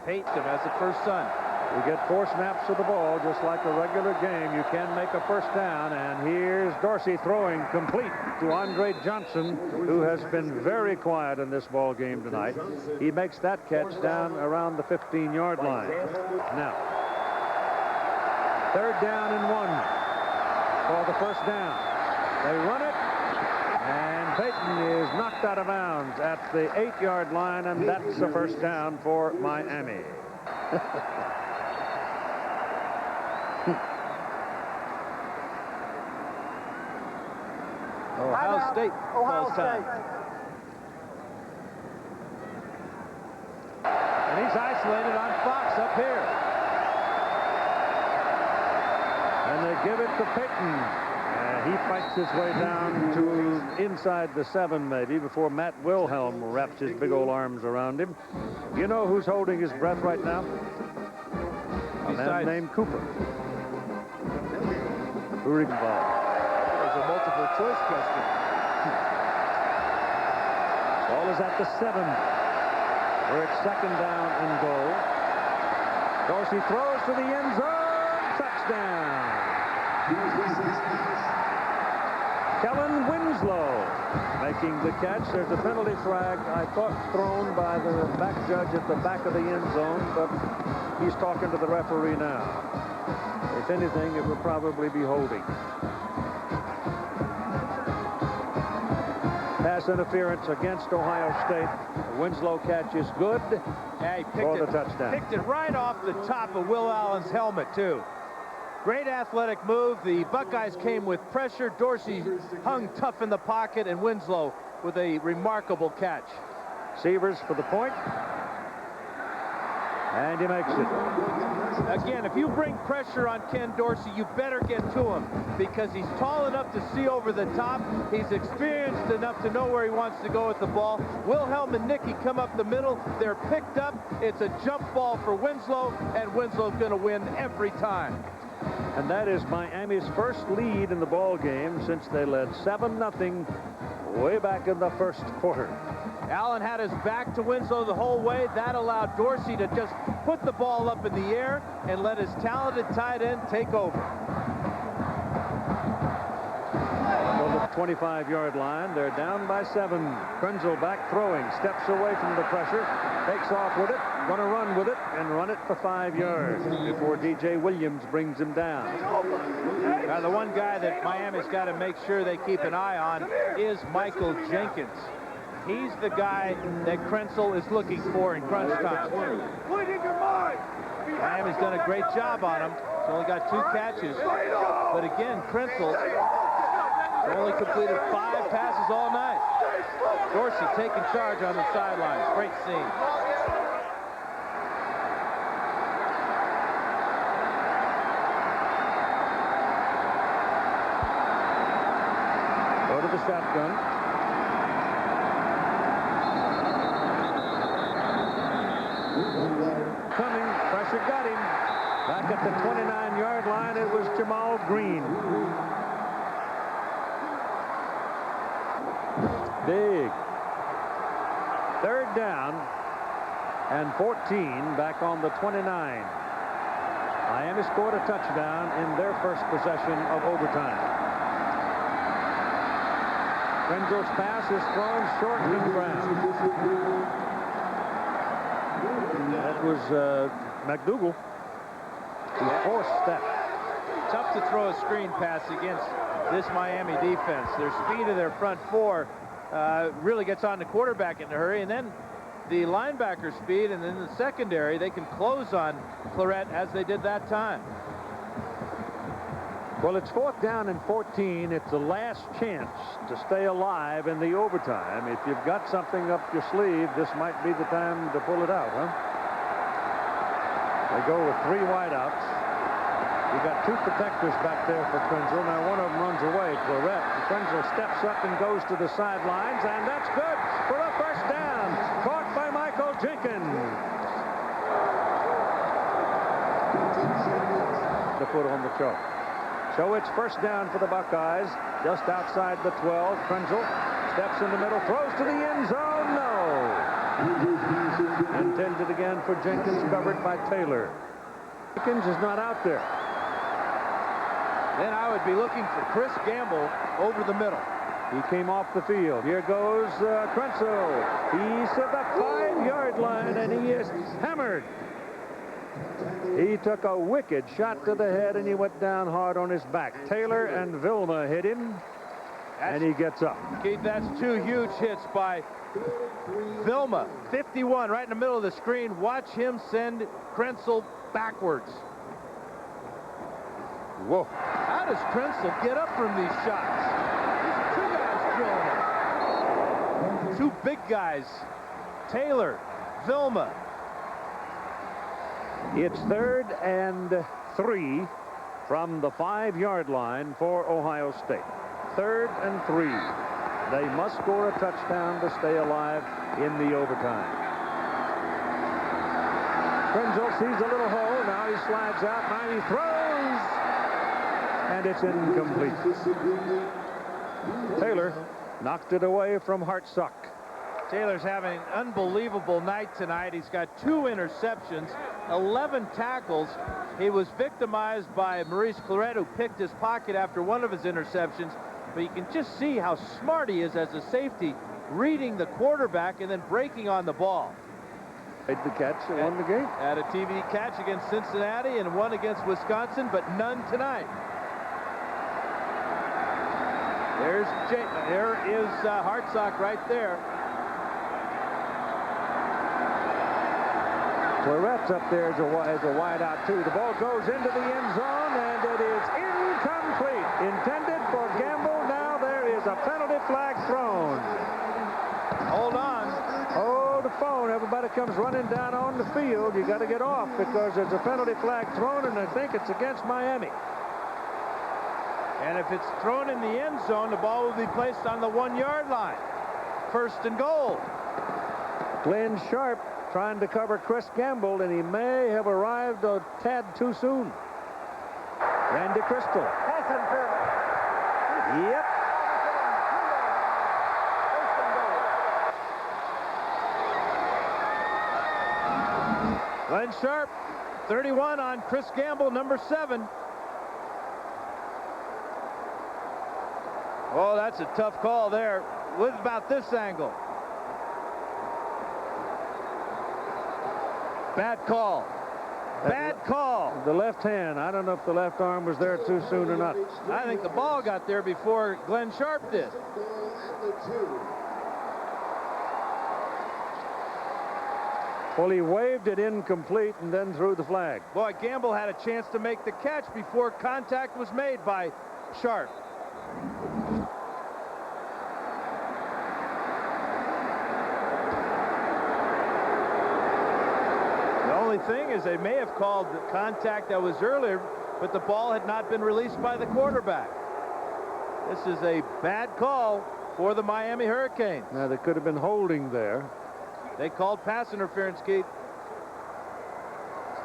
Payton as the first son. We get 4 snaps of the ball, just like a regular game. You can make a first down, and here's Dorsey throwing complete to Andre Johnson, who has been very quiet in this ball game tonight. He makes that catch down around the 15-yard line. Now, 3rd down and 1 for the first down. They run it, and Payton is knocked out of bounds at the 8-yard line, and that's the first down for Miami. Ohio State calls time. And he's isolated on Fox up here. And they give it to Payton. He fights his way down to inside the 7 maybe before Matt Wilhelm wraps his big old arms around him. You know who's holding his breath right now? A man named Cooper. Urigball. There's a multiple choice question. Ball is at the 7. Where it's 2nd down and goal. Dorsey throws to the end zone. Touchdown. Kellen Winslow making the catch. There's a penalty flag, I thought, thrown by the back judge at the back of the end zone, but he's talking to the referee now. If anything, it would probably be holding. Pass interference against Ohio State. The Winslow catch is good for the touchdown. Picked it right off the top of Will Allen's helmet, too. Great athletic move. The Buckeyes came with pressure. Dorsey hung tough in the pocket, and Winslow with a remarkable catch. Severs for the point. And he makes it. Again, if you bring pressure on Ken Dorsey, you better get to him because he's tall enough to see over the top. He's experienced enough to know where he wants to go with the ball. Wilhelm and Nicky come up the middle. They're picked up. It's a jump ball for Winslow, and Winslow's going to win every time. And that is Miami's first lead in the ball game since they led 7-0 way back in the first quarter. Allen had his back to Winslow the whole way. That allowed Dorsey to just put the ball up in the air and let his talented tight end take over. On the 25-yard line, they're down by 7. Krenzel back throwing, steps away from the pressure, takes off with it, going to run with it, and run it for 5 yards before D.J. Williams brings him down. Now, the one guy that Miami's got to make sure they keep an eye on is Michael Jenkins. He's the guy that Krenzel is looking for in crunch time. Miami's done a great job on him. He's only got 2 catches. But again, Krenzel only completed 5 passes all night. Dorsey taking charge on the sidelines. Great scene. Go to the shotgun. Coming, pressure got him. Back at the 29-yard line, it was Jamal Green. Big. 3rd down and 14 back on the 29. Miami scored a touchdown in their first possession of overtime. Krenzel's pass is thrown short to the ground. That was McDougal. He forced that. Tough to throw a screen pass against this Miami defense. Their speed of their front 4 really gets on the quarterback in a hurry, and then the linebacker speed, and then the secondary, they can close on Claret as they did that time. Well, it's 4th down and 14. It's the last chance to stay alive in the overtime. If you've got something up your sleeve, this might be the time to pull it out, huh? They go with 3 wideouts. You got 2 protectors back there for Krenzel. Now one of them runs away, Claret. Krenzel steps up and goes to the sidelines, and that's good for a first down. Caught by Michael Jenkins. The foot on the chalk. So it's first down for the Buckeyes, just outside the 12. Krenzel steps in the middle, throws to the end zone. No. Intended again for Jenkins, covered by Taylor. Jenkins is not out there. Then I would be looking for Chris Gamble over the middle. He came off the field. Here goes Krenzel. He's at the 5-yard line, and he is hammered. He took a wicked shot to the head, and he went down hard on his back. Taylor and Vilma hit him, and he gets up. Keith, that's 2 huge hits by Vilma. 51 right in the middle of the screen. Watch him send Krenzel backwards. Whoa. How does Krenzel get up from these shots? There's 2 guys two big guys, Taylor, Vilma. It's 3rd and 3 from the 5-yard line for Ohio State. 3rd and 3. They must score a touchdown to stay alive in the overtime. Krenzel sees a little hole. Now he slides out. Now he throws. And it's incomplete. Taylor knocked it away from Hartsock. Taylor's having an unbelievable night tonight. He's got 2 interceptions, 11 tackles. He was victimized by Maurice Claret, who picked his pocket after one of his interceptions. But you can just see how smart he is as a safety, reading the quarterback and then breaking on the ball. Made the catch that won the game. Had a TV catch against Cincinnati and one against Wisconsin, but none tonight. There is Hartsock right there. Claret's up there as a wide out too. The ball goes into the end zone and it is incomplete. Intended for Gamble. Now there is a penalty flag thrown. Hold on. Hold the phone. Everybody comes running down on the field. You got to get off because there's a penalty flag thrown, and I think it's against Miami. And if it's thrown in the end zone, the ball will be placed on the 1-yard line. 1st and goal. Glenn Sharp trying to cover Chris Gamble, and he may have arrived a tad too soon. Randy Crystal. Pass interference. Yep. Glenn Sharp, 31 on Chris Gamble, number 7. Oh, that's a tough call there. What about this angle? Bad call. Bad call. The left hand. I don't know if the left arm was there too soon or not. I think the ball got there before Glenn Sharp did. Well, he waved it incomplete and then threw the flag. Boy, Gamble had a chance to make the catch before contact was made by Sharp. The only thing is they may have called the contact that was earlier, but the ball had not been released by the quarterback. This is a bad call for the Miami Hurricanes. Now, there could have been holding there. They called pass interference, Keith.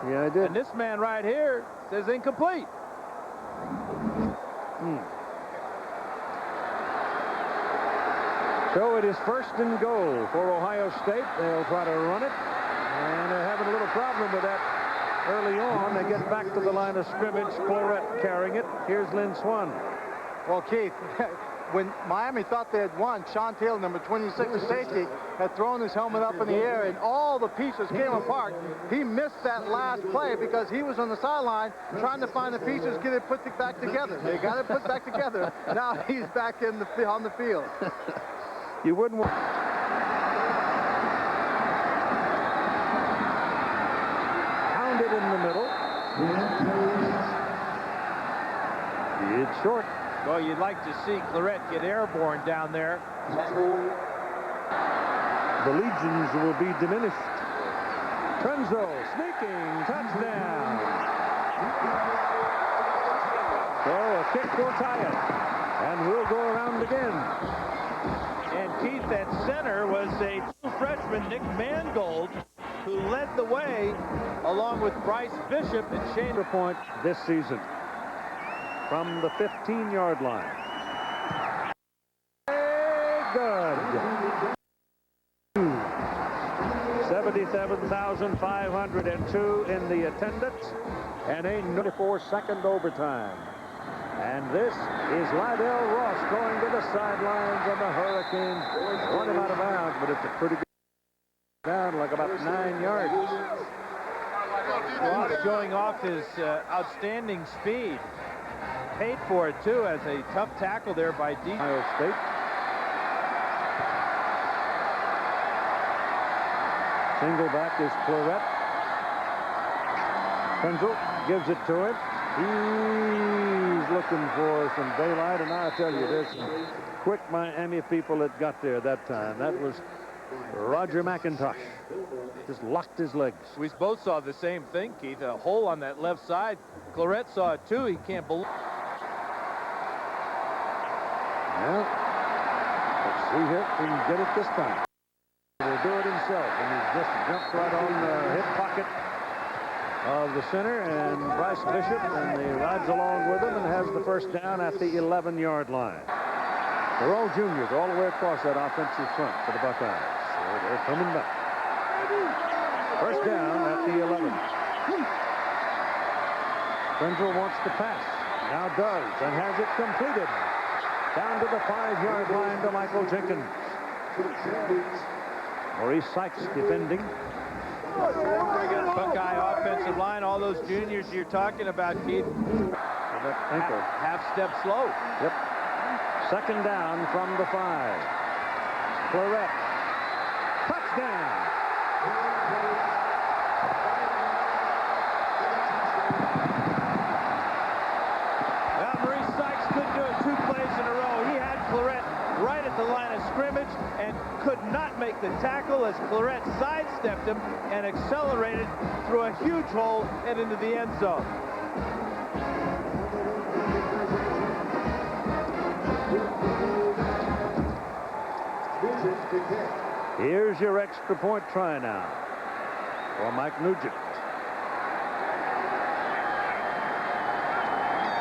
Yeah, I did. And this man right here says incomplete. So it is 1st and goal for Ohio State. They'll try to run it. And they're having a little problem with that early on. They get back to the line of scrimmage. Claret carrying it. Here's Lynn Swan. Well, Keith, when Miami thought they had won, Sean Taylor, number 26, the safety, had thrown his helmet up in the air, and all the pieces came apart. He missed that last play because he was on the sideline trying to find the pieces, get it put back together. They got it put back together. Now he's back on the field. You wouldn't want... Pounded in the middle. It's short. Well, you'd like to see Claret get airborne down there. The legions will be diminished. Krenzel sneaking touchdown. So a kick will tie it. And we'll go around again. And Keith, at center was a true freshman, Nick Mangold, who led the way along with Bryce Bishop and Shane. Point this season from the 15-yard line. Good. 77,502 in the attendance and a 94-second overtime. And this is Lydell Ross going to the sidelines of the Hurricanes. Run him out of bounds, but it's a pretty good down, like about 9 yards. Ross showing off his outstanding speed. Paid for it, too, as a tough tackle there by Ohio State. Single back is Claret. Krenzel gives it to him. He's looking looking for some daylight, and I'll tell you, there's some quick Miami people that got there that time. That was Roger McIntosh. Just locked his legs. We both saw the same thing, Keith. A hole on that left side. Claret saw it too. He can't believe. Well, let's see here if he can get it this time. He'll do it himself, and he's just jumped right on the hip pocket of the center and Bryce Bishop, and he rides along with him and has the first down at the 11-yard line. They're all juniors all the way across that offensive front for the Buckeyes. So they're coming back. First down at the 11. Central wants to pass. Now does, and has it completed. Down to the 5-yard line to Michael Jenkins. Maurice Sykes defending. Buckeye offensive line, all those juniors you're talking about, Keith. Half step slow. Yep. Second down from the 5. Claret. Touchdown. Well, Maurice Sykes couldn't do it 2 plays in a row. He had Claret right at the line of scrimmage and could not make the tackle as Claret sidestepped him and accelerated through a huge hole and into the end zone. Here's your extra point try now for Mike Nugent.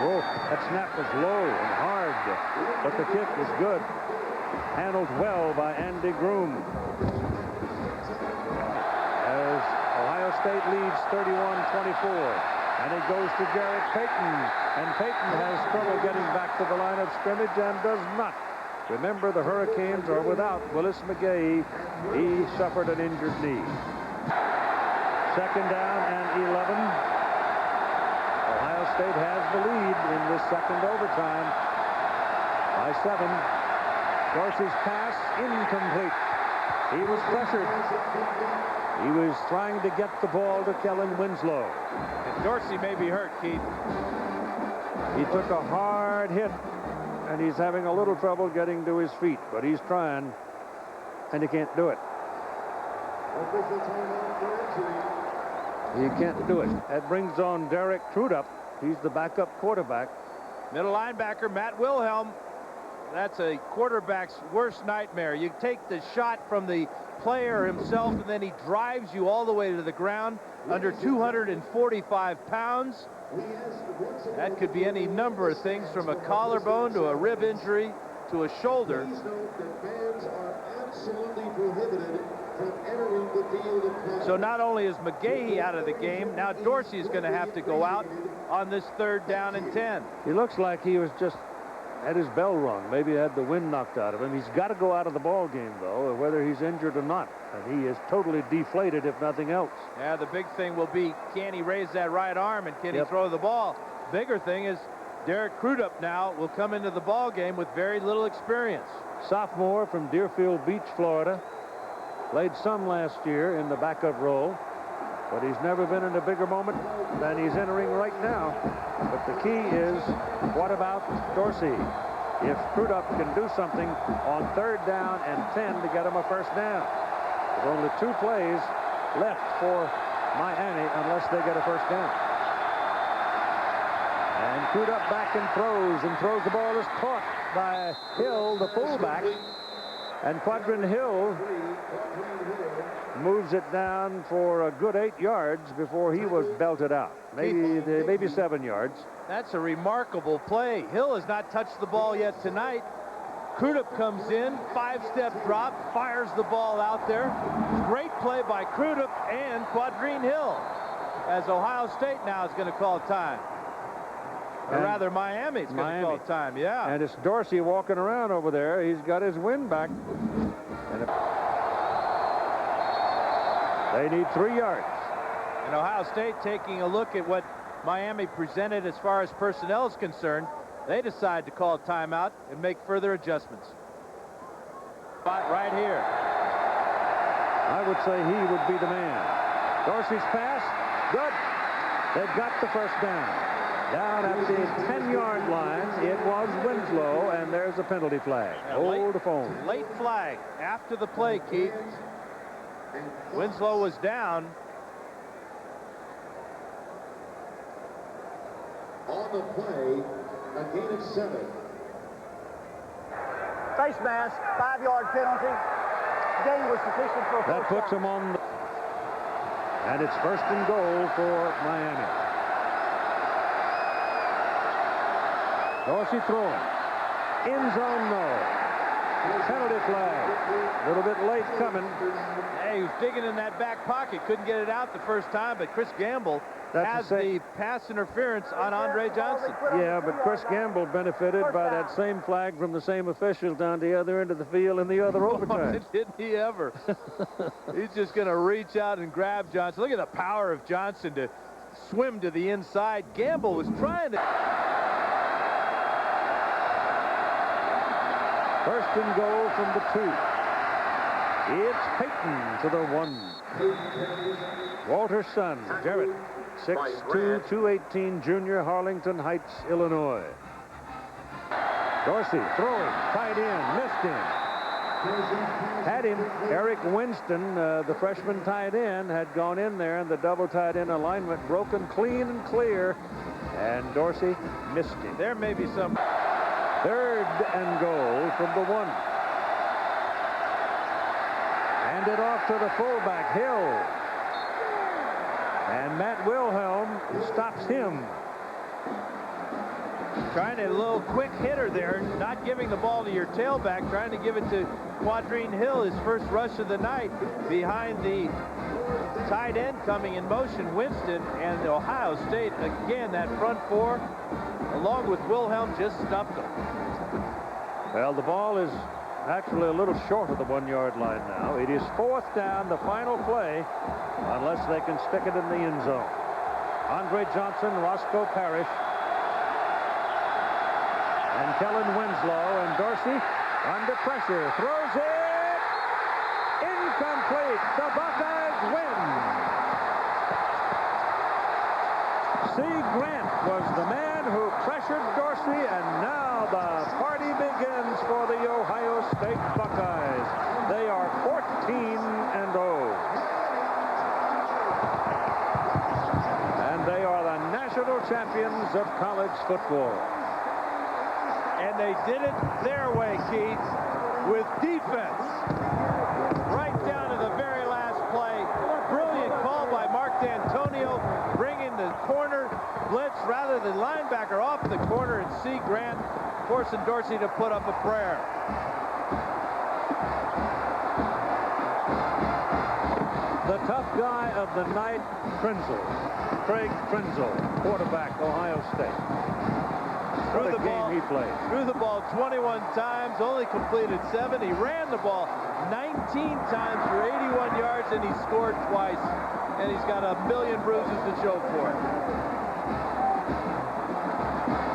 Whoa, that snap was low and hard, but the kick was good. Handled well by Andy Groom. As Ohio State leads 31-24. And it goes to Jarrett Payton. And Payton has trouble getting back to the line of scrimmage and does not. Remember, the Hurricanes are without Willis McGahee. He suffered an injured knee. Second down and 11. Ohio State has the lead in this second overtime by 7. Dorsey's pass incomplete. He was pressured. He was trying to get the ball to Kellen Winslow. And Dorsey may be hurt, Keith. He took a hard hit, and he's having a little trouble getting to his feet, but he's trying, and he can't do it. He can't do it. That brings on Derek Crudup. He's the backup quarterback. Middle linebacker Matt Wilhelm. That's a quarterback's worst nightmare. You take the shot from the player himself, and then he drives you all the way to the ground under 245 pounds. That could be any number of things, from a collarbone to a rib injury to a shoulder. So not only is McGahee out of the game, now Dorsey is going to have to go out on this 3rd down and 10. He looks like he was just had his bell rung. Maybe had the wind knocked out of him. He's got to go out of the ball game, though, whether he's injured or not. And he is totally deflated, if nothing else. Yeah, the big thing will be, can he raise that right arm and can he throw the ball? Bigger thing is Derek Crudup now will come into the ball game with very little experience. Sophomore from Deerfield Beach, Florida. Played some last year in the backup role, but he's never been in a bigger moment than he's entering right now. But the key is, what about Dorsey? If Crudup can do something on 3rd down and 10 to get him a first down. There's only 2 plays left for Miami unless they get a first down. And Crudup back and throws the ball is caught by Hill, the fullback. And Quadrin Hill moves it down for a good 8 yards before he was belted out. Maybe 7 yards. That's a remarkable play. Hill has not touched the ball yet tonight. Crudup comes in, 5-step drop, fires the ball out there. Great play by Crudup and Quadrin Hill, as Ohio State now is going to call time. Or rather, Miami's going to call time, yeah. And it's Dorsey walking around over there. He's got his wind back. And they need 3 yards. And Ohio State, taking a look at what Miami presented as far as personnel is concerned, they decide to call timeout and make further adjustments. Spot right here. I would say he would be the man. Dorsey's pass, good. They've got the first down. Down at the 10-yard line a penalty flag. Hold the phone. Late flag after the play, Keith. Winslow was down. On the play, a gain of 7. Face mask, 5-yard penalty. Gain was sufficient for a That first puts down. him on. And it's 1st and goal for Miami. Dorsey throwing. End zone, no. Penalty flag. A little bit late coming. Hey, he was digging in that back pocket. Couldn't get it out the first time, but Chris Gamble has the pass interference on Andre Johnson. Yeah, but Chris Gamble benefited by that same flag from the same officials down the other end of the field in the other overtime. Didn't he ever? He's just going to reach out and grab Johnson. Look at the power of Johnson to swim to the inside. Gamble was trying to. 1st and goal from the 2. It's Peyton to the 1. Walter's son, Jarrett, 6'2", 218, junior, Harlington Heights, Illinois. Dorsey throwing, tight end, missed him. Had him. Eric Winston, the freshman tight end, had gone in there, and the double tight end alignment broken clean and clear, and Dorsey missed him. There may be some. 3rd and goal from the 1. Hand it off to the fullback, Hill. And Matt Wilhelm stops him. Trying a little quick hitter there, not giving the ball to your tailback, trying to give it to Quadrine Hill, his first rush of the night, behind the tight end coming in motion, Winston, and Ohio State, again, that front 4, along with Wilhelm, just stuffed them. Well, the ball is actually a little short of the 1-yard line now. It is 4th down, the final play, unless they can stick it in the end zone. Andre Johnson, Roscoe Parrish, and Kellen Winslow, and Dorsey under pressure, throws it, incomplete. The Buckeyes win. C. Grant was the man who pressured Dorsey, and now the party begins for the Ohio State Buckeyes. They are 14-0. And they are the national champions of college football. And they did it their way, Keith, with defense. Right down to the very last play. Brilliant call by Mark D'Antonio, bringing the corner blitz rather than linebacker off the corner, and C. Grant forcing Dorsey to put up a prayer. The tough guy of the night, Krenzel. Craig Krenzel, quarterback, Ohio State. What a game he played. Threw the ball 21 times, only completed 7. He ran the ball 19 times for 81 yards, and he scored twice. And he's got a million bruises to show for it.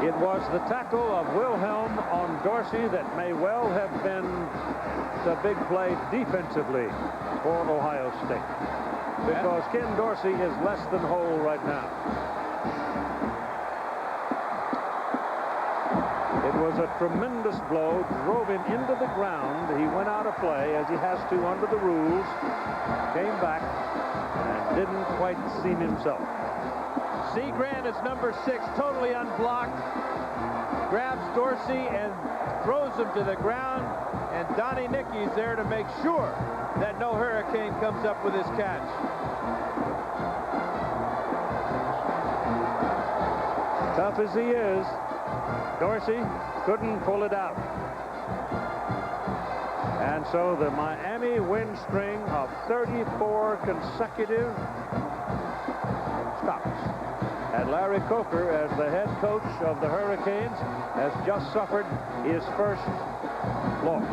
It was the tackle of Wilhelm on Dorsey that may well have been the big play defensively for Ohio State, because Ken Dorsey is less than whole right now. It was a tremendous blow, drove him into the ground. He went out of play, as he has to under the rules, came back, and didn't quite seem himself. C. Grant is number 6, totally unblocked, grabs Dorsey and throws him to the ground, and Donnie Nicky's there to make sure that no Hurricane comes up with his catch. Tough as he is, Dorsey couldn't pull it out. And so the Miami win string of 34 consecutive stops. And Larry Coker, as the head coach of the Hurricanes, has just suffered his first loss.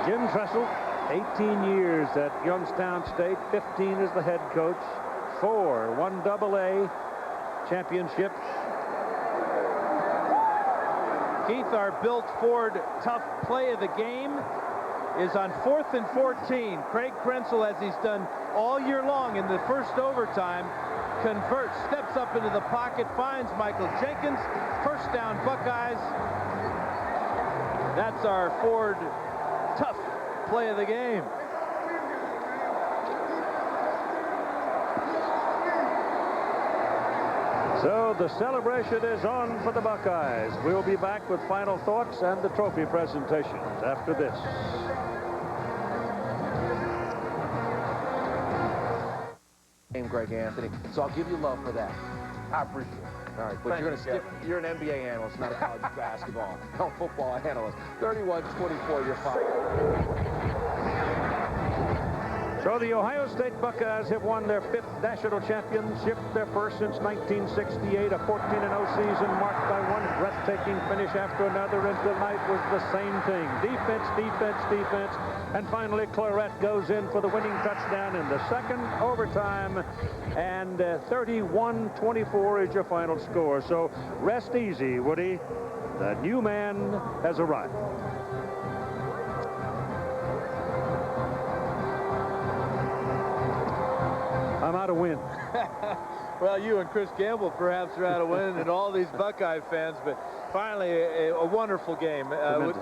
Jim Tressel, 18 years at Youngstown State, 15 as the head coach, 4 1AA championships. Keith, our Bill Ford tough play of the game is on 4th and 14. Craig Krenzel, as he's done all year long in the first overtime, converts, steps up into the pocket, finds Michael Jenkins. First down, Buckeyes. That's our Ford tough play of the game. So the celebration is on for the Buckeyes. We'll be back with final thoughts and the trophy presentations after this. Greg Anthony, so I'll give you love for that. I appreciate it. All right, but you're an NBA analyst, not a college basketball, no football analyst. 31-24, you're fine. So the Ohio State Buckeyes have won their 5th national championship, their first since 1968, a 14-0 season marked by one breathtaking finish after another, and tonight was the same thing. Defense, defense, defense, and finally Claret goes in for the winning touchdown in the second overtime, and 31-24 is your final score. So rest easy, Woody. The new man has arrived. I'm out of wind. Well, you and Chris Gamble perhaps are out of wind, and all these Buckeye fans, but finally a wonderful game,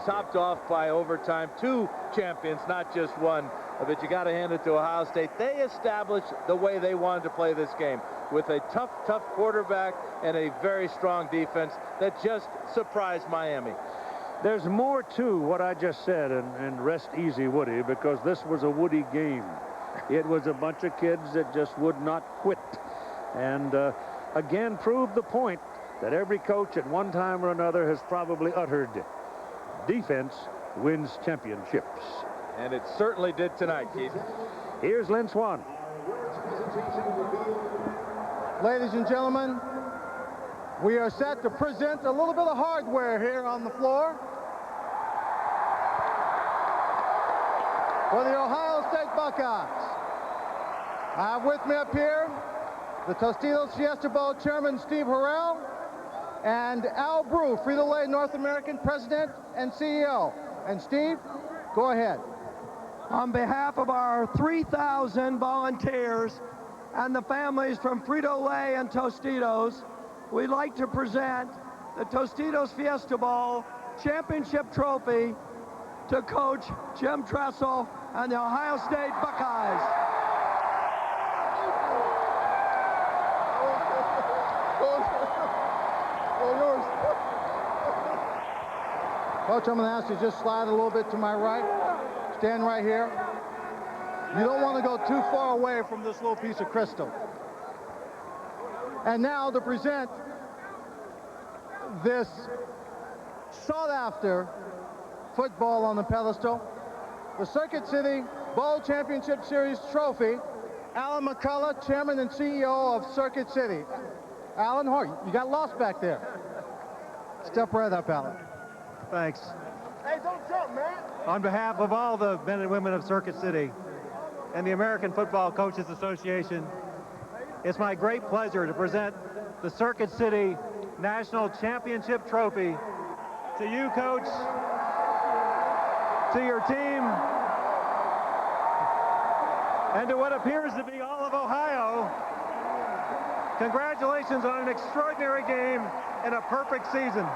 topped off by overtime. 2 champions, not just one, but you got to hand it to Ohio State. They established the way they wanted to play this game with a tough quarterback and a very strong defense that just surprised Miami. There's more to what I just said, and rest easy, Woody, because this was a Woody game. It was a bunch of kids that just would not quit, and again proved the point that every coach at one time or another has probably uttered. Defense wins championships. And it certainly did tonight, Keith. Here's Lynn Swan. Ladies and gentlemen, we are set to present a little bit of hardware here on the floor for the Ohio State Buckeyes. I have with me up here the Tostitos Fiesta Bowl Chairman Steve Harrell and Al Brew, Frito-Lay North American President and CEO. And Steve, go ahead. On behalf of our 3,000 volunteers and the families from Frito-Lay and Tostitos, we'd like to present the Tostitos Fiesta Bowl Championship Trophy to Coach Jim Tressel and the Ohio State Buckeyes. Coach, I'm going to ask you to just slide a little bit to my right. Stand right here. You don't want to go too far away from this little piece of crystal. And now to present this sought-after football on the pedestal, the Circuit City Bowl Championship Series trophy, Alan McCullough, Chairman and CEO of Circuit City. Alan, you got lost back there. Step right up, Alan. Thanks. Hey, don't jump, man. On behalf of all the men and women of Circuit City and the American Football Coaches Association, it's my great pleasure to present the Circuit City National Championship Trophy to you, Coach, to your team, and to what appears to be all of Ohio. Congratulations on an extraordinary game and a perfect season.